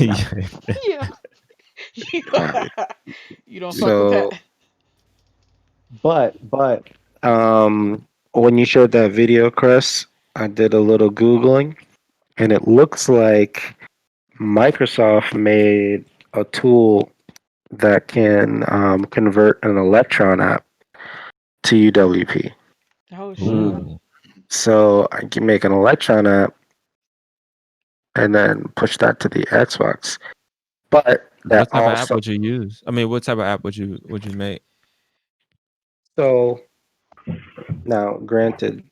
Yeah.
Yeah.
Uh,
You don't fuck with
so
that.
but when you showed that video, Chris, I did a little googling, and it looks like Microsoft made a tool that can convert an Electron app to UWP.
Oh shit.
Ooh.
So I can make an Electron app and then push that to the Xbox. But that
What type of app
also,
would you use? I mean, what type of app would you make?
so now granted,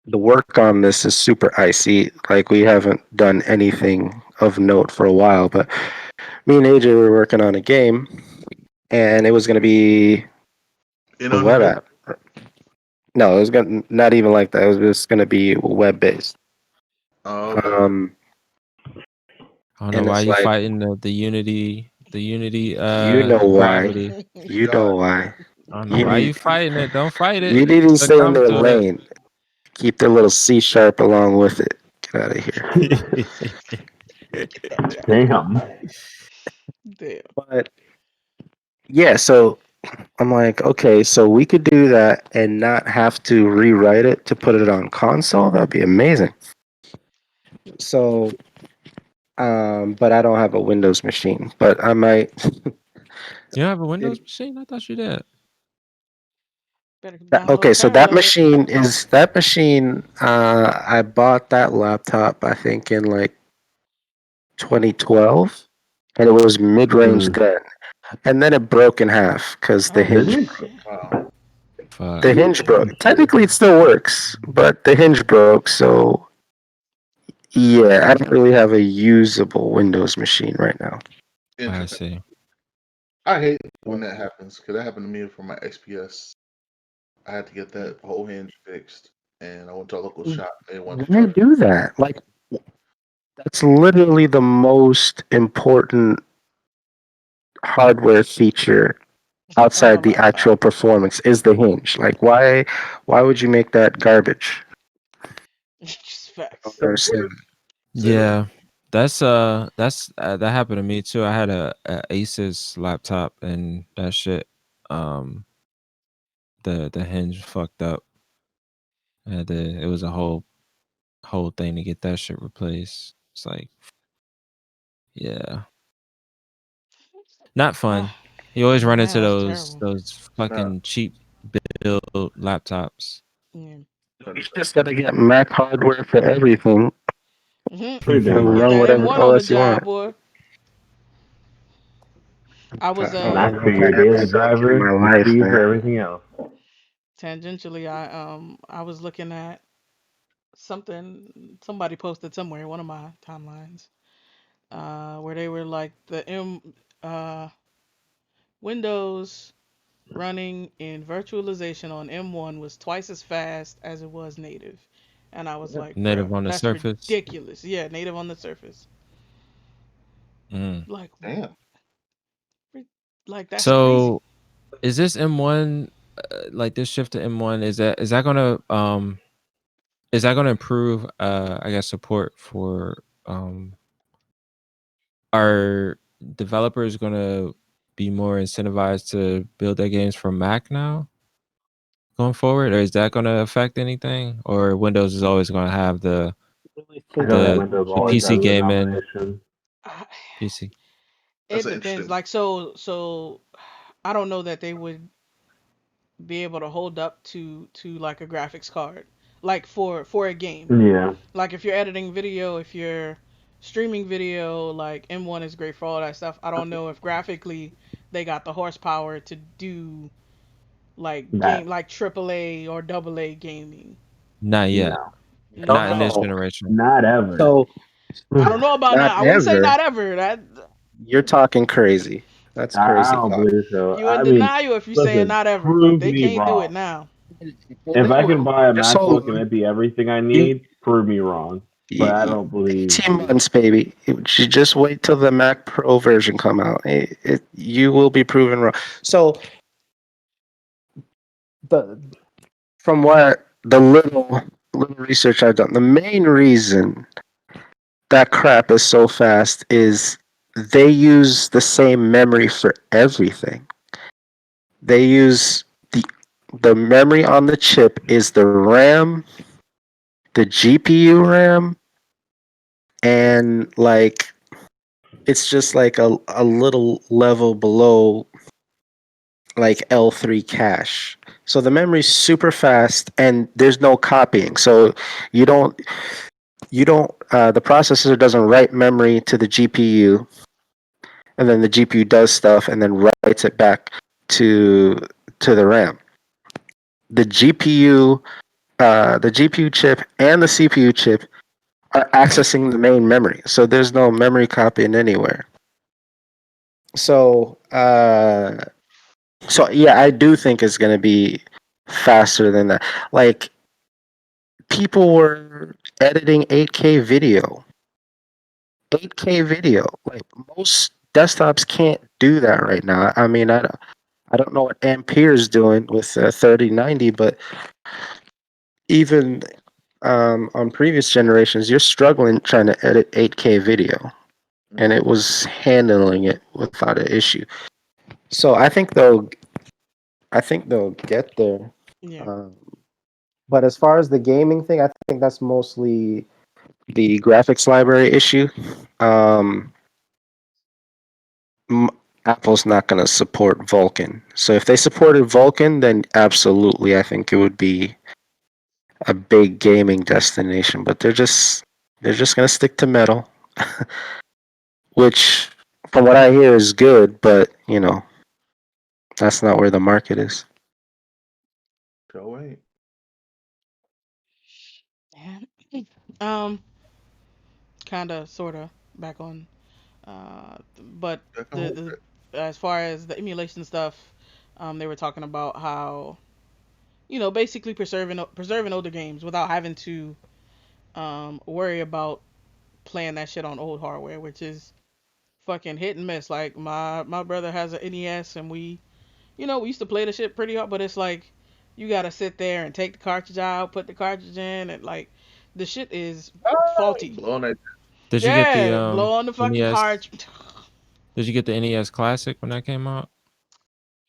the work on this is super icy. Like we haven't done anything of note for a while, but me and AJ were working on a game, and it was going to be
In
a web
Unreal?
app. No, it was going to not even like that. It was just going to be web based.
Oh, okay.
Um,
I don't know
and
why
it's
you
like,
fighting the Unity
you know why,
gravity.
you know
God,
why.
I don't know
You
why you
need
fighting it. Don't fight it.
you need to
But
stay in
come
their
to
lane. Keep the little C sharp along with it. Get out of here.
it.
Gotcha.
Damn.
Damn.
But yeah, so I'm like, okay, so we could do that and not have to rewrite it to put it on console. That'd be amazing. So, but I don't have a Windows machine. But I might.
You don't have a
It,
Windows machine? I thought you did.
Better
okay,
download
so that
parallel.
machine is that machine. I bought that laptop I think in like 2012, and it was mid-range
Mm.
then, and then it broke in half because the
Oh
Did
hinge
it?
broke.
shit.
wow.
Fuck.
The hinge broke. Technically, it still works, but the hinge broke. So yeah, I don't really have a usable Windows machine right now.
I
Interesting.
see.
I hate when that happens because that happened to me for my XPS. I had to get that whole hinge fixed, and I went to a local shop. They wanted to
Why
charge me.
do that? Like, that's literally the most important hardware feature
On a
outside the actual
laptop.
performance is the hinge. Like, why would you make that garbage?
Just
I
facts.
don't understand.
Say less.
Yeah. That happened to me too. I had a Asus laptop and that shit um the hinge fucked up. It was a whole thing to get that shit replaced. It's like, yeah, not fun.
Ah,
You always run into
man, that's
those
terrible.
those
Uh,
fucking cheap build laptops.
Yeah.
You just gotta get Mac hardware for everything
Hmm.
Pretty damn
and
Get
much.
run
that
whatever
M1 on the
OS you
job,
want.
boy. I was
Mac for
I
your
haven't
daily
sucked in
driver,
my
the
life,
C for
man.
everything else.
tangentially I was looking at something somebody posted somewhere, one of my timelines, where they were like the uh Windows running in virtualization on M1 was twice as fast as it was native. And I was like,
Native
bruh,
on the
that's
surface.
ridiculous. Yeah, native on the surface.
Mm.
Like,
damn.
like that's crazy.
So is this M1 like this shift to M1? Is that gonna improve I guess support for are developers gonna be more incentivized to build their games for Mac now going forward, or is that gonna affect anything? Or Windows is always gonna have
I really
I
think
know
that
the
Windows
the
always
PC
has the
gaming
domination.
I-
PC?
That's
It
an
depends.
interesting.
Like so I don't know that they would be able to hold up to like a graphics card. Like for a game.
Yeah.
Like if you're editing video, if you're streaming video, like M1 is great for all that stuff. I don't know if graphically they got the horsepower to do like game
That.
like AAA or AA gaming.
Not yet.
No.
You
don't
Not in
know,
this
know.
generation.
Not ever.
So
I don't know about
not
now. I wouldn't say
ever.
not ever. That
You're talking crazy. That's
I
crazy
don't
talk.
believe so.
you in
I mean,
denial if you're saying
listen,
not ever, but
prove
they
me
can't do
wrong.
it now.
If
They
I can
will.
buy a
Just hold
MacBook and
on.
it be everything I
You,
need, prove me wrong. But I don't believe.
18 months, baby. You just wait till the Mac Pro version come out. You will be proven wrong. So the from what the little research I've done, the main reason that crap is so fast is they use the same memory for everything. They use the the memory on the chip is the RAM, the GPU RAM, and like it's just like a little level below like L3 cache. So the memory's super fast and there's no copying. So you don't the processor doesn't write memory to the GPU, and then the GPU does stuff and then writes it back to the RAM. The GPU the GPU chip and the CPU chip are accessing the main memory. So there's no memory copying anywhere. So so yeah, I do think it's gonna be faster than that. Like people were editing 8K video. 8K video. Like most desktops can't do that right now. I mean, I don't know what Ampere is doing with 3090, but even on previous generations, you're struggling trying to edit 8K video, and it was handling it without an issue. So I think they'll get there.
Yeah.
Um, but as far as the gaming thing, I think that's mostly the graphics library issue. Um, m- Apple's not going to support Vulkan. So if they supported Vulkan, then absolutely, I think it would be a big gaming destination. But they're just going to stick to metal, which, from what I hear, is good. But that's not where the market is.
Show ain't.
Yeah. Um, kind of, sort of, back on. But
Check on
the
it.
as far as the emulation stuff, they were talking about how basically preserving older games without having to worry about playing that shit on old hardware, which is fucking hit and miss. Like my brother has an NES, and we used to play the shit pretty hard, but it's like you gotta sit there and take the cartridge out, put the cartridge in, and like the shit is faulty.
Blowing that.
Did you get the
Yeah, blow on the fucking
NES?
cartridge.
Did you get the NES Classic when that came out?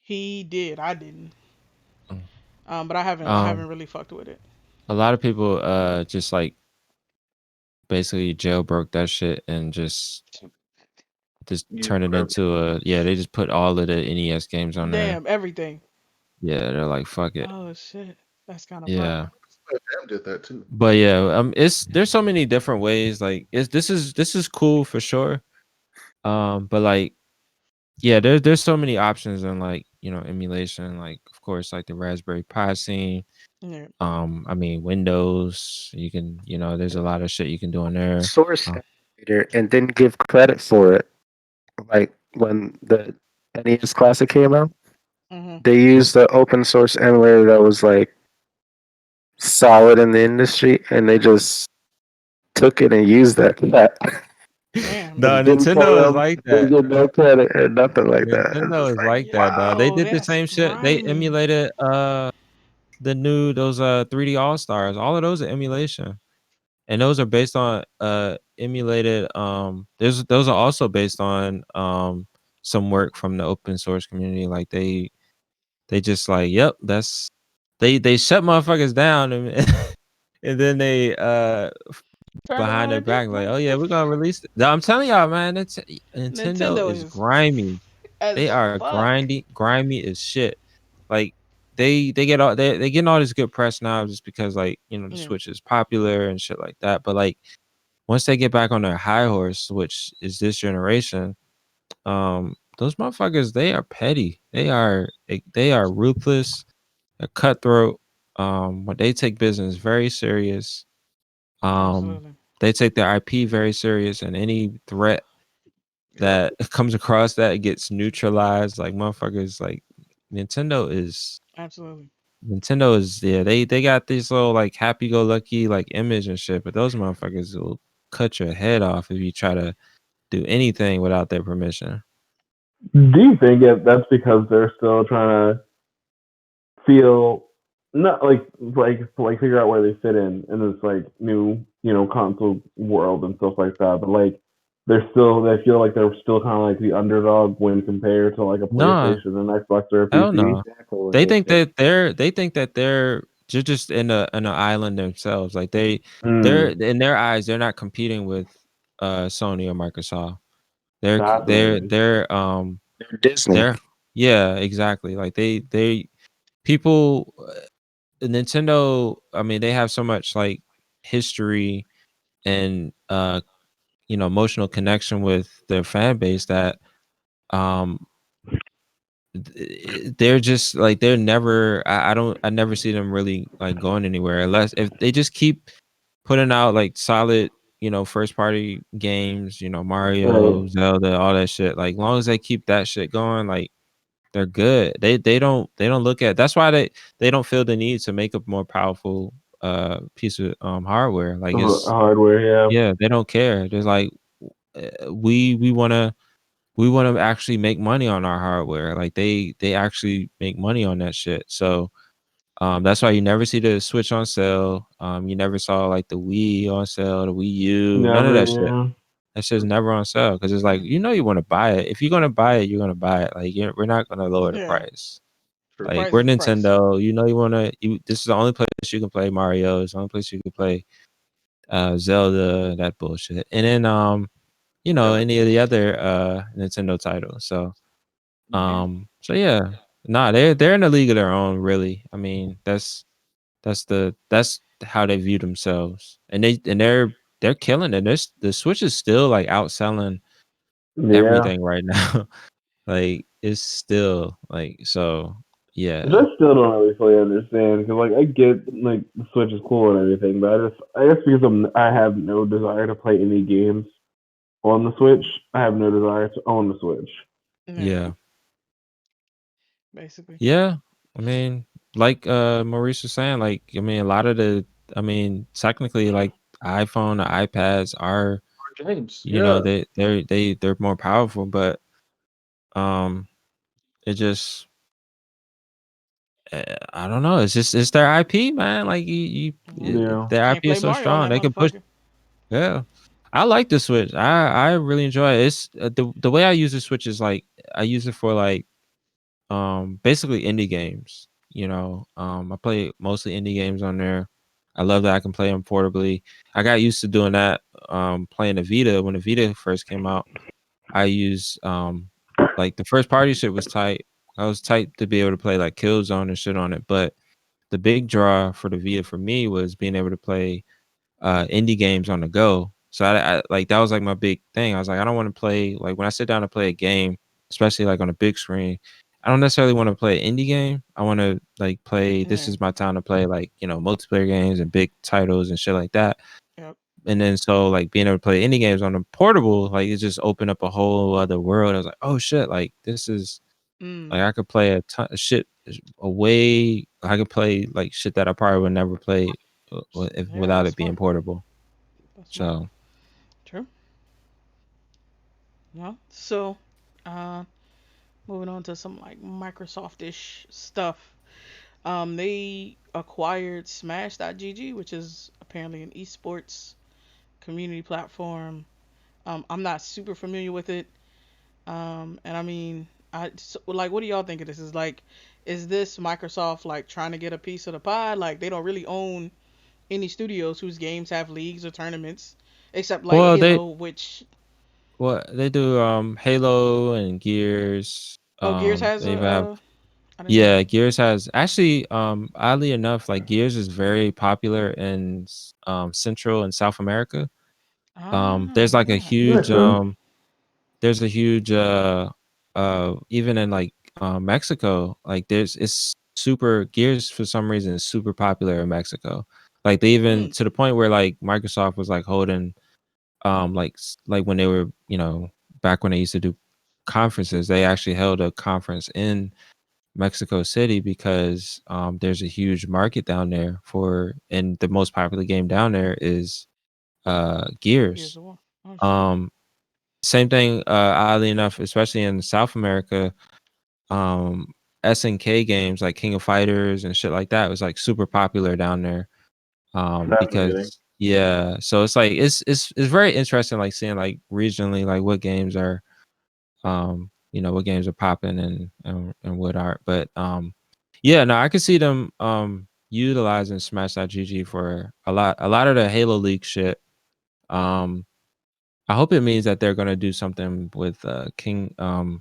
He did, I didn't.
Mm.
But I haven't
Um,
really fucked with it.
a lot of people just like basically jailbroke that shit and just
Use
turn it
whatever.
into a yeah. They just put all of the NES games on there.
Damn, everything.
Yeah, they're like fuck it.
Oh shit, that's kind of fucked.
Yeah.
Sam did that too.
But yeah, it's there's so many different ways. Like it's this is cool for sure. But like yeah, there's so many options in like emulation. Like of course like the Raspberry Pi scene.
Yeah.
I mean Windows. You can there's a lot of shit you can do on there.
Source
Uh,
emulator and didn't give credit for it. Like when the NES Classic came out,
Mhm.
they used the open source emulator that was like solid in the industry, and they just took it and used that
Damn.
no,
and didn't pay
Nintendo is
them,
like
didn't
that.
get no credit or nothing like that. It's
Nintendo
just
is
like,
like that, dog. They
Yo,
did the
that's
same shit. They
grimy.
emulated the new those 3D All Stars. All of those are emulation. And those are based on emulated there's those are also based on some work from the open source community. Like they just like, yep, that's they shut motherfuckers down and and then they
Turn
behind
around
their
and did
back like,
like
oh yeah, we're gonna release it. No, I'm telling y'all, man, it's Nintendo
Nintendo
is
is
grimy. They
as
are
fuck.
grimy as shit. Like they get all they getting all this good press now just because like the
Yeah.
Switch is popular and shit like that. But like once they get back on their high horse, which is this generation, those motherfuckers they are petty. They are ruthless, they're cutthroat. But they take business very serious. Um,
Absolutely.
they take their IP very serious, and any threat
Yep.
that comes across that gets neutralized. Like motherfuckers, like Nintendo is
Absolutely.
yeah, they got this little like happy go lucky like image and shit, but those motherfuckers will cut your head off if you try to do anything without their permission.
Do you think that's because they're still trying to feel not like figure out where they fit in this like new console world and stuff like that, but like they feel like they're still kind of like the underdog when compared to like a
Nah,
PlayStation, an Xbox, or a
hell
PC.
no.
Exactly what they think.
They think that they're just in an island themselves. Like they're
Hmm.
in their eyes, they're not competing with Sony or Microsoft. They're
Fascinating.
They're Disney.
they're yeah, exactly. Like they people Nintendo, I mean, they have so much like history and emotional connection with their fan base that um they're just like they're never I never see them really like going anywhere unless if they just keep putting out like solid first party games,
Right.
Mario, Zelda, all that shit. Like long as they keep that shit going, like they're good. They don't look at that's why they don't feel the need to make a more powerful piece of hardware. Like it's
Hardware, yeah.
yeah, they don't care. There's like we want to actually make money on our hardware. Like they actually make money on that shit. So that's why you never see the Switch on sale. You never saw like the Wii on sale, the Wii U, none of
Never,
that shit.
yeah.
That shit's never on sale because it's like you want to buy it. If you're gonna buy it, you're gonna buy it. Like we're not gonna lower the
Yeah.
price.
The
Like
price
we're
is the price.
Nintendo. You wanna. This is the only place you can play Mario. It's the only place you can play Zelda. That bullshit. And then any of the other Nintendo titles.
Yeah.
So yeah, nah, they're in a league of their own, really. I mean, that's how they view themselves, and they're killing it. The Switch is still like outselling
Yeah.
everything right now. Like it's still like so.
Which
Yeah,
I still don't really fully understand because like I get like the Switch is cool and everything, but I guess because I have no desire to play any games on the Switch, I have no desire to own the Switch.
Yeah.
yeah,
Basically.
yeah. I mean, like Maurice was saying, like I mean, a lot of I mean, technically, like iPhone, the iPads are
James. Yeah.
they're more powerful, but um, it just I don't know. It's their IP, man. Like
Well,
Yeah.
their
can't
IP
play
is so
Mario on
strong.
that
They can push.
motherfucker.
Yeah, I like the Switch. I really enjoy it. It's the way I use the Switch is like I use it for like basically indie games. I play mostly indie games on there. I love that I can play them portably. I got used to doing that playing the Vita when the Vita first came out. I used like the first party shit was tight. I was tight to be able to play like Killzone and shit on it, but the big draw for the Vita for me was being able to play indie games on the go. So I like that was like my big thing. I was like, I don't want to play like when I sit down to play a game, especially like on a big screen. I don't necessarily want to play an indie game. I want to like play. This
Yeah.
is my time to play like multiplayer games and big titles and shit like that.
Yep.
And then so like being able to play indie games on a portable, like it just opened up a whole other world. I was like, oh shit, like this is like
Mm.
I could play a ton of shit away. I could play like shit that I probably would never play
Yeah,
without
that's
it being
smart.
portable.
That's smart.
So
True. Well, so uh, moving on to some like Microsoft-ish stuff. They acquired Smash.gg, which is apparently an esports community platform. I'm not super familiar with it. And I mean, like, what do y'all think of this? Is this Microsoft like trying to get a piece of the pie? Like, they don't really own any studios whose games have leagues or tournaments, except like
well they
Halo, which
they do Halo and Gears.
Gears has
They have
I didn't know
yeah,
that.
Gears has actually oddly enough, like Gears is very popular in Central and South America.
Ah,
There's
I
like
didn't
a
know that.
huge
Makes sense.
there's a huge even in like Mexico, like there's it's super Gears for some reason is super popular in Mexico. Like they even
Hmm.
to the point where like Microsoft was like holding like when they were back when they used to do conferences, they actually held a conference in Mexico City because there's a huge market down there for and the most popular game down there is
Gears
Gears.
of War. Oh shit.
Um Same thing oddly enough, especially in South America, um SNK games like King of Fighters and shit like that was like super popular down there because
Fascinating.
Yeah, so it's like it's very interesting, like seeing like regionally, like what games are, what games are popping and what aren't. But yeah, no, I could see them utilizing Smash.gg for a lot of the Halo League shit. Um, I hope it means that they're gonna do something with
King of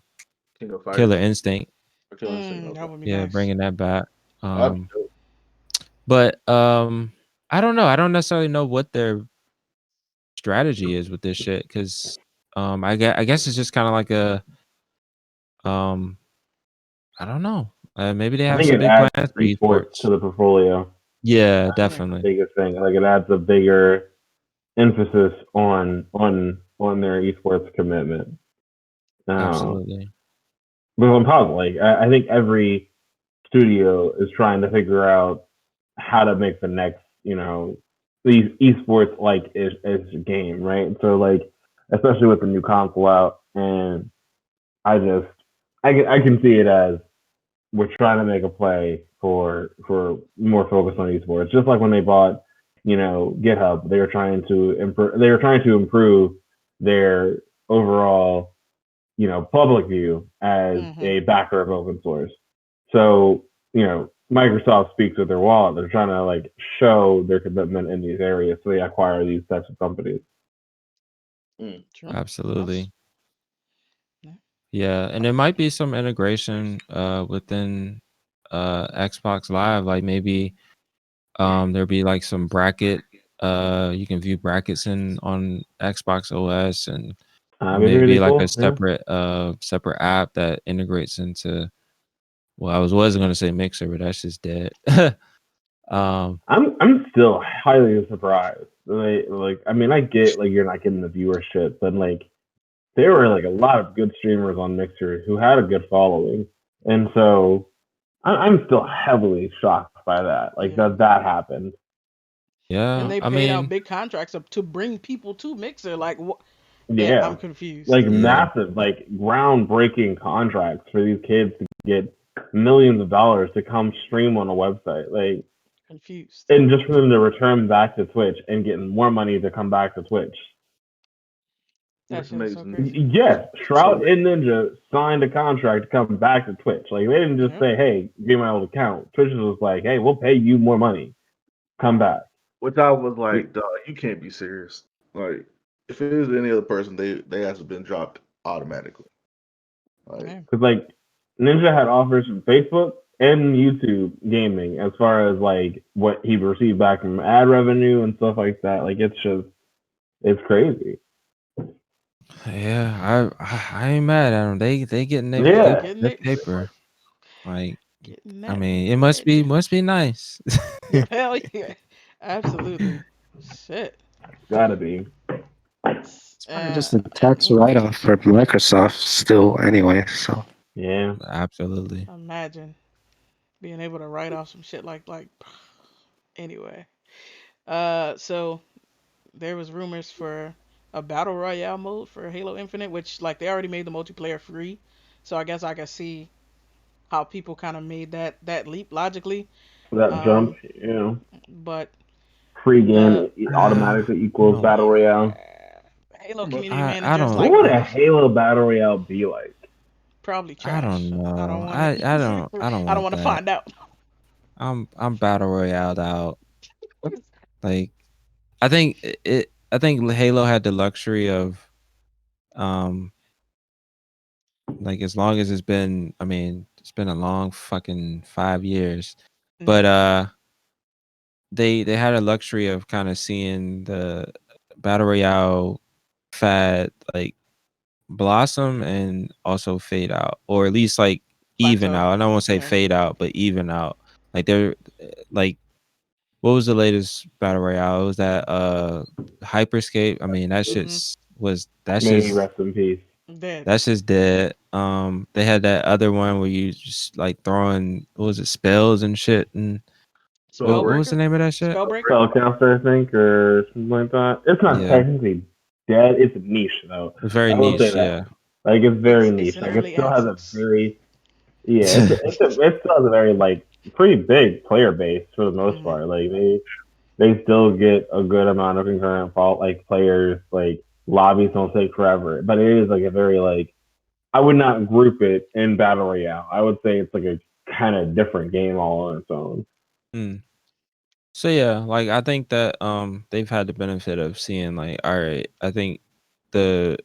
Killer
Fighters
Instinct.
or Killer Instinct.
That
Okay.
would be
Yeah,
nice.
bringing that back.
That'd be
Um,
dope.
but I don't know. I don't necessarily know what their strategy is with this shit because I guess it's just kind of like a um I don't know. Maybe they
I
have
think
some
it
big
adds
plans for
esports to
esports.
the portfolio.
Yeah,
That's the
definitely.
biggest thing. Like it adds a bigger emphasis on their esports commitment. Now,
Absolutely.
but on positive, like I think every studio is trying to figure out how to make the next, these esports like is game, right? So like, especially with the new console out, and I just I can see it as we're trying to make a play for more focus on esports. Just like when they bought, GitHub, they were trying to improve. They were trying to improve their overall, public view as
Mm-hmm.
a backer of open source. So, Microsoft speaks with their wallet. They're trying to like show their commitment in these areas, so they acquire these types of companies.
Mm.
True. That's
Absolutely.
yeah.
Yeah, and there might be some integration within Xbox Live, like maybe there'll be like some bracket you can view brackets in on Xbox OS, and or
It'd be
maybe
really
like a
cool. Yeah.
separate app that integrates into, well, I wasn't gonna say Mixer, but that's just dead. um
I'm still highly surprised. Like I mean, I get like you're not getting the viewership, but like there were like a lot of good streamers on Mixer who had a good following, and so I'm still heavily shocked by that. Like
Yeah.
that happened.
And
yeah,
they
I
paid out
mean,
big contracts up to bring people to Mixer. Like what? Yeah, I'm
Yeah,
confused.
like
yeah,
massive, like groundbreaking contracts for these kids to get millions of dollars to come stream on a website. Like,
Confused.
and just for them to return back to Twitch and getting more money to come back to Twitch.
That
That's
shit is so
amazing.
crazy.
Yes,
So
Shroud and Ninja signed a contract to come back to Twitch. Like, they didn't just
Yep.
say, "Hey, give me my old account." Twitch was like, "Hey, we'll pay you more money. Come back."
which I was like, dog, you can't be serious. Like, if it is any other person, they have been dropped automatically. Like,
Yeah.
Because like Ninja had offers from Facebook and YouTube gaming as far as like what he received back from ad revenue and stuff like that. Like it's crazy.
I ain't mad at them. They getting
They
Yeah.
getting
their
it.
paper. Like,
Getting
I
that
mean, it must
bread.
be nice.
Yeah, hell yeah. Absolutely. Shit.
Gotta be.
It's probably
Uh,
just a tax
mm,
write-off for Microsoft still anyway. So
Yeah.
Absolutely.
imagine being able to write off some shit like anyway. So there was rumors for a battle royale mode for Halo Infinite, which like they already made the multiplayer free. So I guess I can see how people kind of made that leap logically.
That jump,
Um, but
free game
the
automatically
I
equals
don't
battle royale.
Halo
but
community
I
managers
don't
What
like
would a
rumors.
Halo battle royale be like?
Probably
I
trash.
don't
I don't
know.
want to use it.
I don't
I don't
want
want to
that.
find out.
I'm battle royale out. Like, I think Halo had the luxury of um like, as long as it's been, I mean, it's been a long fucking 5 years. But
Mhm.
they had a luxury of kind of seeing the battle royale fad like blossom and also fade out, or at least like even
Plateau.
out. I don't want to say
Yeah.
fade out, but even out. Like they're like, what was the latest battle royale? It was that Hyperscape. I mean,
Mhm.
May he rest in peace.
Dead.
that's just dead. They had that other one where you just like throwing, what was it, spells and shit, and what
Spellbreak,
was the
Spellbreaker.
name of that shit?
Spellbreaker.
Spellcaster, I think, or something like that. It's not
Yeah,
technically dead. It's niche though.
it's very
I will say
niche.
that.
Yeah.
Like it's very
It's
niche.
in
Like it
early
still has a
access.
very it still has a very like pretty big player base for the most
Mhm.
part. Like they they still get a good amount of concurrent fault like players. Like lobbies don't take forever, but it is like a very like I would not group it in battle royale. I would say it's like a kind of different game all on its own.
Mm. So yeah, like I think that they've had the benefit of seeing like, all right, I think the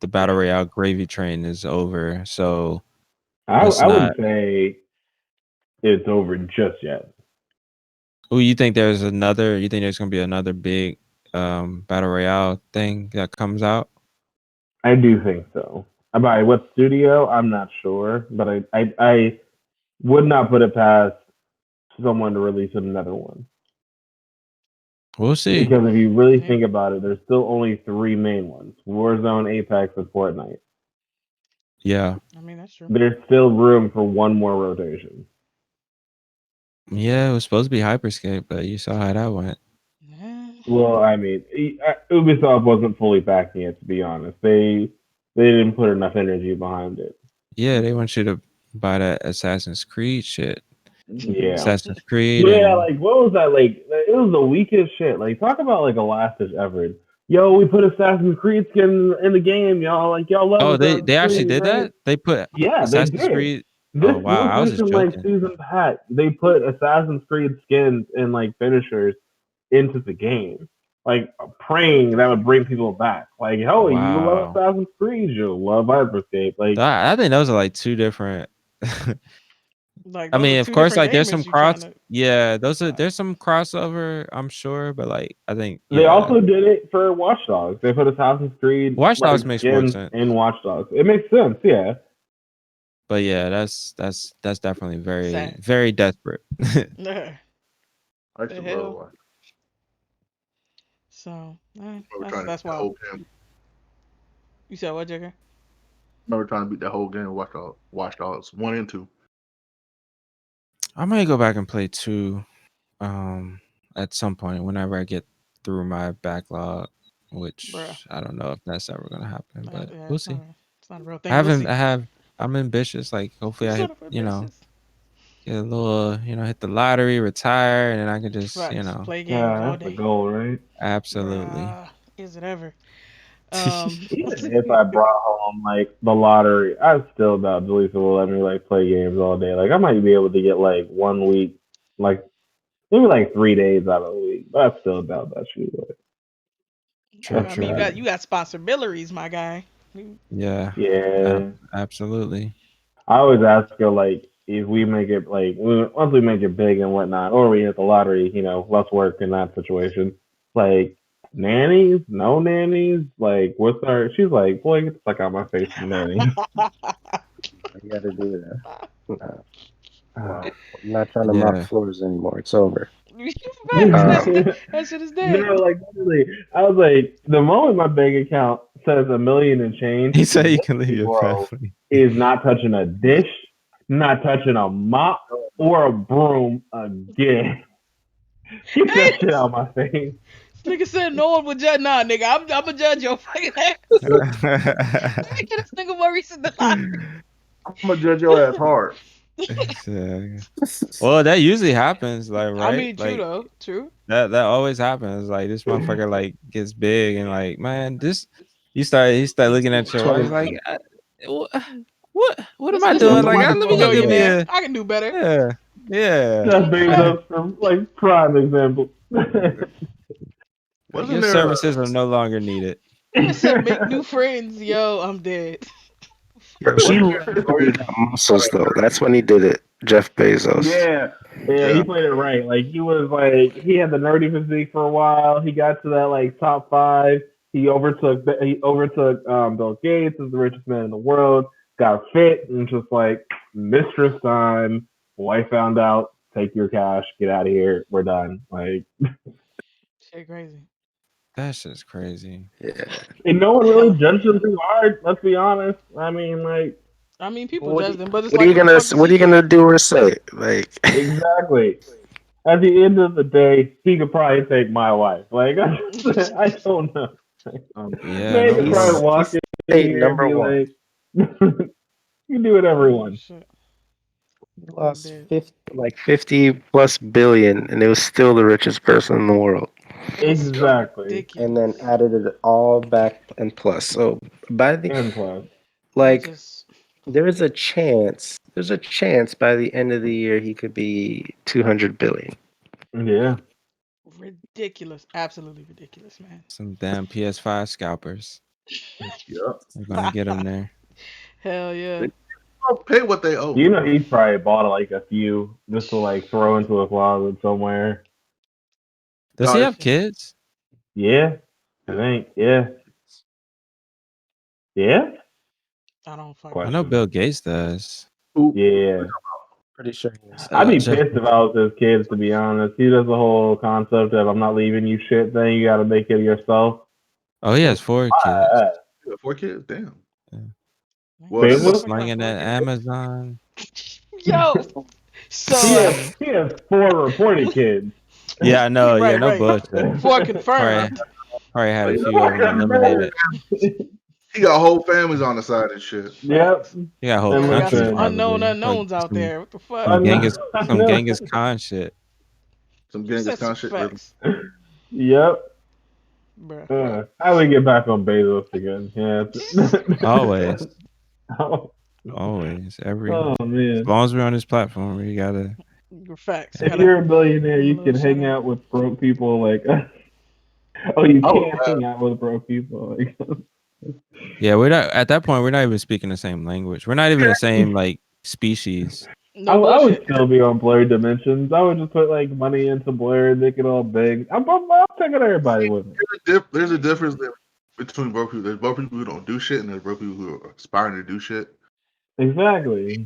the battle royale gravy train is over. So let's
I
not.
would say it's over just yet.
Oh, you think there's another? You think there's gonna be another big battle royale thing that comes out?
I do think so. By what studio, I'm not sure, but I would not put it past someone to release another one.
We'll see.
Because if you really
Yeah.
think about it, there's still only three main ones: Warzone, Apex, and Fortnite.
Yeah,
I mean, that's true.
There's still room for one more rotation.
yeah. It was supposed to be Hyperscape, but you saw how that went.
Yeah.
Well, I mean, Ubisoft wasn't fully backing it. To be honest, they didn't put enough energy behind it.
Yeah, they want you to buy that Assassin's Creed shit.
Yeah.
Assassin's Creed
Yeah,
and
like what was that? Like it was the weakest shit. Like talk about like a last ditch effort. Yo, we put Assassin's Creed skin in the game, y'all. Like y'all love
oh, they
Assassin's
they actually
Creed,
did
right?
that. They put
Yeah, they
Assassin's
did.
Creed.
This
Oh wow,
most
I was just
recent like
joking.
season pack, they put Assassin's Creed skins and like finishers into the game. Like
What
praying
the
that would
fuck?
bring people back. Like, oh, you love
Wow,
Assassin's Creed, you'll love Hyperscape. Like,
I think those are like two different.
Like
I
those are
mean, of
two
course,
different
like there's some
gamers you trying
cross.
to.
Yeah, those are
Like,
there's some crossover, I'm sure, but like I think
they
yeah,
also did it for Watch Dogs. They put Assassin's Creed
Watch
like
Dogs makes more
skins
sense.
in Watch Dogs. It makes sense, yeah.
But yeah, that's definitely very
sad.
very desperate.
Yeah.
I used
The
to love
hell.
Watch.
So
Remember
that's
trying to beat
that's
the
wild.
whole game.
You said what, Jigger?
Remember trying to beat the whole game. Watch Dogs 1 and 2.
I might go back and play two at some point whenever I get through my backlog,
Bruh.
which I don't know if that's ever gonna happen, but
Yeah,
we'll see.
it's not a real
I
thing. We'll
haven't
see.
I have I'm ambitious. Like hopefully I hit,
Son of a bitches.
get a little, hit the lottery, retire, and then I can just,
Facts. Play games
Yeah,
all
that's the
day.
goal, right?
absolutely.
Bruh. Is it ever? Um.
Even if I brought home like the lottery, I still doubt Delisa will let me like play games all day. Like I might be able to get like 1 week, like maybe like 3 days out of the week, but I still doubt that she would.
True,
That's
I mean,
true.
sad.
you got sponsibilities, my guy.
Yeah,
Yeah,
absolutely.
I always ask her like if we make it like once we make it big and whatnot, or we hit the lottery, less work in that situation. Like nannies, no nannies. Like what's our? She's like, boy, get the fuck out of my face, with nannies.
You got to do that.
Wow.
I'm not trying to mop
Yeah.
floors anymore. It's over.
Facts.
Um,
That shit is dead.
No, like literally, I was like, the moment my bank account says 1 million and change,
He said you
this
can leave your
Negro
family.
is not touching a dish, not touching a mop or a broom again. Get
Hey,
that shit out of my face.
this nigga said no one would judge. Nah, nigga, I'm a judge your fucking ass. Let me get this nigga Maurice in the
I'm gonna judge your ass hard.
Yeah. Well, that usually happens, like,
I
right?
mean, true
Like
though. True.
that always happens. Like this motherfucker like gets big and like, man, this he start looking at your wife
20,
like, wha- what am
This
I
this
doing?
is
Like,
this is
let
a
me go get me
millionaire.
a
I can do better.
yeah, yeah.
Jeff
Fuck.
Bezos for like prime example.
Like,
Wasn't
your
there?
services are no longer needed.
Nigga said make new friends. Yo, I'm dead.
Bro, he
Wasn't
looked
there a
like he
story
got muscles though. That's when he did it. Jeff Bezos.
Yeah, yeah,
Yeah.
he played it right. Like he was like he had the nerdy physique for a while. He got to that like top five. He overtook Bill Gates as the richest man in the world. Got fit and just like mistress time. Wife found out. Take your cash. Get out of here. We're done. Like,
Shit, crazy.
That's just crazy.
Yeah.
and no one really
Hella
judged
funny
him
though.
too hard. Let's be honest. I mean, like
I mean, people
What,
judge them, but it's
what are
like,
you
what the
gonna
fuck does
What
he
are you
care?
gonna do or say? Like,
exactly. At the end of the day, he could probably take my wife. Like I don't know.
Yeah,
Man
no
could probably
more.
walk
he's
in
state
here and
number
be
one.
like, you can do whatever he
Oh
wants.
shit.
He
He
lost
did.
50 plus billion, and it was still the richest person in the world.
That's
Exactly.
And then
ridiculous.
added it all back and plus. So by the
And plus,
He
like,
just
there's a chance. There's a chance by the end of the year he could be 200 billion.
yeah.
ridiculous. Absolutely ridiculous, man.
Some damn PS5 scalpers.
Yep.
They're gonna get them there.
Hell yeah.
They don't pay what they owe.
You know, he's probably bought like a few just to like throw into a closet somewhere.
Does he
No,
have
it's
Shit.
kids?
Yeah, I think. Yeah, yeah.
I don't fucking
I know
know.
Question.
Bill Gates does.
who
Yeah,
Pretty sure he is.
I'd be
Jeff,
pissed if I was his kid. To be honest, he does the whole concept of "I'm not leaving you shit" thing. You got to make it yourself.
oh, he
Like,
has 4 kids.
you got 4 kids. Damn.
Yeah.
Man,
Well, the
that
most
Bezos,
motherfucker got
Slanging
four
that
kids.
Amazon.
Yo,
he has
son.
he has four reported kids.
Yeah, I know. Yeah,
Right,
no
right.
bullshit.
Four
Probably,
confirmed.
probably had a
like,
few of them eliminated.
he got whole families on the side and shit.
Yep.
Facts.
He got a whole
And
Boy got some
country
listen,
unknown
probably. Like
unknowns out
some
there. What the fuck?
I
some
know,
Genghis
I
some
know.
Genghis Khan shit.
Some
You
Genghis
said some
Khan shit. Really.
facts,
Yep.
bruh.
How we get back on Bezos again? Yeah.
Always,
oh,
always,
oh
as
man.
long as we're on this platform, we gotta.
Facts.
If
Gotta
you're a billionaire,
give him a
you
little
can
shout
hang
out.
out with broke people. Like, oh, you
Oh,
can't hang out with broke people. Like,
Yeah, we're not at that point. We're not even speaking the same language. We're not even the same like species.
No
I would
bullshit.
still be on Blerdimensions. I would just put like money into Blur and make it all big. I'm taking everybody with me.
there's a difference between broke people. There's broke people who don't do shit, and there's broke people who are aspiring to do shit.
Exactly.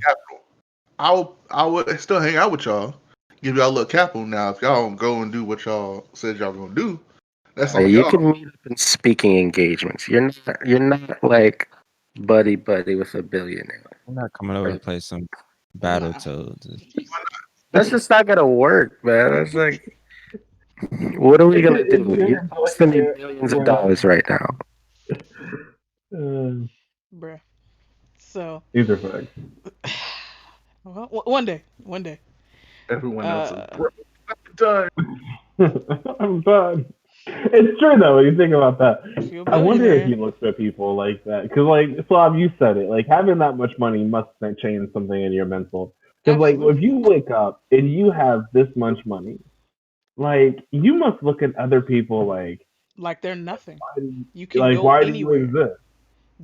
Capital. I would still hang out with y'all, give y'all a little capital. Now, if y'all don't go and do what y'all said y'all gonna do, that's on
You
y'all.
can meet up in speaking engagements. You're not like buddy with a billionaire.
We're not coming over to
Like,
play some battle
Nah.
toads.
that's just not gonna work, man. That's like, what are we gonna
If
do?
you're
You're
a
costing me
billionaire,
billions of
we're not.
dollars right now.
Uh,
Bruh. So,
these are facts.
well, one day, one day.
Everyone else is
Uh,
broke. Done.
I'm done. It's true though when you think about that.
if you're a
I wonder if
billionaire,
you looked at people like that because, like, Slav, you said it. Like having that much money must change something in your mental. Because, like, if
absolutely.
you wake up and you have this much money, like, you must look at other people
Like they're nothing.
why do
You can go
why do you
anywhere,
exist?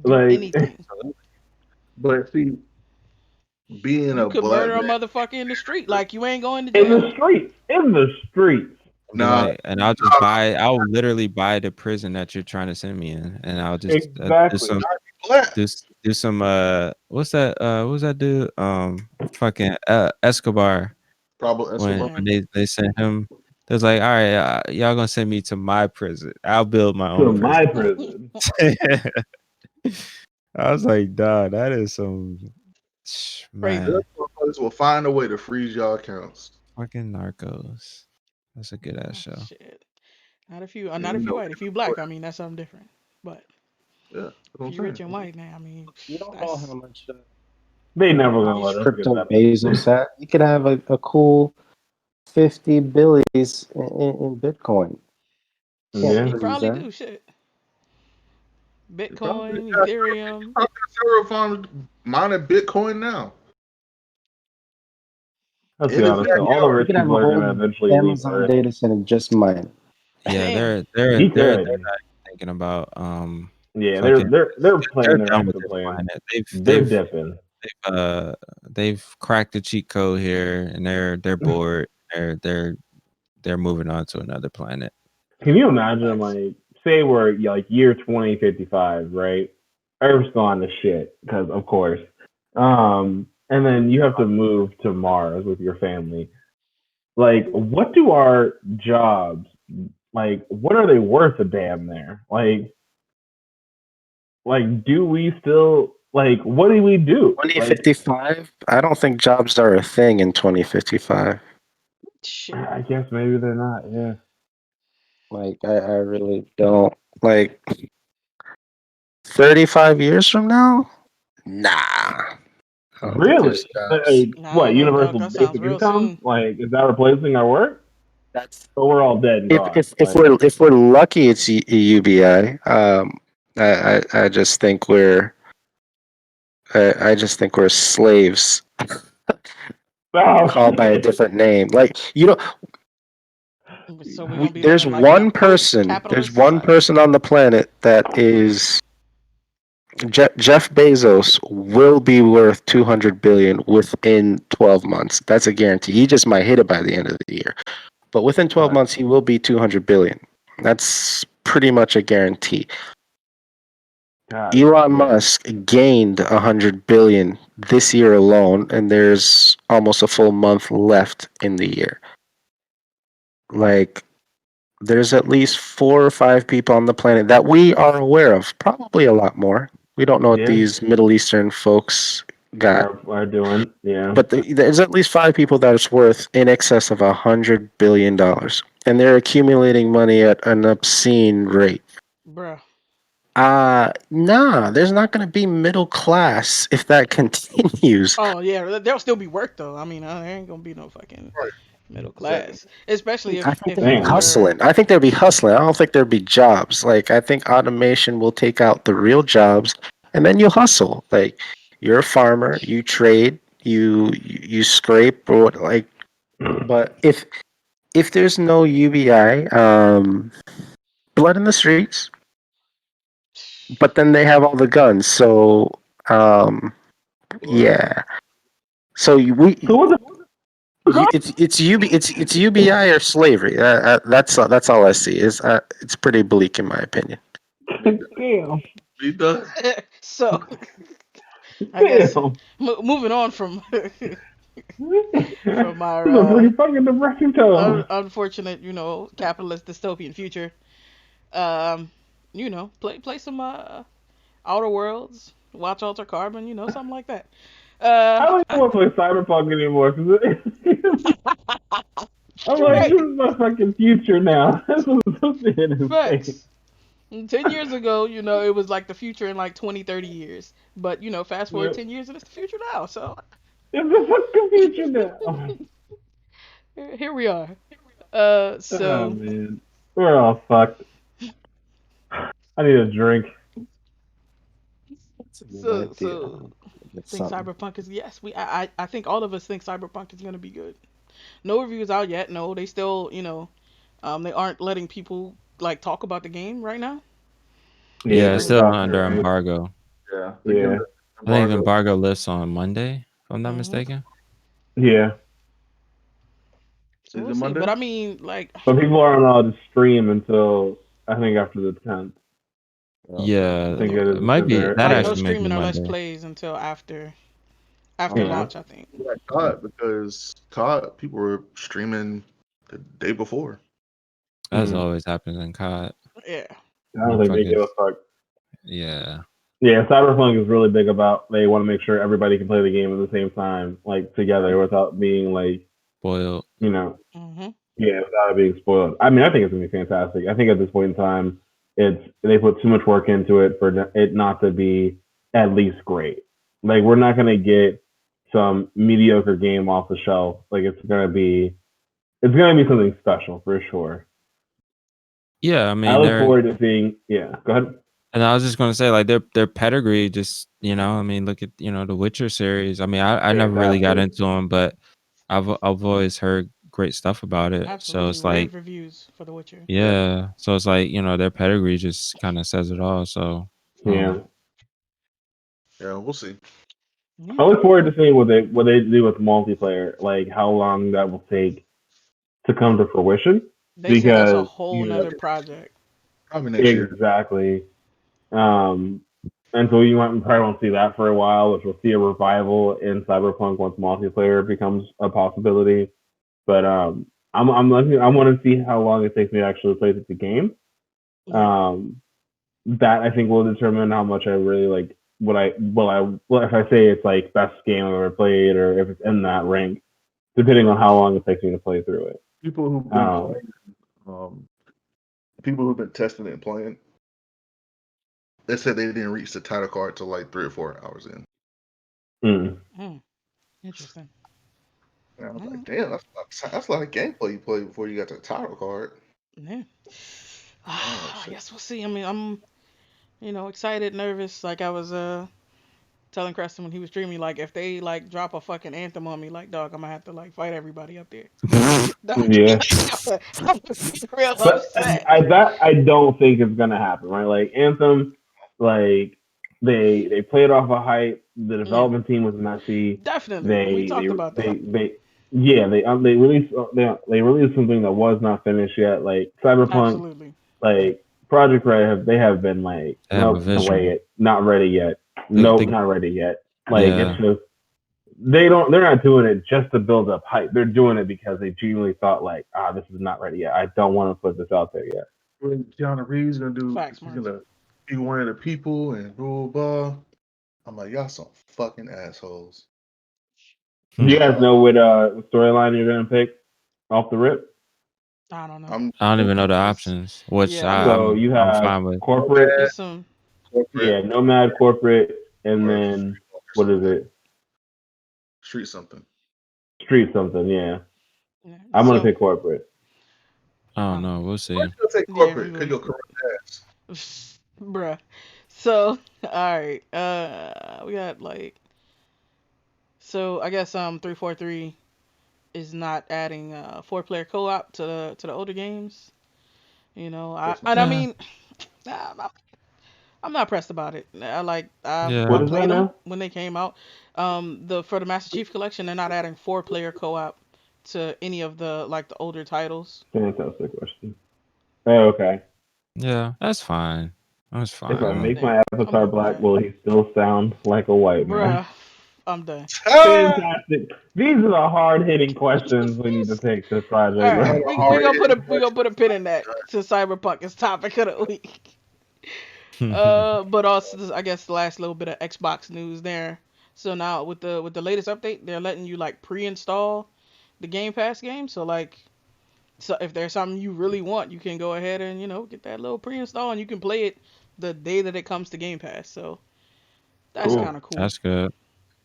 do
Like,
anything.
But see, being
You
a
could
black
murder a
man,
motherfucker in the street. Like you ain't going to
in the
jail.
streets, in the streets.
Be
nah,
like, and I'll just buy. I'll literally buy the prison that you're trying to send me in, and I'll just do
Exactly.
some,
black.
do some. What's that? What's that dude? Fucking Escobar.
Pablo
When
Escobar.
Man,
they sent him, they was like, all right, y'all gonna send me to my prison. I'll build my
To
own
my
prison.
prison.
I was like, dog, that is some
crazy.
man,
Those motherfuckers will find a way to freeze y'all accounts.
fucking Narcos. That's a good ass
Oh,
show.
shit. Not
And you
if you
know,
white. If you black, I mean that's something different. But
yeah, that's what
if
I'm
you rich
saying.
and white, now I mean
You don't know how
that's
much.
They
You don't
never
know how
gonna
much
let us get
crypto
that much.
Bezos at. You could have a cool 50 billions in Bitcoin. Can't
shit. He
Yeah.
freeze
probably
that.
do shit.
You probably
Bitcoin,
got
Ethereum.
several farms mining Bitcoin now.
Let's be
In his
honest though. All the
backyard.
You
rich
could have
people
a
are gonna
whole
eventually leave
Amazon
Earth.
data center just mine.
Yeah,
Damn.
He
they're
could.
not thinking about
Yeah,
fucking.
they're
They're
playing their
done with
exit
this
plan.
planet.
They're dipping.
They've cracked the cheat code here, and they're bored. They're moving on to another planet.
Can you imagine,
Facts.
like, say we're like year 2055, right? Earth's gone to shit because, of course. And then you have to move to Mars with your family. Like, what do our jobs like? What are they worth a damn there? Do we still like? What do we do? Like,
2055? I don't think jobs are a thing in 2055.
Shit.
I guess maybe they're not. Yeah.
Like, I really don't. Like, 35 years from now? Nah. I don't think
Really?
there's jobs.
No,
What? Universal
that sounds
basic
real
income?
soon.
Like, is that replacing our work?
That's
But we're all dead and
if
gone.
if if
Like,
we're lucky, it's UBI. I just think I just think we're slaves
oh
called by a
shit.
different name. Like you know,
So we're gonna be
there's
living like in a
one
post
person. There's
capitalist
one
society.
person on the planet that is Jeff Bezos will be worth 200 billion within 12 months. That's a guarantee. He just might hit it by the end of the year, but within 12
But
months he will be 200 billion. That's pretty much a guarantee.
God
Elon
damn.
Musk gained 100 billion this year alone, and there's almost a full month left in the year. Like, there's at least 4 or 5 people on the planet that we are aware of, probably a lot more. We don't know what
Yeah.
these Middle Eastern folks got,
Are doing. Yeah.
but there's at least 5 people that it's worth in excess of $100 billion, and they're accumulating money at an obscene rate.
Bruh.
Nah, there's not gonna be middle class if that continues.
Oh yeah, there'll still be work though. I mean, there ain't gonna be no fucking
Right.
middle
Exactly.
class, especially
I
if
think there'd be
Damn.
we're
hustling. I think there'd be hustling. I don't think there'd be jobs. Like I think automation will take out the real jobs, and then you'll hustle. Like you're a farmer, you trade, you scrape or what, like. But if there's no UBI, blood in the streets. But then they have all the guns, so um, yeah. So
So what the
it's UBI or slavery. That's all I see. Is it's pretty bleak in my opinion.
Be
fuck? Damn.
be done.
so I guess
Damn.
moving on from from
This
our
is a pretty fucking depressing tone.
unfortunate, capitalist dystopian future. Um, play some Outer Worlds, watch Alter Carbon, something like that.
I don't even
I,
want to play Cyberpunk anymore because I'm like,
right,
this is my fucking future now. This is insane.
facts. 10 years ago, it was like the future in like 20, 30 years. But, fast forward
Yep.
10 years and it's the future now. So
It's the fucking future now.
here we are.
Oh
So,
man, we're all fucked. I need a drink.
That's a good idea.
so
Get
think
something.
Cyberpunk is, yes, I think all of us think Cyberpunk is going to be good. No reviews out yet. No, they still, they aren't letting people like talk about the game right now.
Yeah,
Yeah, it's
it's
So,
still
about
under
right.
embargo.
Yeah, they give
Yeah,
the
I think
embargo.
embargo lifts on Monday, if I'm not
hmm
mistaken.
yeah.
Is
we'll
it
see. But
Monday?
I mean, like,
But people aren't allowed to stream until I think after the 10th.
Okay.
I
Yeah,
think it
it
is
might
because
be
they're
that
like no
actually may be
streaming or less
Monday.
plays until after
Um,
yeah.
launch, I think.
yeah, COD because COD people were streaming the day before.
As
Mm.
always happens in COD.
Yeah.
I don't think they give a
Motherfuckers.
fuck.
Yeah.
Yeah, Cyberpunk is really big about they want to make sure everybody can play the game at the same time, like together, without being like
Spoiled.
you know,
Mhm.
yeah, without it being spoiled. I mean, I think it's gonna be fantastic. I think at this point in time, they put too much work into it for it not to be at least great. Like we're not gonna get some mediocre game off the shelf. Like it's gonna be something special for sure.
Yeah, I
I
mean
look
they're
forward to seeing. Yeah, go ahead.
and I was just gonna say like their pedigree just I mean look at the Witcher series. I mean I never really got
Fantastic.
into them, but I've always heard great stuff about it. So
Absolutely
it's like
rave reviews for The Witcher.
Yeah,
yeah, so it's like their pedigree just kind of says it all. So
Yeah,
yeah, we'll see.
I
Yeah.
look forward to seeing what they do with multiplayer. Like how long that will take to come to fruition.
They said that's a
Because
whole nother project.
Probably next year.
exactly. Um, and so you probably won't see that for a while, which we'll see a revival in Cyberpunk once multiplayer becomes a possibility. But I want to see how long it takes me to actually play the game.
Yeah.
Um, that I think will determine how much I really like well if I say it's like best game I've ever played or if it's in that rank, depending on how long it takes me to play through it.
People who've been
Um,
playing, um, people who've been testing it and playing, they said they didn't reach the title card till like 3 or 4 hours in.
Mm.
Mm, interesting.
And I was like,
Mm,
damn, that's a lot of gameplay you played before you got the title card.
yeah.
Oh
I
shit.
guess we'll see. I mean, I'm excited, nervous. Like I was telling Preston when he was streaming, like if they like drop a fucking anthem on me, like dog, I'm gonna have to like fight everybody up there. Dog,
Yeah.
I'm gonna be real
But
upset.
I don't think it's gonna happen, right? Like Anthem, like they played off a hype. The
Yeah,
development team was messy.
definitely. We
They
talked
they
about that.
they yeah they released they released something that was not finished yet. Like Cyberpunk,
Absolutely.
like Project Red they have been like
They have a
nope, delay
vision.
it, not ready yet, nope,
The
not ready yet. Like it's
yeah.
just they're not doing it just to build up hype. They're doing it because they genuinely thought like this is not ready yet. I don't want to put this out there yet.
When Keanu Reeves gonna do,
Facts,
he's
Marks.
gonna be one of the people and blah blah blah. I'm like, y'all some fucking assholes.
Do you guys
Uh,
know what storyline you're gonna pick off the rip?
I don't know.
I'm
I don't even know the
it's
options, which
Yeah, I'm.
So you
I'm
have
fine with.
corporate,
Nomad,
It's some.
corporate,
yeah, Nomad corporate, and
or
then
or
what is
something.
it?
Street something.
Street something. Yeah,
Yeah,
I'm gonna
so
pick corporate.
I don't
um.
know. We'll
Why
see.
you gonna take
Yeah,
corporate?
we
Cause
will.
your corrupt ass.
Bruh. So, all right. We got like. So I guess 343 is not adding four-player co-op to the older games.
Of course
And
not.
I
Yeah.
mean, I'm I'm not pressed about it. I
What
Yeah.
is that
played them
now?
when they came out. The for the Master Chief Collection, they're not adding four-player co-op to any of the like the older titles.
Fantastic question. Oh, okay.
Yeah. That's fine. That's
If I
fine.
make
Yeah,
my
I'm
avatar
good with
black,
that.
will he still sound like a white man?
Bruh, I'm done.
Ah!
Fantastic. These are the hard hitting questions we need to take to
All
Project
These
right,
are
Red.
the
we
hard
gonna put
hitting
a
questions.
pin in that since Cyberpunk is topic of the week. But also I guess the last little bit of Xbox news there. So now with the latest update, they're letting you like pre-install the Game Pass game. So like, so if there's something you really want, you can go ahead and get that little pre-install and you can play it the day that it comes to Game Pass. So that's
Cool.
kind of cool.
That's good.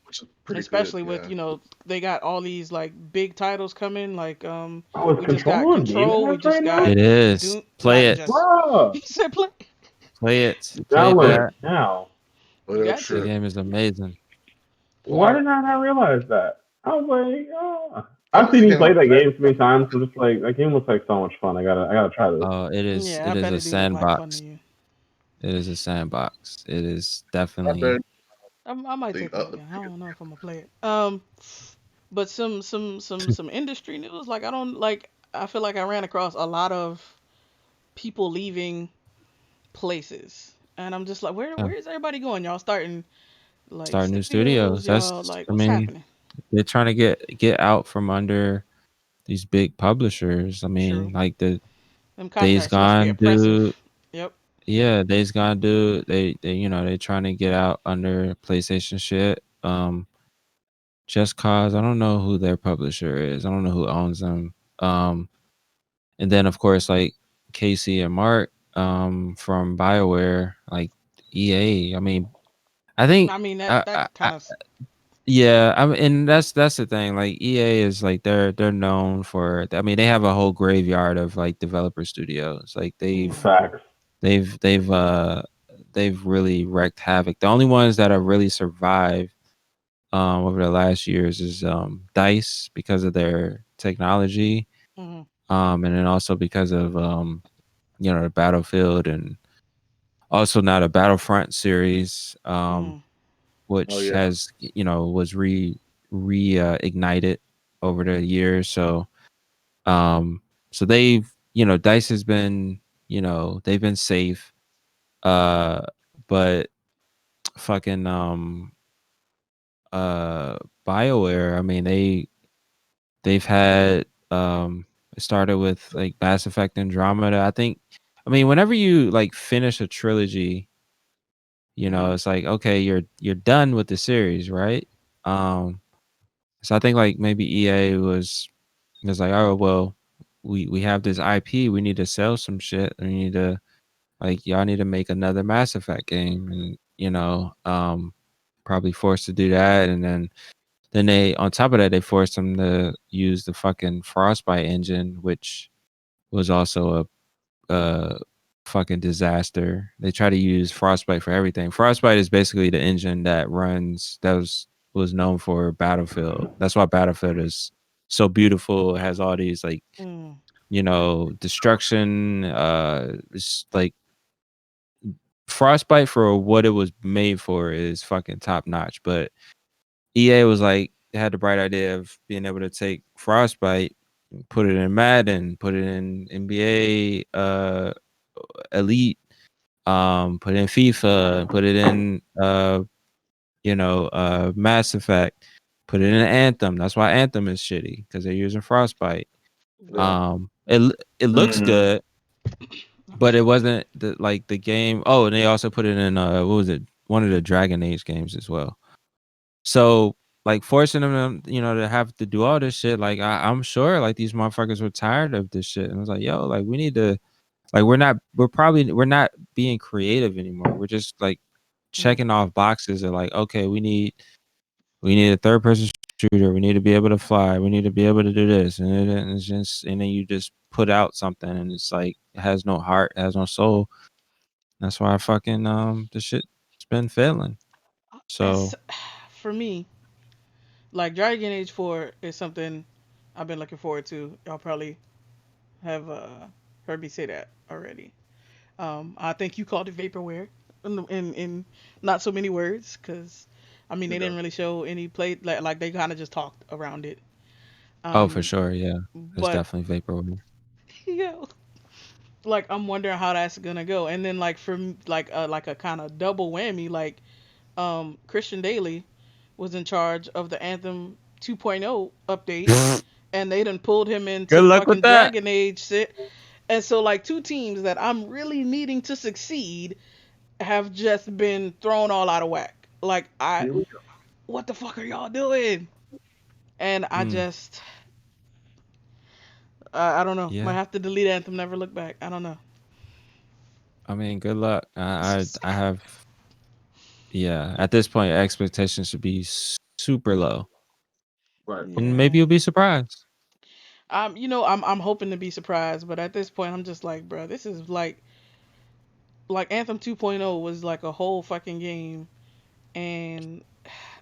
Which is pretty good,
Especially with
yeah.
they got all these like big titles coming. Like
Oh, is
we just got
Control on Game
Control. We
Pass
just
right
got
now?
It is.
Doom.
Play
Not
it.
just.
Bruh.
You said play.
Play it. Play
You
Download
got
it
that.
now.
you
Well,
got
The
to.
shit.
game is amazing.
Why
Why?
did I not realize that? I was like, oh.
When
I've
does
seen
it
you
came
play
out?
that game so many times. So just like that game looks like so much fun. I gotta try this.
Oh, it is.
Yeah, I
It is
bet
a
it do look like fun to
sandbox.
you.
It is a sandbox. It is
I bet
definitely.
I might
the
take a look at it. I don't know if I'm gonna play it. But some industry news. Like I don't like. I feel like I ran across a lot of people leaving places, and I'm just like,
Yeah.
where is everybody going? Y'all starting like
Start new
studios?
studios.
Y'all
That's.
like
I
what's
mean,
happening?
they're trying to get out from under these big publishers. I mean,
True.
like the
Them
Days
contracts must be
Gone
oppressive.
dude.
Yep.
Yeah, Days Gone dude. They trying to get out under PlayStation shit. Just Cause I don't know who their publisher is. I don't know who owns them. And then of course like Casey and Mark from BioWare, like EA. I mean, I think
I mean
I,
that
I,
kind
I
of.
yeah, I mean, and that's the thing. Like EA is like they're known for. I mean, they have a whole graveyard of like developer studios. Like
Mm,
Facts.
they've they've uh they've really wreaked havoc. The only ones that have really survived over the last years is Dice because of their technology,
mm,
and then also because of the Battlefield and also now the Battlefront series,
mm,
Oh
which
yeah.
has was ignited over the years. Um, so they've Dice has been they've been safe, uh, but fucking uh BioWare, I mean they've had it started with like Mass Effect Andromeda. I mean whenever you like finish a trilogy,
mm,
it's like okay, you're done with the series, right? Um so I think like maybe EA was like, oh well, we have this IP, we need to sell some shit. We need to like y'all need to make another Mass Effect game and probably forced to do that, and then they on top of that they forced them to use the fucking Frostbite engine, which was also a fucking disaster. They try to use Frostbite for everything. Frostbite is basically the engine that was known for Battlefield. That's why Battlefield is so beautiful. It has all these like
Mm.
destruction. It's like Frostbite for what it was made for is fucking top notch. But EA was like they had the bright idea of being able to take Frostbite, put it in Madden, put it in NBA Elite, put it in FIFA, put it in Mass Effect, put it in Anthem. That's why Anthem is shitty because they're using Frostbite.
Yeah.
It looks
Mm.
good, but it wasn't the game. Oh, and they also put it in what was it? One of the Dragon Age games as well. So like forcing them, to have to do all this shit. Like I'm sure like these motherfuckers were tired of this shit, and I was like, yo, like we need to, like we're not being creative anymore. We're just like
Mm.
checking off boxes of like, okay, we need a third person shooter. We need to be able to fly. We need to be able to do this, it's just, and then you just put out something, and it's like it has no heart, it has no soul. That's why fucking the shit's been failing.
It's
So
for me, like Dragon Age 4 is something I've been looking forward to. Y'all probably have heard me say that already. I think you called it vaporware in not so many words, because I mean they
Yeah.
didn't really show any play, like they kind of just talked around it.
oh, for
Um,
sure, yeah, it's
but
definitely vaporware.
yeah, like I'm wondering how that's gonna go. And then like like a kind of double whammy, like Christian Daly was in charge of the Anthem 2.0 update, and they done pulled him into
Good
the
luck with
fucking
that.
Dragon Age shit. And so like two teams that I'm really needing to succeed have just been thrown all out of whack. Like
Here we go.
what the fuck are y'all doing? And I
Mm,
just, I don't know. Might
yeah,
have to delete Anthem, never look back. I don't know.
I mean, good luck. I have, yeah. At this point, expectations should be super low,
Right.
and maybe
Yeah.
you'll be surprised.
I'm hoping to be surprised, but at this point, I'm just like, bro, this is like Anthem 2.0 was like a whole fucking game, and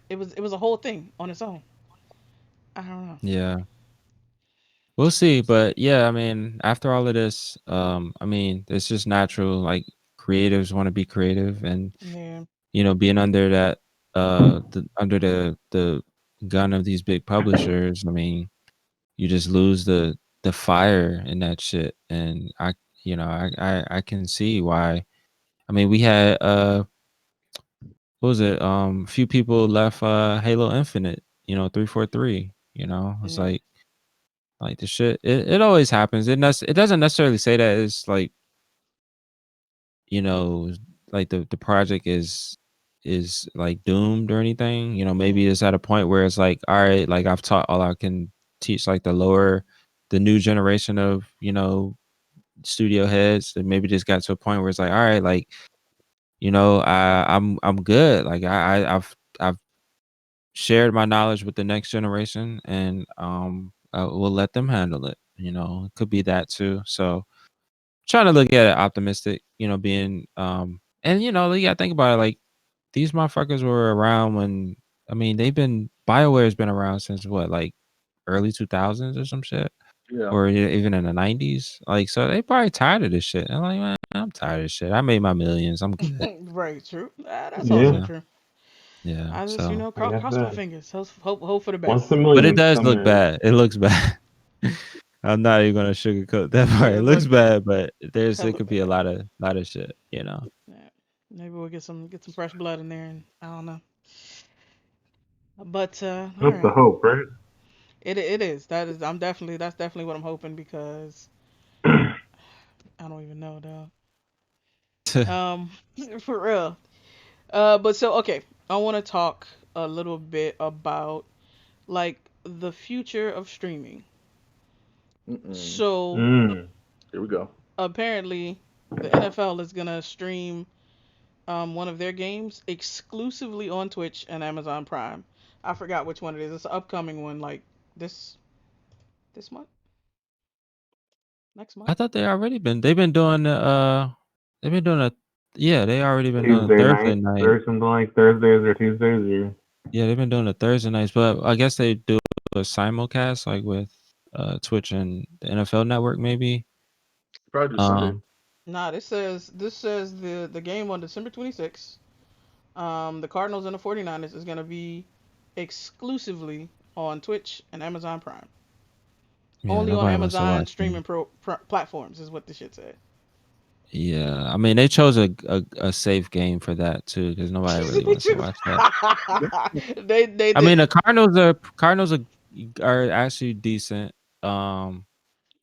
it was a whole thing on its own. I don't know.
Yeah, we'll see. But yeah, I mean, after all of this, I mean, it's just natural. Like creatives want to be creative, and
Yeah.
being under that, under the gun of these big publishers. I mean, you just lose the fire in that shit, and I can see why. I mean, we had what was it? A few people left Halo Infinite, 343. It's
Yeah.
like the shit. It always happens. It doesn't necessarily say that it's like, you know, like the project is like doomed or anything. Maybe
Mhm.
it's at a point where it's like, all right, like I've taught all I can teach like the new generation of, studio heads, and maybe just got to a point where it's like, all right, like, I'm good. Like I've shared my knowledge with the next generation, and I will let them handle it. It could be that too. So trying to look at it optimistic, being and you gotta think about it, like these motherfuckers were around when, I mean, BioWare's been around since what, like early 2000s or some shit,
Yeah.
or even in the 90s. Like, so they probably tired of this shit. I'm like, man, I'm tired of this shit. I made my millions. I'm good.
Right. True. That's
Yeah.
also
Yeah.
true.
Yeah.
I just
So,
Like I
cross my
said,
fingers. Hope for the
once the
best.
but it
millions
does
come
look
in,
bad. It looks bad. I'm not even gonna sugarcoat that part.
Yeah.
It looks
Look.
bad, but it
Hella
could be a
bad.
lot of shit.
Yeah. Maybe we'll get some fresh blood in there, and I don't know. But all
that's the
right.
hope, right?
It is. That's definitely what I'm hoping, because I don't even know though. Um, for real. But so okay, I want to talk a little bit about like the future of streaming.
Mm-mm.
So
Mm.
Here we go.
apparently, the NFL is gonna stream. one of their games exclusively on Twitch and Amazon Prime. I forgot which one it is. It's an upcoming one, like this this month, next month.
I thought they already been. They've been doing the. They've been doing a. Yeah, they already been doing a
Tuesday
Thursday
night
night.
or something like Thursdays or Tuesdays or
Yeah, they've been doing the Thursday nights, but I guess they do a simulcast like with Twitch and the NFL Network maybe.
Probably do Sunday.
Um,
Nah, this says the game on December 26th. The Cardinals and the 49ers is gonna be exclusively on Twitch and Amazon Prime.
yeah,
Only on
nobody wants to
Amazon
watch them.
streaming platforms is what the shit said.
Yeah, I mean they chose a safe game for that too because nobody really
They
wants to
just
watch that.
they
I mean the
did.
Cardinals are actually decent.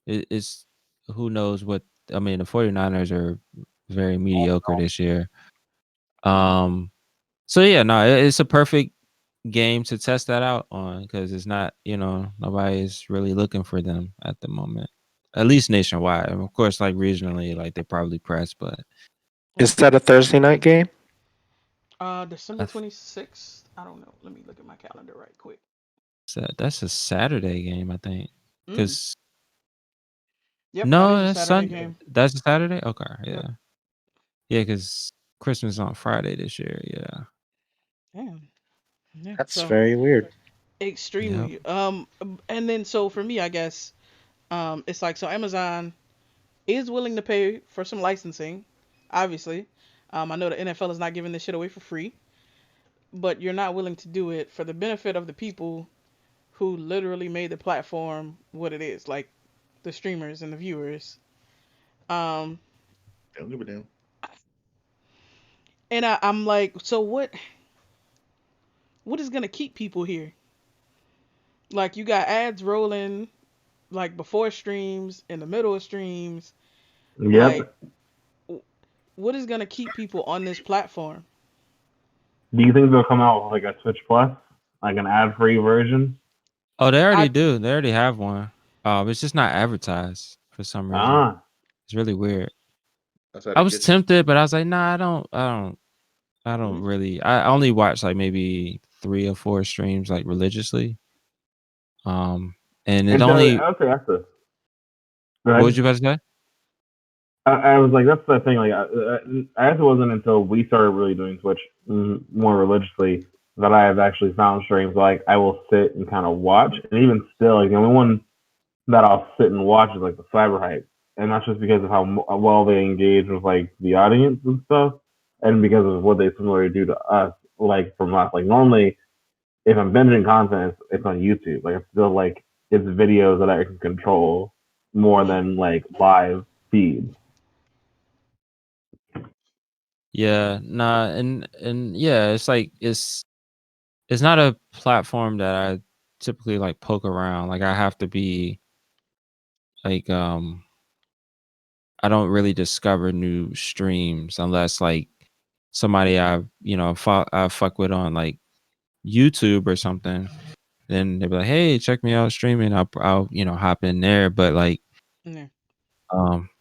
It's who knows what I mean the 49ers are very mediocre this year. Um, so yeah, no, it's a perfect game to test that out on because it's not, nobody's really looking for them at the moment, at least nationwide. And of course, like regionally, like they probably press, but
Is that a Thursday night game?
December
I th-
26th. I don't know. Let me look at my calendar right quick.
that's a Saturday game, I think.
Mm.
Because
Yep, that is
no,
a
that's
Saturday
Sunday.
game.
That's a Saturday. Okay,
Yep.
yeah, yeah, because Christmas on Friday this year. Yeah,
Damn. Yeah.
That's
So
very weird.
yep.
extremely. And then so for me, I guess, it's like so Amazon is willing to pay for some licensing, obviously. I know the NFL is not giving this shit away for free, but you're not willing to do it for the benefit of the people who literally made the platform what it is, like the streamers and the viewers. Um,
Don't give a damn.
and I'm like, so what is gonna keep people here? Like you got ads rolling like before streams, in the middle of streams. Like
yep.
what is gonna keep people on this platform?
Do you think they'll come out with like a Twitch Plus, like an ad-free version?
Oh, they already
I
do. They already have one. It's just not advertised for some reason.
Ah,
It's really weird.
That's how
I
they
was
get you.
tempted, but I was like, nah, I don't
mhm,
really. I only watch like maybe 3 or 4 streams like religiously. Um, and it
and so
only.
okay, that's the.
What was
Good.
you about to say?
I was like, that's the thing. Like, I guess it wasn't until we started really doing Twitch more religiously that I have actually found streams like I will sit and kind of watch, and even still, like the only one that I'll sit and watch is like the cyber hype, and that's just because of how well they engage with like the audience and stuff, and because of what they similarly do to us, like from us. Like normally, if I'm binging content, it's on YouTube. Like it's still like it's videos that I can control more
yeah,
than like live feeds.
Yeah, nah, and yeah, it's like it's not a platform that I typically like poke around. Like I have to be like I don't really discover new streams unless like somebody I fuck with on like YouTube or something. Then they'll be like, "Hey, check me out streaming." I'll hop in there. But like,
yeah,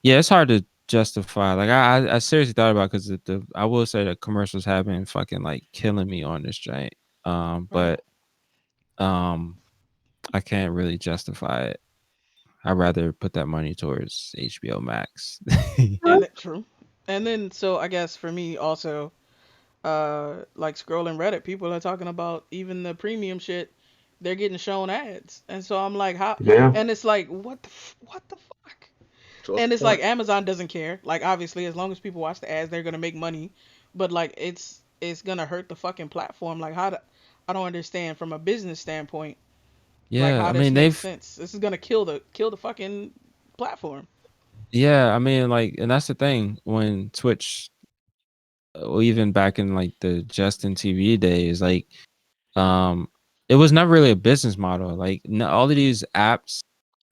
yeah, it's hard to justify. Like I seriously thought about because I will say the commercials have been fucking like killing me on this giant.
right.
But um, I can't really justify it. I'd rather put that money towards HBO Max.
True. And then so I guess for me also, like scrolling Reddit, people are talking about even the premium shit. They're getting shown ads, and so I'm like, how?
Yeah,
And it's like, what the fuck?
So what's
And
the
it's like
point?
Amazon doesn't care. Like obviously, as long as people watch the ads, they're gonna make money. But like it's gonna hurt the fucking platform. Like I don't understand from a business standpoint. Like
Yeah,
how
I
this
mean
makes sense. This is gonna kill the fucking platform.
I mean, like, and that's the thing when Twitch, or even back in like the Justin TV days, like, um, it was not really a business model. Like, no, all of these apps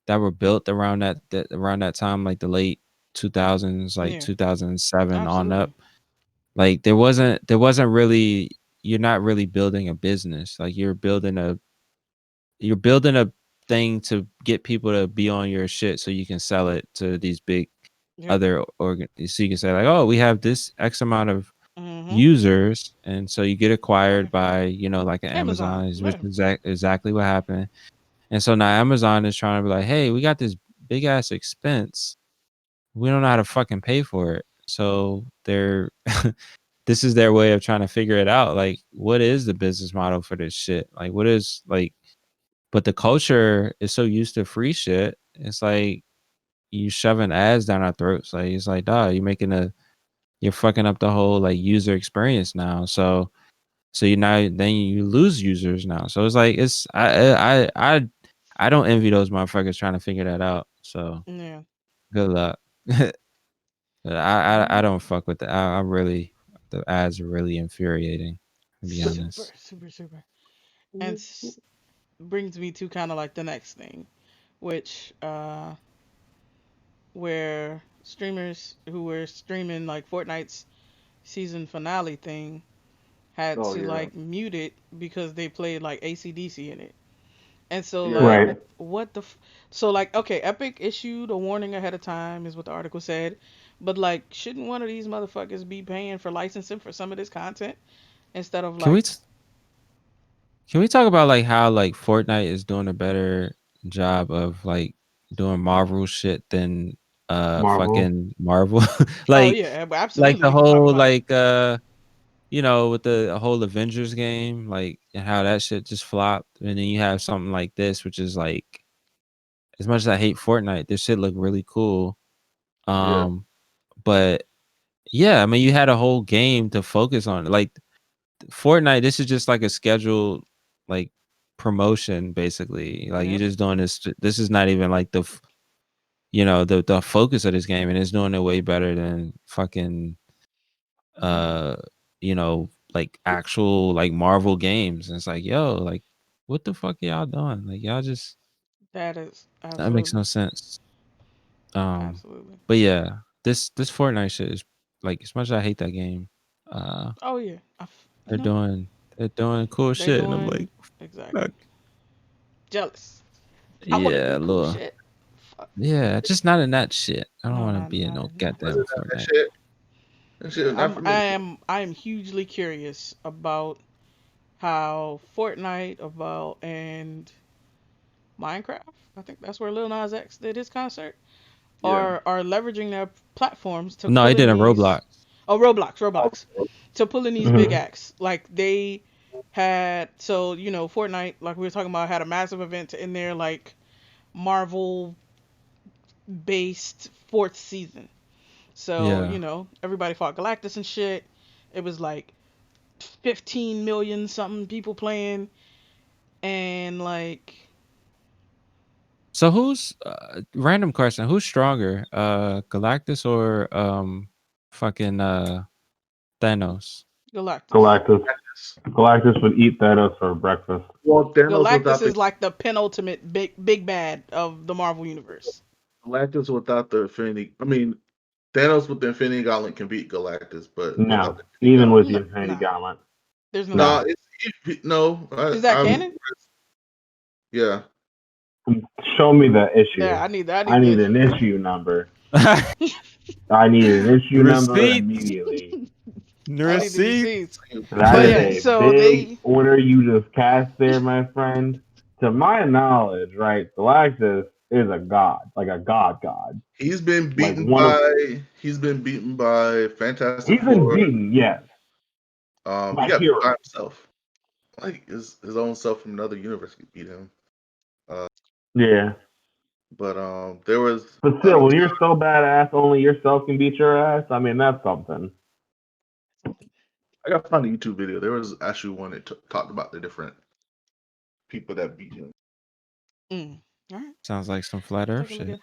that were built around that time, like the late 2000s, like
Yeah,
2007 on up,
absolutely.
like there wasn't really you're not really building a business. Like you're building a thing to get people to be on your shit so you can sell it to these big
Yep.
other organ so you can say like, oh, we have this X amount of
Mhm.
users, and so you get acquired by like an
Amazon.
Amazon, which
Yeah.
is exactly what happened. And so now Amazon is trying to be like, hey, we got this big ass expense. We don't know how to fucking pay for it. So they're this is their way of trying to figure it out. Like, what is the business model for this shit? Like, what is like, but the culture is so used to free shit. It's like you shoving ads down our throats. Like, it's like, dog, you're fucking up the whole like user experience now. So you now then you lose users now. So it's like I don't envy those motherfuckers trying to figure that out. So
Yeah.
good luck. But I
Mhm.
don't fuck with the I really the ads are really infuriating, to be
Super,
honest.
super, super. And brings me to kind of like the next thing, which where streamers who were streaming like Fortnite's season finale thing had
Oh
to
yeah,
like mute it because they played like ACDC in it. And so
yeah.
like
Right.
what the so like okay, Epic issued a warning ahead of time is what the article said. But like shouldn't one of these motherfuckers be paying for licensing for some of this content instead of
Can we
like
can we talk about like how like Fortnite is doing a better job of like doing Marvel shit than
Marvel.
fucking Marvel?
oh
like
yeah,
like
absolutely
the
we can talk
whole
about it.
like with the whole Avengers game, like and how that shit just flopped. And then you have something like this, which is like as much as I hate Fortnite, this shit look really cool.
Yeah.
Um but yeah, I mean you had a whole game to focus on. Like Fortnite, this is just like a scheduled like promotion basically. Like you're
Yep.
just doing this is not even like the focus of this game, and it's doing it way better than fucking uh like actual like Marvel games. And it's like, yo, like what the fuck are y'all doing? Like y'all just
That is
that makes
absolutely.
no sense. Um
Absolutely.
but yeah, this Fortnite shit is like as much as I hate that game, uh
Oh yeah. You
they're
know,
doing they're doing cool
they
shit and I'm like,
doing exactly.
fuck.
Jealous. I want to
Yeah,
do
a
cool
little.
shit. Fuck.
Yeah, just not in that shit. I don't
No,
want to
not
be in
not
no
not
Wasn't
goddamn
Fortnite.
that
Fortnite.
shit? That shit
Yeah,
was not for me.
I am hugely curious about how Fortnite about and Minecraft. I think that's where Lil Nas X did his concert.
Yeah.
Are leveraging their platforms to
No,
pull
he did
in
a
these.
Roblox.
Oh, Roblox, to pull in these big
Mhm.
acts. Like they had so Fortnite, like we were talking about, had a massive event in there like Marvel based fourth season. So
Yeah.
everybody fought Galactus and shit. It was like 15 million something people playing, and like
So who's random question? Who's stronger, Galactus or fucking Thanos?
Galactus.
Galactus. Galactus would eat Thanos for breakfast.
Well, Thanos
Galactus
without the
is like the penultimate big bad of the Marvel universe.
Galactus without the Infinity. I mean, Thanos with the Infinity Gauntlet can beat Galactus, but without
No,
the Infinity
even with
Gauntlet,
the
No,
Infinity
nah,
Gauntlet.
there's no
no,
way.
No.
it's no.
Is that
I'm
canon?
yeah.
Show me the
Yeah,
issue.
I need that. I
I
need the
need an
issue.
issue number. I need an issue number
Receipts.
immediately.
I need the
Receipts.
receipts.
That
But
is
yeah,
a
so
big
they
order you just cast there, my friend. To my knowledge, right, Galactus is a god, like a god. Like one of
He's been beaten by Fantastic
he's been
Four.
beaten, yes,
He
by
got beat by
heroes.
himself. Like his own self from another universe could beat him. Uh,
Yeah.
but there was
But still, when you're so badass, only yourself can beat your ass. I mean, that's something.
I got to find a YouTube video. There was actually one that talked about the different people that beat him.
all right,
Sounds like some flat
I'll
Earth
take a look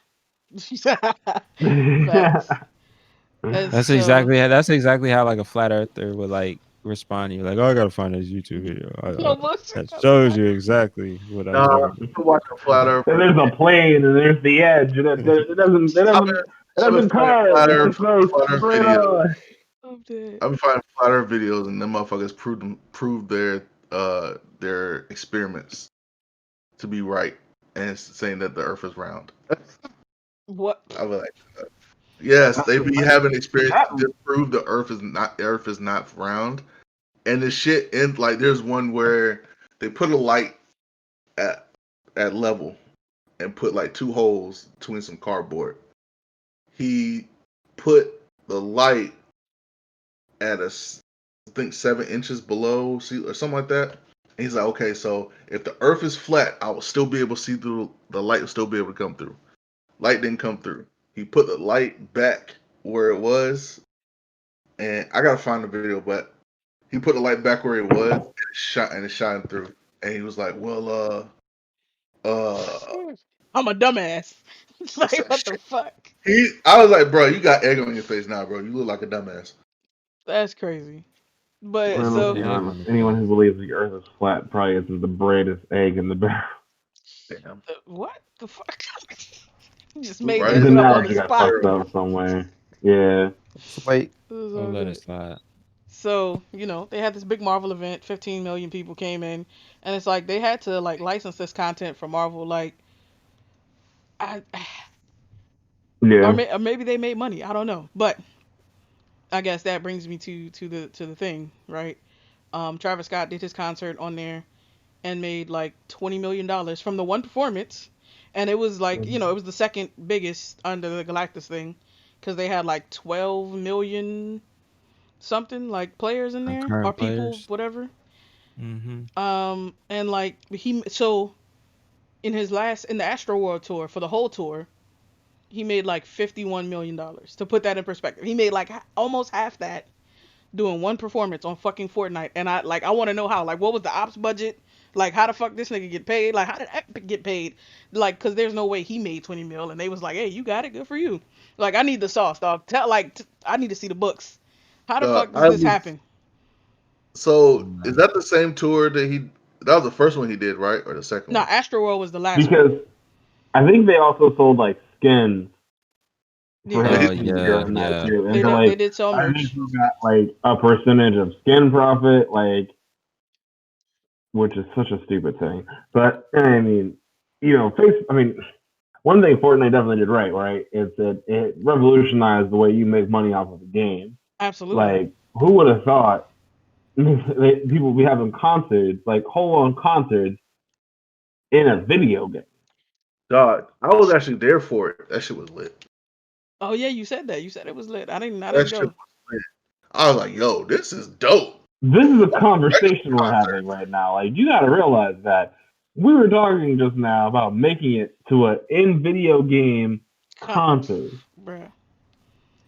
shit.
at it. Facts. And so
That's exactly how like a flat earther would like respond to you. Like, oh, I gotta find this YouTube video.
no bullshit.
That shows you exactly what I'm
Nah,
talking
I'm watching Flat Earth.
And there's a plane, and there's the edge, and
I've been,
it
I've been
doesn't
finding
curve.
Flat
It
Earth,
just goes
Flat Earth
straight
videos.
on.
I'm dead.
I've been finding Flat Earth videos, and them motherfuckers proved their experiments to be right, and it's saying that the Earth is round.
What?
I was like, Yes,
That's
they
the
be
thing.
having experience
That
to disprove the Earth is not round. And the shit in like there's one where they put a light at level and put like two holes between some cardboard. He put the light at I think 7 inches below sea or something like that. And he's like, okay, so if the Earth is flat, I will still be able to see through. The light will still be able to come through. Light didn't come through. He put the light back where it was, and I gotta find the video, but he put the light back where it was, and it shined through. And he was like, well, uh,
I'm a dumbass. It's
it's
like,
like
what the
shit.
fuck?
I was like, bro, you got egg on your face now, bro. You look like a dumbass.
That's crazy. But
Put
so
egg on the
anyone
face.
who believes the Earth is flat probably isn't the brightest egg in the barrel.
Damn.
what the fuck? You just
We
made
right
that
The
in
shit
the
up on the
narrative
fucking
got
spot.
fucked
barrel.
up somewhere. Yeah.
Wait,
It was
We'll
all
let it
good.
slide.
So, they had this big Marvel event, 15 million people came in, and it's like they had to like license this content for Marvel like I
Yeah.
or maybe they made money, I don't know. But I guess that brings me to the thing, right? Travis Scott did his concert on there and made like $20 million from the one performance, and it was like it was the second biggest under the Galactus thing, because they had like 12 million something like players in there or
Current
people,
players.
whatever.
Mm-hmm.
And like in the Astro World tour for the whole tour, he made like $51 million. To put that in perspective, he made like almost half that doing one performance on fucking Fortnite. And I want to know how. Like, what was the ops budget? Like, how the fuck this nigga get paid? Like, how did Epic get paid? Like, cause there's no way he made 20 mil. And they was like, hey, you got it, good for you. Like, I need the sauce, dog. I need to see the books. How the fuck does
I
this
was
happen?
so is that the same tour that he? That was the first one he did, right, or the second
Nah,
one?
Astro World was the last one.
Because I think they also sold like skins for
Yeah,
Yeah,
his
Oh
he,
career
yeah,
in that
yeah.
too. And
they
so
did. They
like
did sell
I think
merch.
who got like a percentage of skin profit, like which is such a stupid thing. But I mean, one thing Fortnite definitely did right, is that it revolutionized the way you make money off of a game.
Absolutely.
Like, who would have thought people be having concerts, like whole on concerts in a video game?
dog. I was actually there for it. That shit was lit.
Oh yeah, you said that. You said it was lit. I didn't. I
That
didn't
shit
go.
was lit. I was like, yo, this is dope.
This is a
Regular
conversation we're
concert.
having right now. Like, you got to realize that we were talking just now about making it to an in video game concert.
Bruh,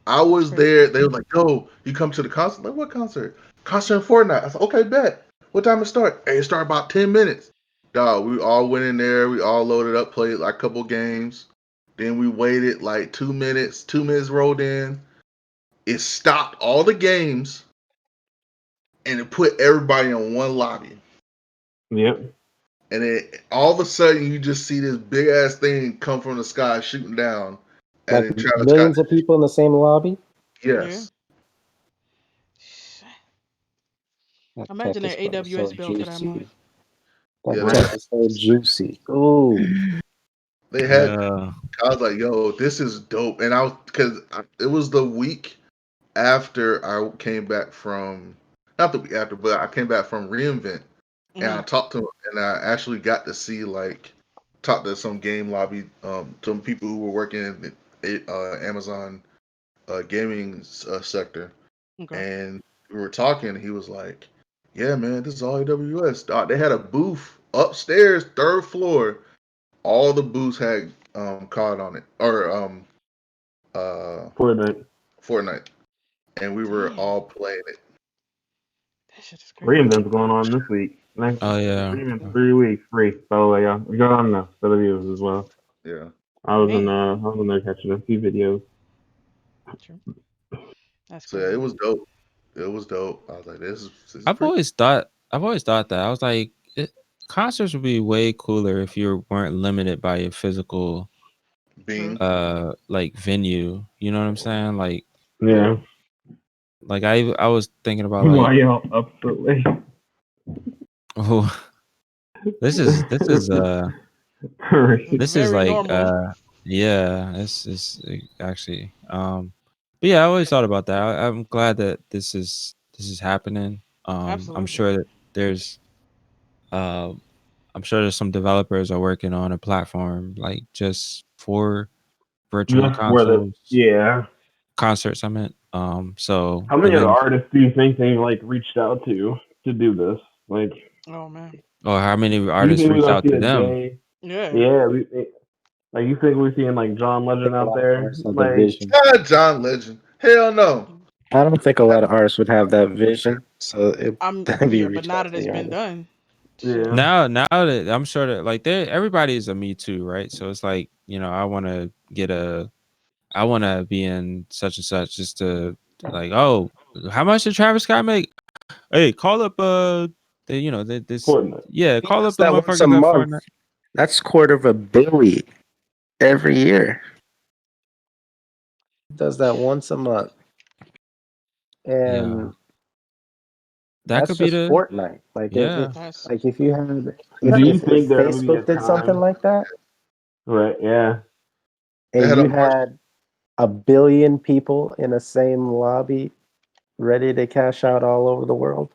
I
that's
was
crazy.
there. They were like, yo, you come to the concert? Like, what concert? Concert in Fortnite. I said, okay, bet. What time it start? Hey, it start about 10 minutes. Dog, we all went in there. We all loaded up, played like a couple games. Then we waited like 2 minutes. 2 minutes rolled in. It stopped all the games and it put everybody in one lobby.
Yep.
And then all of a sudden, you just see this big ass thing come from the sky shooting down. And
like
then Travis Scott,
millions of people in the same lobby.
Yeah.
yes.
That
Imagine
tech is
that
probably so
AWS bill for that month.
juicy. That
Yeah,
Right.
tech is so juicy. Ooh,
they had.
Yeah.
I was like, yo, this is dope. And I was, because it was the week after I came back from, not the week after, but I came back from reInvent. And I
Mhm.
talked to him, and I actually got to see, like, talk to some game lobby, some people who were working in the Amazon gaming sector.
Okay.
And we were talking. He was like, "Yeah, man, this is all AWS. Dog, they had a booth upstairs, third floor. All the booths had COD on it, or uh
Fortnite.
Fortnite, and we were
Damn,
all playing it.
that shit is crazy.
Reinvent's going on this week. Next
Oh yeah.
Reinvent's 3 weeks free. By the way, yeah. Go on now for the viewers as well.
Yeah,
Man,
I was in there catching a few videos.
true. That's
so yeah, it
crazy.
was dope. It was dope. I was like, this is
I've
pretty
always thought. I've always thought that. I was like, concerts would be way cooler if you weren't limited by your physical,
True.
being.
like venue. You know what I'm saying?
Yeah.
Like I was thinking about
Why
like,
y'all up so late?
oh, this is
Hurry.
this is
Very
like
normal.
Yeah, it's actually. But yeah, I always thought about that. I'm glad that this is happening. I'm
Absolutely.
sure that there's uh, I'm sure there's some developers are working on a platform like just for virtual
Just where the
consoles,
yeah.
concerts. I meant. So
How many
and
of the
then
artists do you think they've like reached out to do this? Like,
Oh man.
or how many
do you
artists
think we're
reached
gonna
out
see
to
a
them?
day?
Yeah.
Yeah, like you think we're seeing like John
I think
Legend
a
out
lot of
there?
artists have the
Like,
vision.
John Legend. Hell no.
I don't think a lot of artists would have that vision, so
I'm
it'd be
yeah, but
reached
now
out
that
to
it's
the
been
artist.
done,
yeah,
shit.
Now that I'm sure that like everybody is a Me Too, right? So it's like I want to be in such and such just to like, oh, how much did Travis Scott make? Hey, call up this
Fortnite.
yeah,
He
call
does
up the
that once a
motherfuckers at
month.
Fortnite.
That's $250 million every year. He does that once a month,
Yeah,
and
that
that's
could be
just
the
Fortnite. Like
yeah.
That's
like if you had
Do you
if
think there'll be a
Facebook did something
time?
like that,
Right. Yeah.
They
and
had a
you
march.
had 1 billion people in the same lobby ready to cash out all over the world,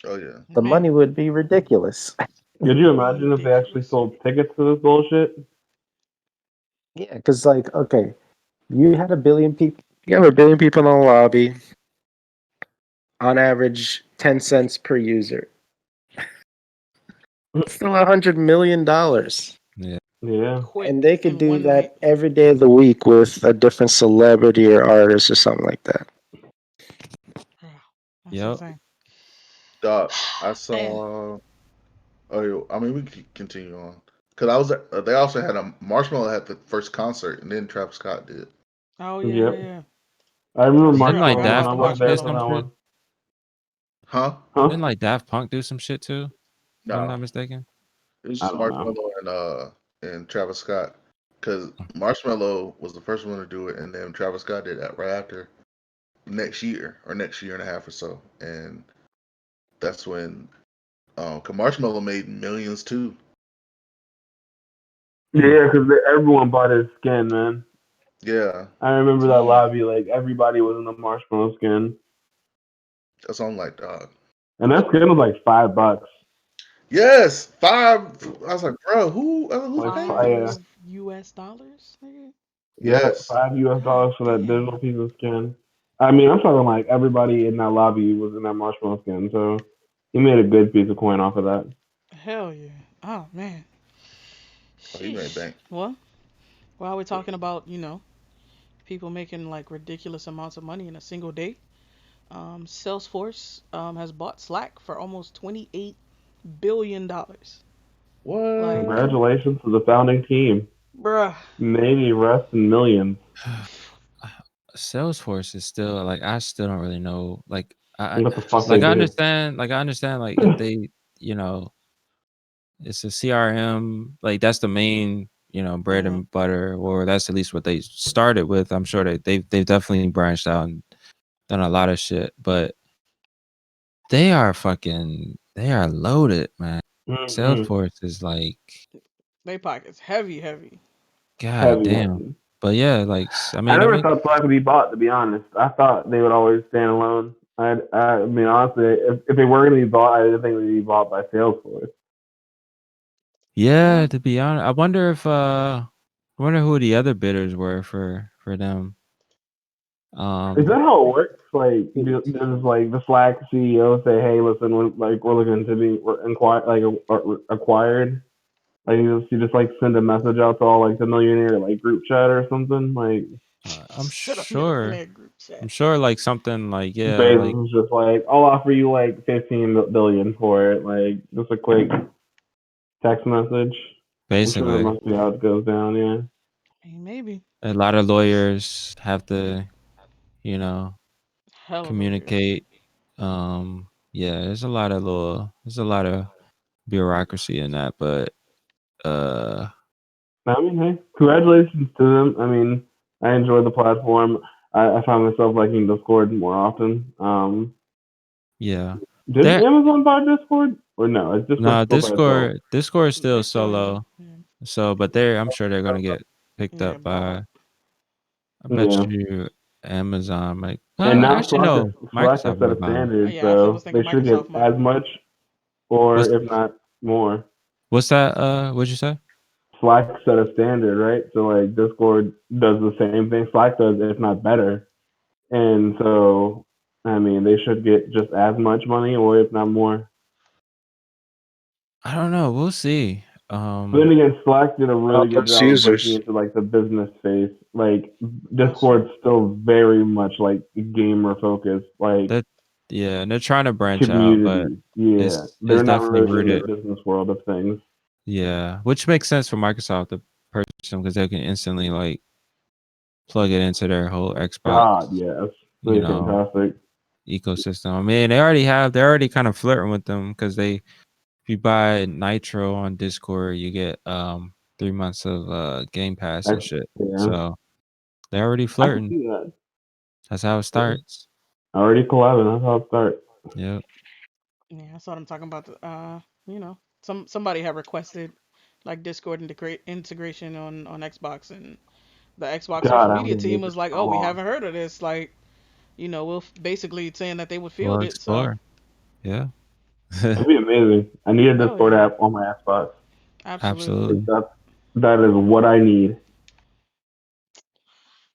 Oh yeah.
the
man.
money would be ridiculous.
Could you imagine if they actually
Ridiculous.
sold tickets to this bullshit?
Yeah, because like okay, you had 1 billion people. You have 1 billion people in the lobby. On average, 10 cents per user. Still $100 million.
Yeah.
Yeah.
And
Quick
they could
in
do
one night.
that every day of the week with a different celebrity or artist or something like that.
That's
Yep.
insane.
Doc, I
Man.
saw. Oh, I mean, we can continue on. Cause I was. They also had a Marshmallow had the first concert, and then Travis Scott did.
Oh yeah, yeah,
Yep.
yeah.
I remember
That's
Didn't
true. I
like
Marshmallow
forgot
going.
about
Daft
I
the
was
Punk did
there for
marshmallow.
some
that
shit?
one.
Huh?
Huh?
Didn't like Daft Punk do some shit too? If I'm
No,
not mistaken.
it was
I
just
don't know.
Marshmallow and Travis Scott. Cause Marshmallow was the first one to do it, and then Travis Scott did that right after next year or next year and a half or so, and that's when 'cause Marshmallow made millions too.
Hmm.
Yeah, because everyone bought his skin, man.
Yeah,
I remember that
Yeah.
lobby. Like everybody was in the Marshmallow skin,
that's on like
and that skin was like $5.
yes, five. I was like, bro, who's
Like,
paying for this?
$5 US, nigga.
yeah,
Yes,
God
$5 for that
damn.
digital piece of skin. I mean, I'm talking like everybody in that lobby was in that marshmallow skin, so he made a good piece of coin off of that.
Hell yeah. Oh man.
oh, he made
Sheesh.
bank.
Well, while we're talking about, people making like ridiculous amounts of money in a single day, Salesforce has bought Slack for almost $28 billion. Like,
What?
Congratulations to the founding team.
bruh.
Maybe rest in millions.
Salesforce is still like I still don't really know. Like
What the fuck they
like I
do?
understand like I understand like if they you know it's a CRM like that's the main bread
Hmm.
and butter or that's at least what they started with. I'm sure they've definitely branched out and done a lot of shit, but they are loaded, man.
Mm-hmm.
Salesforce is like
They pockets heavy, heavy.
god
Heavy,
damn.
man.
But yeah, like
I
I
never
mean
thought Slack would be bought. To be honest, I thought they would always stand alone. I mean, honestly, if they were going to be bought, I didn't think they'd be bought by Salesforce.
yeah,
Well,
to be honest, I wonder who the other bidders were for them.
Is that
Um,
how it works? Like, does
PPT.
like the Slack CEO say, "Hey, listen, we're looking to be acquired"? Like, you just like send a message out to all like the millionaire like group chat or something. Like,
I'm
sit up in
sure.
that group
I'm
chat.
sure like something like yeah, like
Bezos is just like, "I'll offer you like 15 billion for it." Like, just a quick text message. I'm sure that
basically
must be how it goes down. Yeah.
Hey, maybe.
a lot of lawyers have to, you know,
Hella lawyers.
communicate. Yeah, there's a lot of bureaucracy in that, but uh,
I mean, hey, congratulations to them. I mean, I enjoy the platform. I find myself liking Discord more often.
yeah.
Did
That
Amazon buy Discord? Or no, it's Discord
no,
still by itself.
Discord is still
They're still indie.
solo.
Yeah.
So, but I'm sure they're gonna get picked
Yeah,
up
bought.
by, I bet
Yeah.
you, Amazon might.
And now
Actually, no,
Slack has
Microsoft
set
might
a
buy them.
Oh,
standard,
yeah, I was
so
thinking
they should get
Microsoft might.
as much, or
What's
if not more.
what's that? What'd you say?
Slack set a standard, right? So like Discord does the same thing Slack does, if not better. And so, I mean, they should get just as much money, or if not more.
I don't know. We'll see.
But then again, Slack did a really
Help
good
those
job of breaking
users.
into like the business space. Like
That's true.
Discord's still very much like gamer focused, like
That yeah, and they're trying to branch out, but
community. Yeah,
it's
they're not
definitely
really in the
rooted.
business world of things.
Yeah, which makes sense for Microsoft to purchase them because they can instantly like plug it into their whole Xbox,
God, yeah, that's
you
really
know,
fantastic.
ecosystem. I mean, they're already kind of flirting with them because they if you buy Nitro on Discord, you get 3 months of Game Pass
I,
and shit.
yeah,
So they're already
I can
flirting.
see that.
That's how it
Yeah.
starts.
Already collabing. That's how it starts.
Yep.
Yeah, that's what I'm talking about. You know, somebody had requested like Discord integration on Xbox, and the Xbox
God,
social
I
media
haven't
team
used it
was like,
for so
"Oh, we
long.
haven't heard of this." Like, basically saying that they would
We'll
field it. So,
explore. Yeah.
That'd be amazing. I need a
hell
Discord
yeah,
app on my Xbox.
absolutely.
Like
Absolutely.
that is what I need.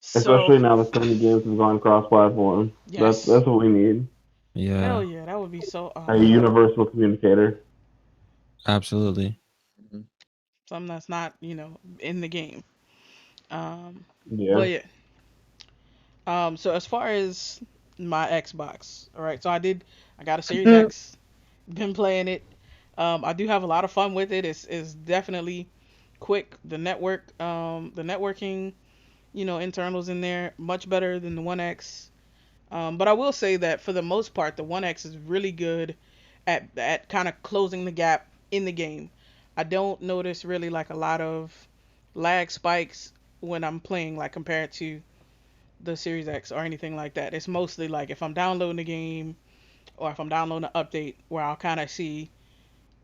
So,
Especially now that so many games have gone cross-platform.
yes,
That's what we need.
hell
Yeah.
yeah, that would be so. Oh
A
my god,
universal communicator.
Absolutely.
Mhm.
something that's not in the game.
Yeah.
But yeah. So as far as my Xbox, all right. So I got a Series X. Been playing it. I do have a lot of fun with it. It's definitely quick. The networking, internals in there much better than the One X. But I will say that for the most part, the One X is really good at kind of closing the gap in the game. I don't notice really like a lot of lag spikes when I'm playing, like compared to the Series X or anything like that. It's mostly like if I'm downloading the game or if I'm downloading an update where I'll kind of see,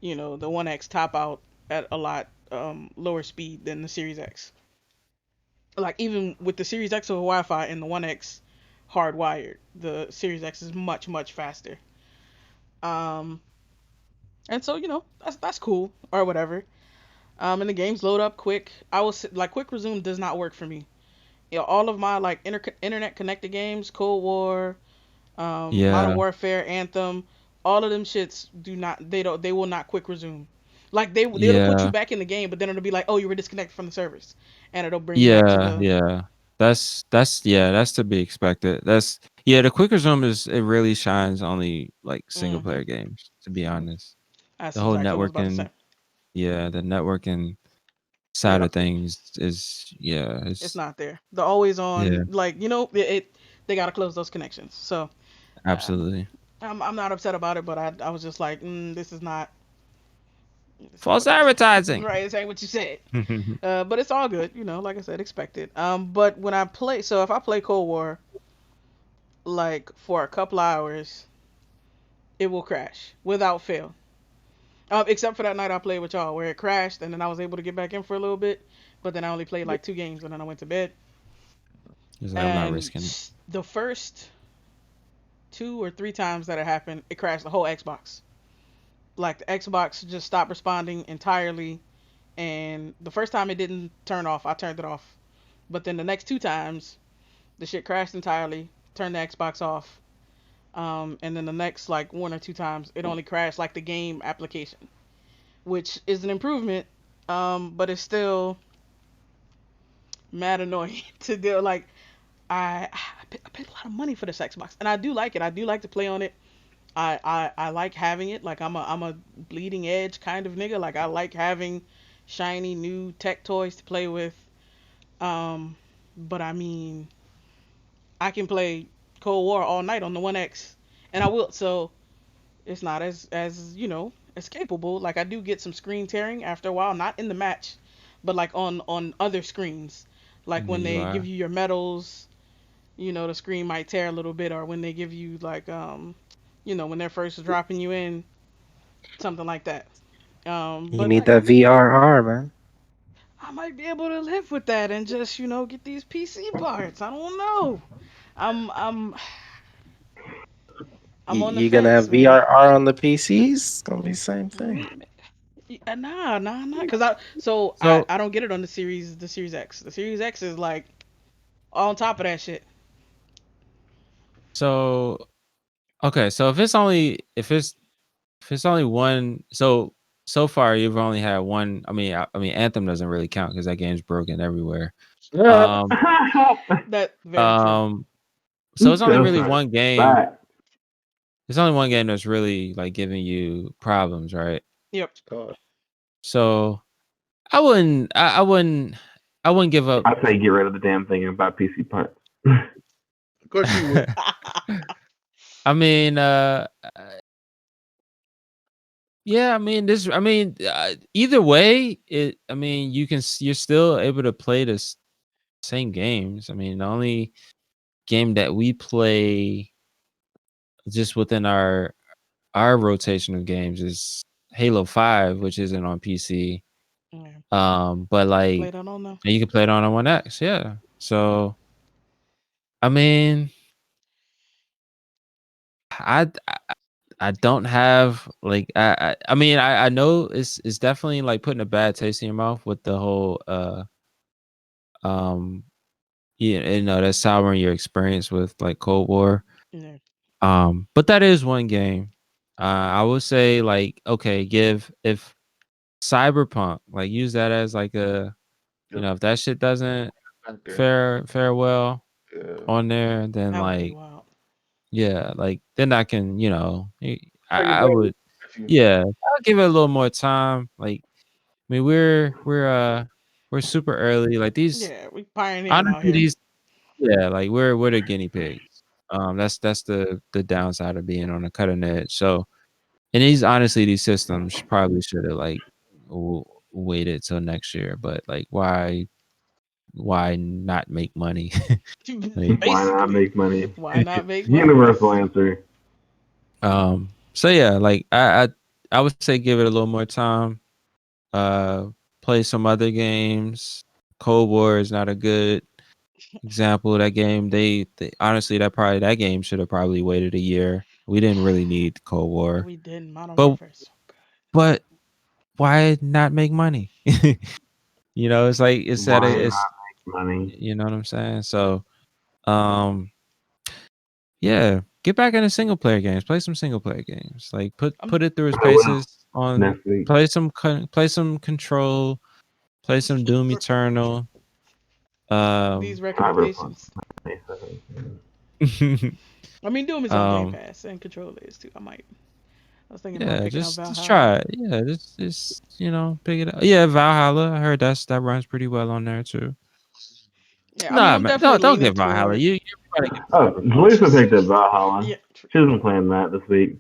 the One X top out at a lot lower speed than the Series X. Like even with the Series X over Wi-Fi and the One X hardwired, the Series X is much much faster. Um, and so that's cool or whatever. And the games load up quick. Like quick resume does not work for me. All of my like internet connected games, Cold War, Modern
Yeah.
Warfare, Anthem, all of them shits they will not quick resume. Like they'll put you
Yeah.
back in the game, but then it'll be like, oh, you were disconnected from the servers, and it'll bring you back to
Yeah.
the.
Yeah. That's to be expected. That's yeah, the quick resume is it really shines only like single
Mm-hmm.
player games, to be honest.
That's
The whole
exactly what I was about to
networking,
say.
yeah, the networking side
Yeah,
of things is yeah,
it's
it's
not there. The always
yeah,
on, like they gotta close those connections. So um,
absolutely.
I'm not upset about it, but I was just like, this ain't
False
what you said.
advertising.
Right, this ain't what you said. But it's all good, like I said, expected. But when I play, so if I play Cold War like for a couple hours, it will crash without fail. Except for that night I played with y'all where it crashed and then I was able to get back in for a little bit, but then I only played like two games and then I went to bed.
He's like, I'm not
And
risking it.
the first two or three times that it happened, it crashed the whole Xbox. Like the Xbox just stopped responding entirely. And the first time it didn't turn off, I turned it off. But then the next two times, the shit crashed entirely, turned the Xbox off. And then the next like one or two times, it only crashed like the game application, which is an improvement. But it's still mad annoying to deal. Like I paid a lot of money for this Xbox, and I do like it. I do like to play on it. I like having it. Like I'm a bleeding edge kind of nigga. Like I like having shiny new tech toys to play with. Um, but I mean, I can play Cold War all night on the One X, and I will. So it's not as as capable. Like I do get some screen tearing after a while, not in the match, but like on other screens. Like
In
when
the
they give
UI.
you your medals, the screen might tear a little bit, or when they give you like when they're first dropping you in, something like that.
You
But
need
like
that VRR, man.
might be able to live with that and just, get these PC parts. I don't know. I'm I'm on the
You gonna
fence,
have
man.
VRR on the PCs? It's gonna be the same thing.
Nah. Cause I
So
I don't get it on the Series X. The Series X is like on top of that shit.
so okay, so if it's only one, so far you've only had one. I mean Anthem doesn't really count because that game's broken everywhere. Um,
That very true.
um, so
Who
it's only
says
really one game.
that?
It's only one game that's really like giving you problems, right?
Yep.
God.
So I wouldn't give up.
I'd say get rid of the damn thing and buy PC parts.
Of course you would.
I mean, yeah, I mean, either way, you're still able to play the same games. I mean, the only game that we play just within our rotation of games is Halo 5, which isn't on PC.
Yeah.
But
Play
like
that on though.
you can play it on a One X, yeah. So I mean, I I don't have like I know it's definitely like putting a bad taste in your mouth with the whole um that's souring your experience with like Cold War.
Yeah.
But that is one game. I would say like okay, give if Cyberpunk like use that as like a
Yep.
if that shit doesn't
Back there.
fare well
Yeah.
on there, then
That would be
like
wild.
yeah, like then I can
Take
I
advantage
would
if you.
yeah I'll give it a little more time. Like I mean we're super early. Like these
Yeah, we pioneering out
honestly
here.
these yeah like we're the guinea pigs. That's the downside of being on the cutting edge. So and these systems probably should have like waited till next year. But like why not make money? Like
Why not
Basically,
make money?
why not make money?
Universal answer.
so yeah like I would say give it a little more time. Uh, play some other games. Cold War is not a good example of that game. They honestly that game should have probably waited a year. We didn't really need Cold War,
We didn't. Modern
but
Warfare is so good.
but why not make money? It's like it's at
Why
a it's
not make money?
you know what I'm saying. So um yeah, get back into single player games. Play some single player games. Like
I'm
put it through its
I will
paces on
next week.
play some Control, play some Doom Eternal.
these
Cyberpunk.
recommendations.
Nice.
I mean, Doom is on Game
um
Pass and Control is too. I was thinking about
Yeah,
picking up
just
Valhalla.
try it. Yeah, just pick it up. Yeah, Valhalla. I heard that runs pretty well on there too.
Yeah, I mean,
Nah,
I'm
man,
definitely
don't
leaning
get Valhalla.
toward.
You probably get
Oh,
Cyberpunk.
Julissa picked up Valhalla.
Yeah,
She's been playing that this week.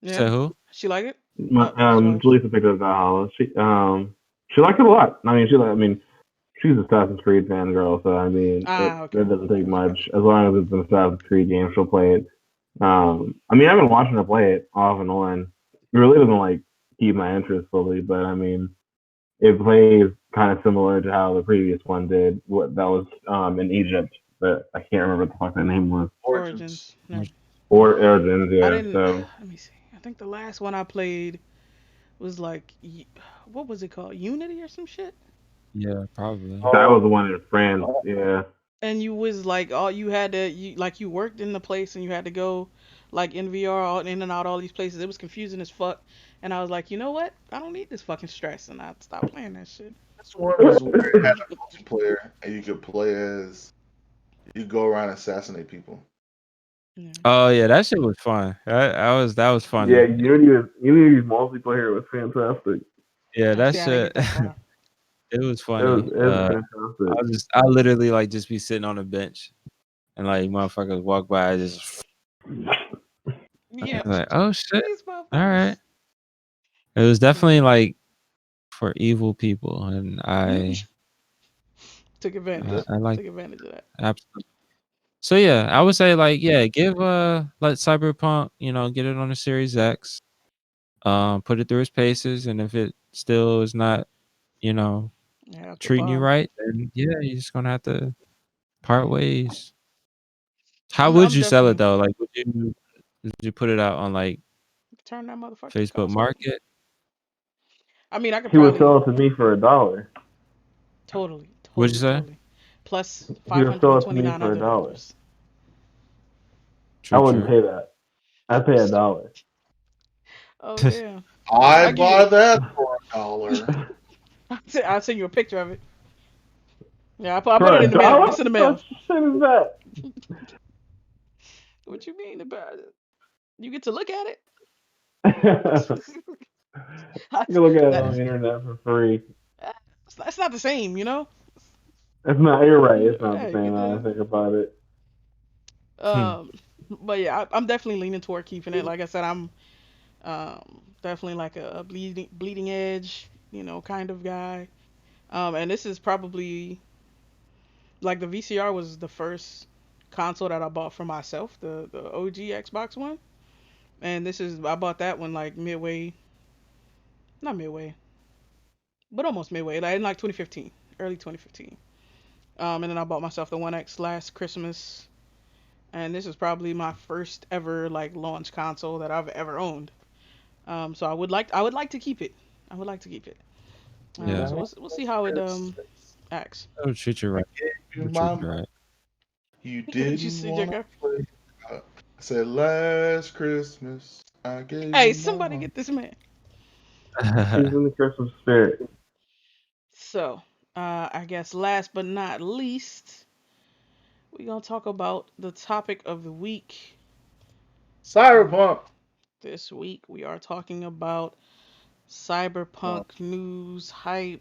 You
yeah.
said who?
She like it? Sorry.
Julissa picked up Valhalla. She liked it a lot. I mean, she's an Assassin's Creed fan girl, so I mean,
Ah, okay.
it doesn't take
Okay.
much. As long as it's an Assassin's Creed game, she'll play it. I mean, I've been watching her play it off and on. It really doesn't like keep my interest fully, but I mean, it plays kind of similar to how the previous one did. What that was in Egypt, but I can't remember what the fuck that name was.
Origins.
Origins. No,
Or Origins,
I
yeah.
didn't.
So
Let me see. I think the last one I played was like, what was it called? Unity or some shit.
Yeah, probably.
that
Oh,
was the one in France, yeah.
And you was like, all you had to, you worked in the place and you had to go, like in VR, all in and out all these places. It was confusing as fuck. And I was like, you know what? I don't need this fucking stress, and I stopped playing that shit.
this one was where it had a multiplayer, and you could play as you go around and assassinate people.
Yeah.
Oh yeah, that shit was fun. That was
Yeah,
funny.
Unity's multiplayer was fantastic.
Yeah,
I
that
see. I didn't
shit.
get that far.
It was
It
funny.
was fantastic.
I literally like just be sitting on a bench and like motherfuckers walk by just
Yeah.
like oh shit.
These
All right.
motherfuckers.
It was
Yeah.
definitely like for evil people, and
Took advantage.
I like
Took advantage of that.
absolutely. So yeah, I would say like yeah, give let Cyberpunk get it on the Series X, put it through its paces, and if it still is not you know
Yeah, the
treating you
bum.
right, then yeah, you're just gonna have to part ways. How
I'm
would
I'm
you sell it
definitely
though? Like, would you put it out on like
turn that motherfucker's
Facebook
console.
Market?
I mean, I could
He would
probably
sell it to me for $1.
totally,
What'd you
totally,
say?
totally. Plus
He
five
would
hundred
sell
and
it to
twenty
me
nine
for a
other
dollar.
dollars.
I
True,
wouldn't
true.
pay that. I'd pay $1.
Oh yeah, I
I'd
give
buy
you.
that for $1.
I'll send you a picture of it. Yeah, I put
For
it in
a
the mail.
dollar?
It's in the
What
mail.
shit is that?
What you mean about it? You get to look at it.
You
That's,
can look at it
that
on the internet for free.
that's not the same, you know.
It's not. You're right. It's not
Yeah,
the
you
same.
get
Now that I
to.
think about it.
Hmm.
Um, but yeah, I'm definitely leaning toward keeping it. Like I said, I'm definitely like a bleeding edge, kind of guy. And this is probably like the VCR was the first console that I bought for myself, the OG Xbox One. And this is I bought that one like midway, not midway, but almost midway, like in like 2015, early 2015. And then I bought myself the One X last Christmas, and this is probably my first ever like launch console that I've ever owned. So I would like to keep it. I would like to keep it.
Yeah.
So we'll see how it
Christmas,
acts.
I would treat you right.
I gave
I
you
would treat
my
you
money.
right.
You
What did you
didn't
see,
want to
Jacob?
play. I said last Christmas I gave
Hey,
you my
somebody
heart.
get this man.
He's in the Christmas spirit.
So, I guess last but not least, we're gonna talk about the topic of the week.
Cyberpunk.
This week we are talking about
Uh,
cyberpunk news, hype,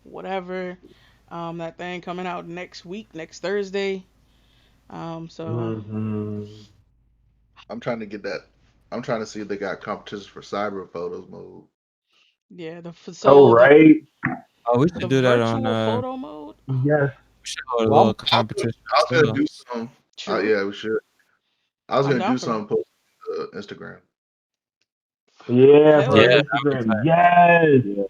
whatever. That thing coming out next week, next Thursday. So
Hmm.
I'm trying to get that. I'm trying to see if they got competitions for cyber photos mode.
yeah,
Oh
so
right.
Oh, we
the
should do that on
virtual photo mode.
Yes.
we should hold a
Well,
little competition
I was gonna
still.
do some.
True,
Yeah, we should. I was
I'm
gonna
down
do
for that.
some post Instagram.
Yeah,
Hell
for
Yeah,
yeah,
Instagram. Yes.
Yeah.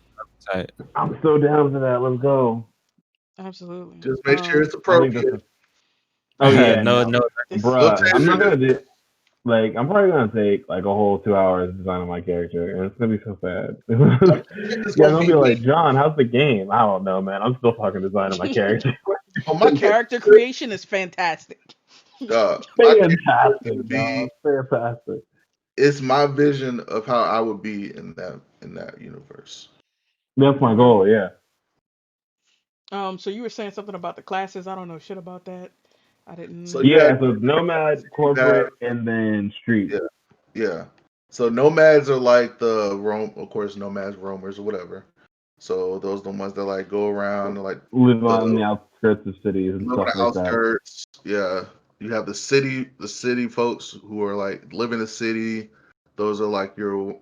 tight.
I'm so down for that. Let's go.
absolutely.
Just make sure it's
I think that's
appropriate.
a. Oh yeah,
No,
no,
no.
This
We'll
bruh. I'm
tailor
not
it.
gonna do. Like, I'm probably gonna take like a whole 2 hours designing my character, and it's gonna be so sad.
It's
Yeah, I'm
gonna
gonna
be
be
me.
like, John, how's the game? I don't know, man. I'm still fucking designing my character.
Oh, my
the
character,
character creation is fantastic.
my character would
Fantastic,
be.
dog. Fantastic.
It's my vision of how I would be in that universe.
That's my goal. Yeah.
So you were saying something about the classes. I don't know shit about that. I
So
didn't.
you have
Yeah. So it's nomad,
you have
corporate, and then street.
yeah. Yeah. So nomads are like the roam, of course, nomads, roamers, or whatever. So those are the ones that like go around and like
Live
the
on the outskirts of cities and
live on
stuff
the
like that.
outskirts. Yeah. You have the city folks who are like live in the city. Those are like your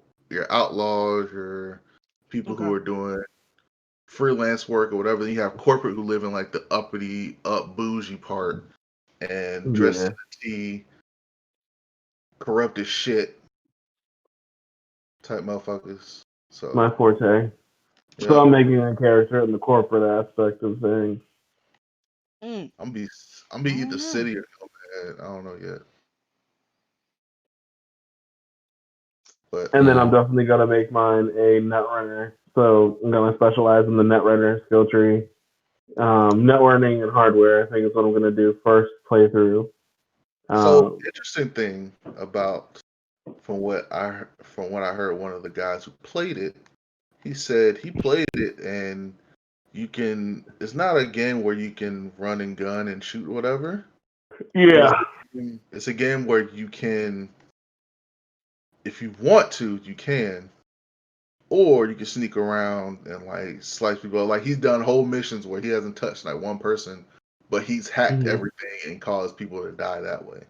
outlaws, your people
Okay.
who are doing freelance work or whatever. Then you have corporate who live in like the uppity, up bougie part and dressed
Yeah.
in the tea, corrupt as shit type motherfuckers.
My
So
forte. So
yeah.
I'm making a character in the corporate aspect of things.
Mm,
I'm be I'm
I
be either
don't know.
city or nomad. I don't know yet, but
And then I'm
Yeah.
definitely gonna make mine a netrunner. So I'm gonna specialize in the netrunner skill tree. Networking and hardware, I think is what I'm gonna do first playthrough.
so
Um,
interesting thing about from what I heard, one of the guys who played it, he said he played it and you can. It's not a game where you can run and gun and shoot whatever, but
yeah,
it's a game where you can, if you want to, you can, or you can sneak around and like slice people. Like he's done whole missions where he hasn't touched like one person, but he's hacked
hmm
everything and caused people to die that way.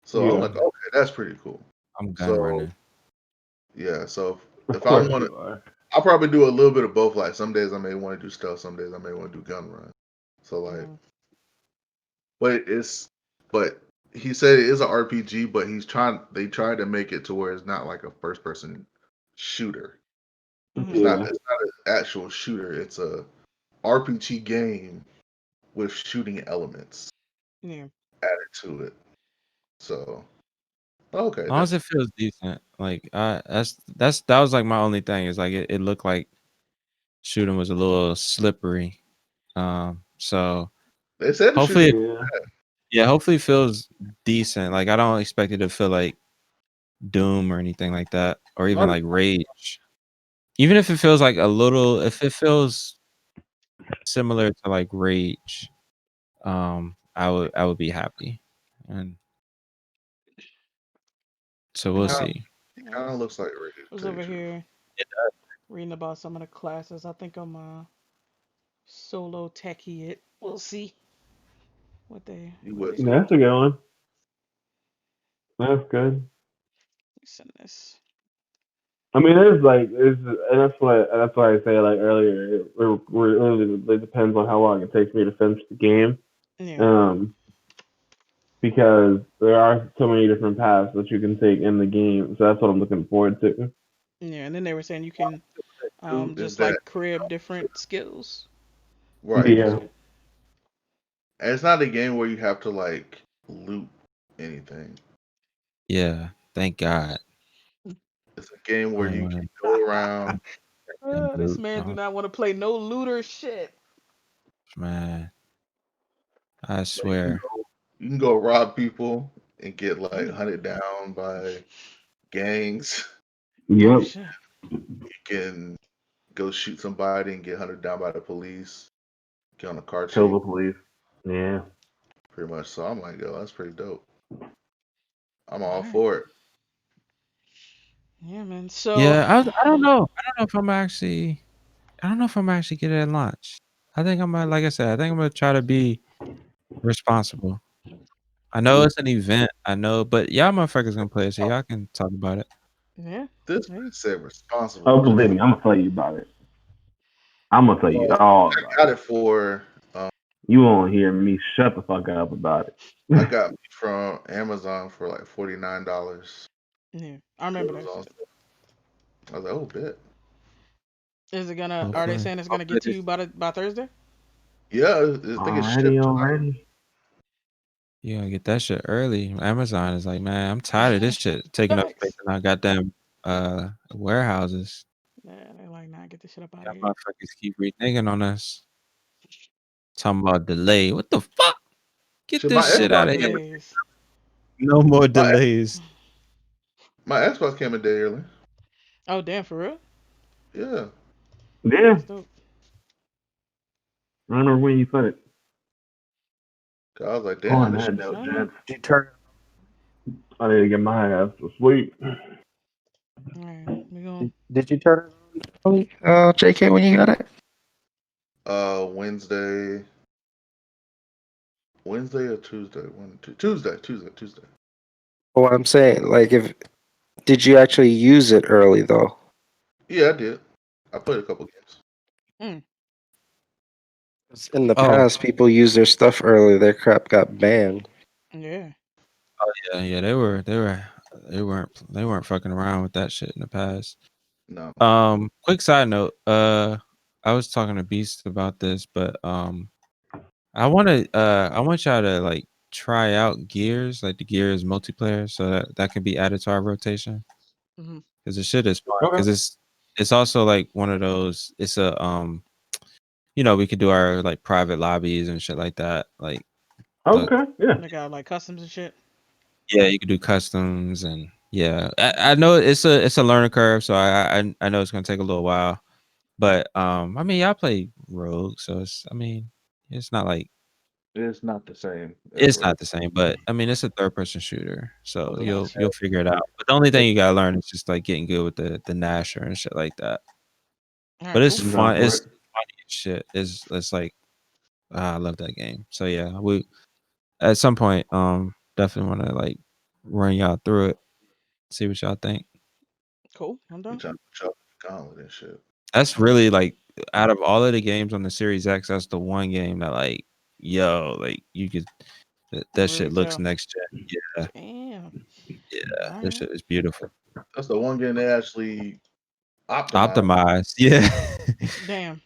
So I'm
yeah,
like, okay, that's pretty cool.
I'm gun
So
running.
yeah, so
of
if I
course
want to,
you are.
I'll probably do a little bit of both. Like some days I may want to do stealth, some days I may want to do gun run. So like,
Mm,
but it's but he said it is an RPG, but he's trying. They tried to make it to where it's not like a first person shooter.
mhm.
Yeah,
It's not an actual shooter. RPG game with shooting elements
Yeah.
added to it. So okay,
As long as it feels decent, like that was like my only thing is like it looked like shooting was a little slippery. So
they said the
hopefully,
shooting.
hopefully it feels decent. Like I don't expect it to feel like Doom or anything like that, or even like Rage. Even if it feels like a little, if it feels similar to like Rage, I would be happy, and so we'll
Uh,
see.
It
I
kind of
was,
looks like Red
was
Dead, to
over
tell you the truth.
here reading about some of the classes. I think I'm solo techie it. We'll see
You
what
would
they
say.
That's a good one. That's good.
send this.
I mean, and that's why I say like earlier, it depends on how long it takes me to finish the game.
Yeah.
Um, because there are so many different paths that you can take in the game, so that's what I'm looking forward to.
Yeah, and then they were saying you can
Two is
just
that
like crib different skills.
right?
Yeah,
And it's not a game where you have to like loot anything.
Yeah, thank God.
It's a game
I
where
don't
you
want
can
to
go around.
This
loot.
man do
Oh,
not want to play no looter shit.
man, I
Like
swear.
you can go rob people and get like
Mm.
hunted down by gangs.
Oh
yep,
shit.
You can go shoot somebody and get hunted down by the police. Get on a car
kill
chase,
the police. Yeah,
pretty much. So I'm like, yo, that's pretty dope. I'm
All
all
right.
for it.
Yeah, man. So
Yeah, I don't know. I don't know if I'm actually. I don't know if I'm actually get it at launch. I think I'm gonna, like I said, I think I'm gonna try to be responsible. I know it's an event. I know, but y'all motherfuckers gonna play it, so y'all can talk about it.
yeah.
This man
Hey.
said responsible.
oh believe me, I'm gonna tell you about it. I'm gonna tell you
Well,
all
I
about
got
it.
it for.
You won't hear me shut the fuck up about
I
it.
got it from Amazon for like $49.
Yeah. I
It
remember
was
that
on.
shit.
I was like, oh, bet.
Is it gonna? Are they
Hopefully,
saying it's gonna
hopefully
get to you
this.
by Thursday?
Yeah, I think it's
already,
shipped.
already.
You gonna get that shit early. Amazon is like, man, I'm tired of this shit taking up space
Facts.
in our goddamn warehouses.
Yeah, they like, nah, get this shit up out of
Y'all
here.
motherfuckers keep rethinking on us. Talking about delay. What the fuck? Get
Shit,
this shit
No
out of here.
delays.
No more
my
delays.
my Xbox came a day early.
Oh damn, for real?
Yeah,
Yeah,
That's dope.
I don't know when you put it.
'Cause I was like,
On
damn, this shit.
that
I'm
note,
trying to.
gents,
Did you turn
I need to get my ass to sleep.
All right, we going.
did you turn it early, JK, when you got it?
Wednesday, Wednesday or Tuesday? Tuesday.
What I'm saying, like, if did you actually use it early though?
Yeah, I did. I played a couple games.
Mm,
'Cause in the
Oh,
past, people used their stuff early. Their crap got banned.
yeah.
yeah, they weren't fucking around with that shit in the past.
No,
Quick side note, I was talking to Beast about this, but I want y'all to like try out Gears, like the Gears multiplayer, so that can be added to our rotation.
Hmm.
Because the shit is fun.
Okay.
Because it's also like one of those. It's a we could do our like private lobbies and shit like that. Like the
Okay. Yeah.
They got like customs and shit.
yeah, you could do customs and yeah. I know it's a learning curve, so I know it's gonna take a little while. But I mean, y'all play Rogue, so it's not like
it's not the same as
it's
Rogue.
not the same. But I mean, it's a third person shooter, so
Although
you'll
Gotcha.
you'll figure it out. But the only thing you gotta learn is just like getting good with the Nasher and shit like that.
All
But
right,
it's
cool.
I'm down
fun.
for
It's
it.
funny as shit. It's like I love that game. So yeah, we at some point definitely want to like run y'all through it, see what y'all think.
Cool. I'm
you
done.
trying to put y'all in the gauntlet and shit.
That's really like out of all of the games on the Series X, that's the one game that like like you could that
Really
shit looks
tell.
next gen. Yeah,
Damn.
yeah,
All
that
right.
shit is beautiful.
That's the one game they actually optimized.
Optimized, yeah.
Damn.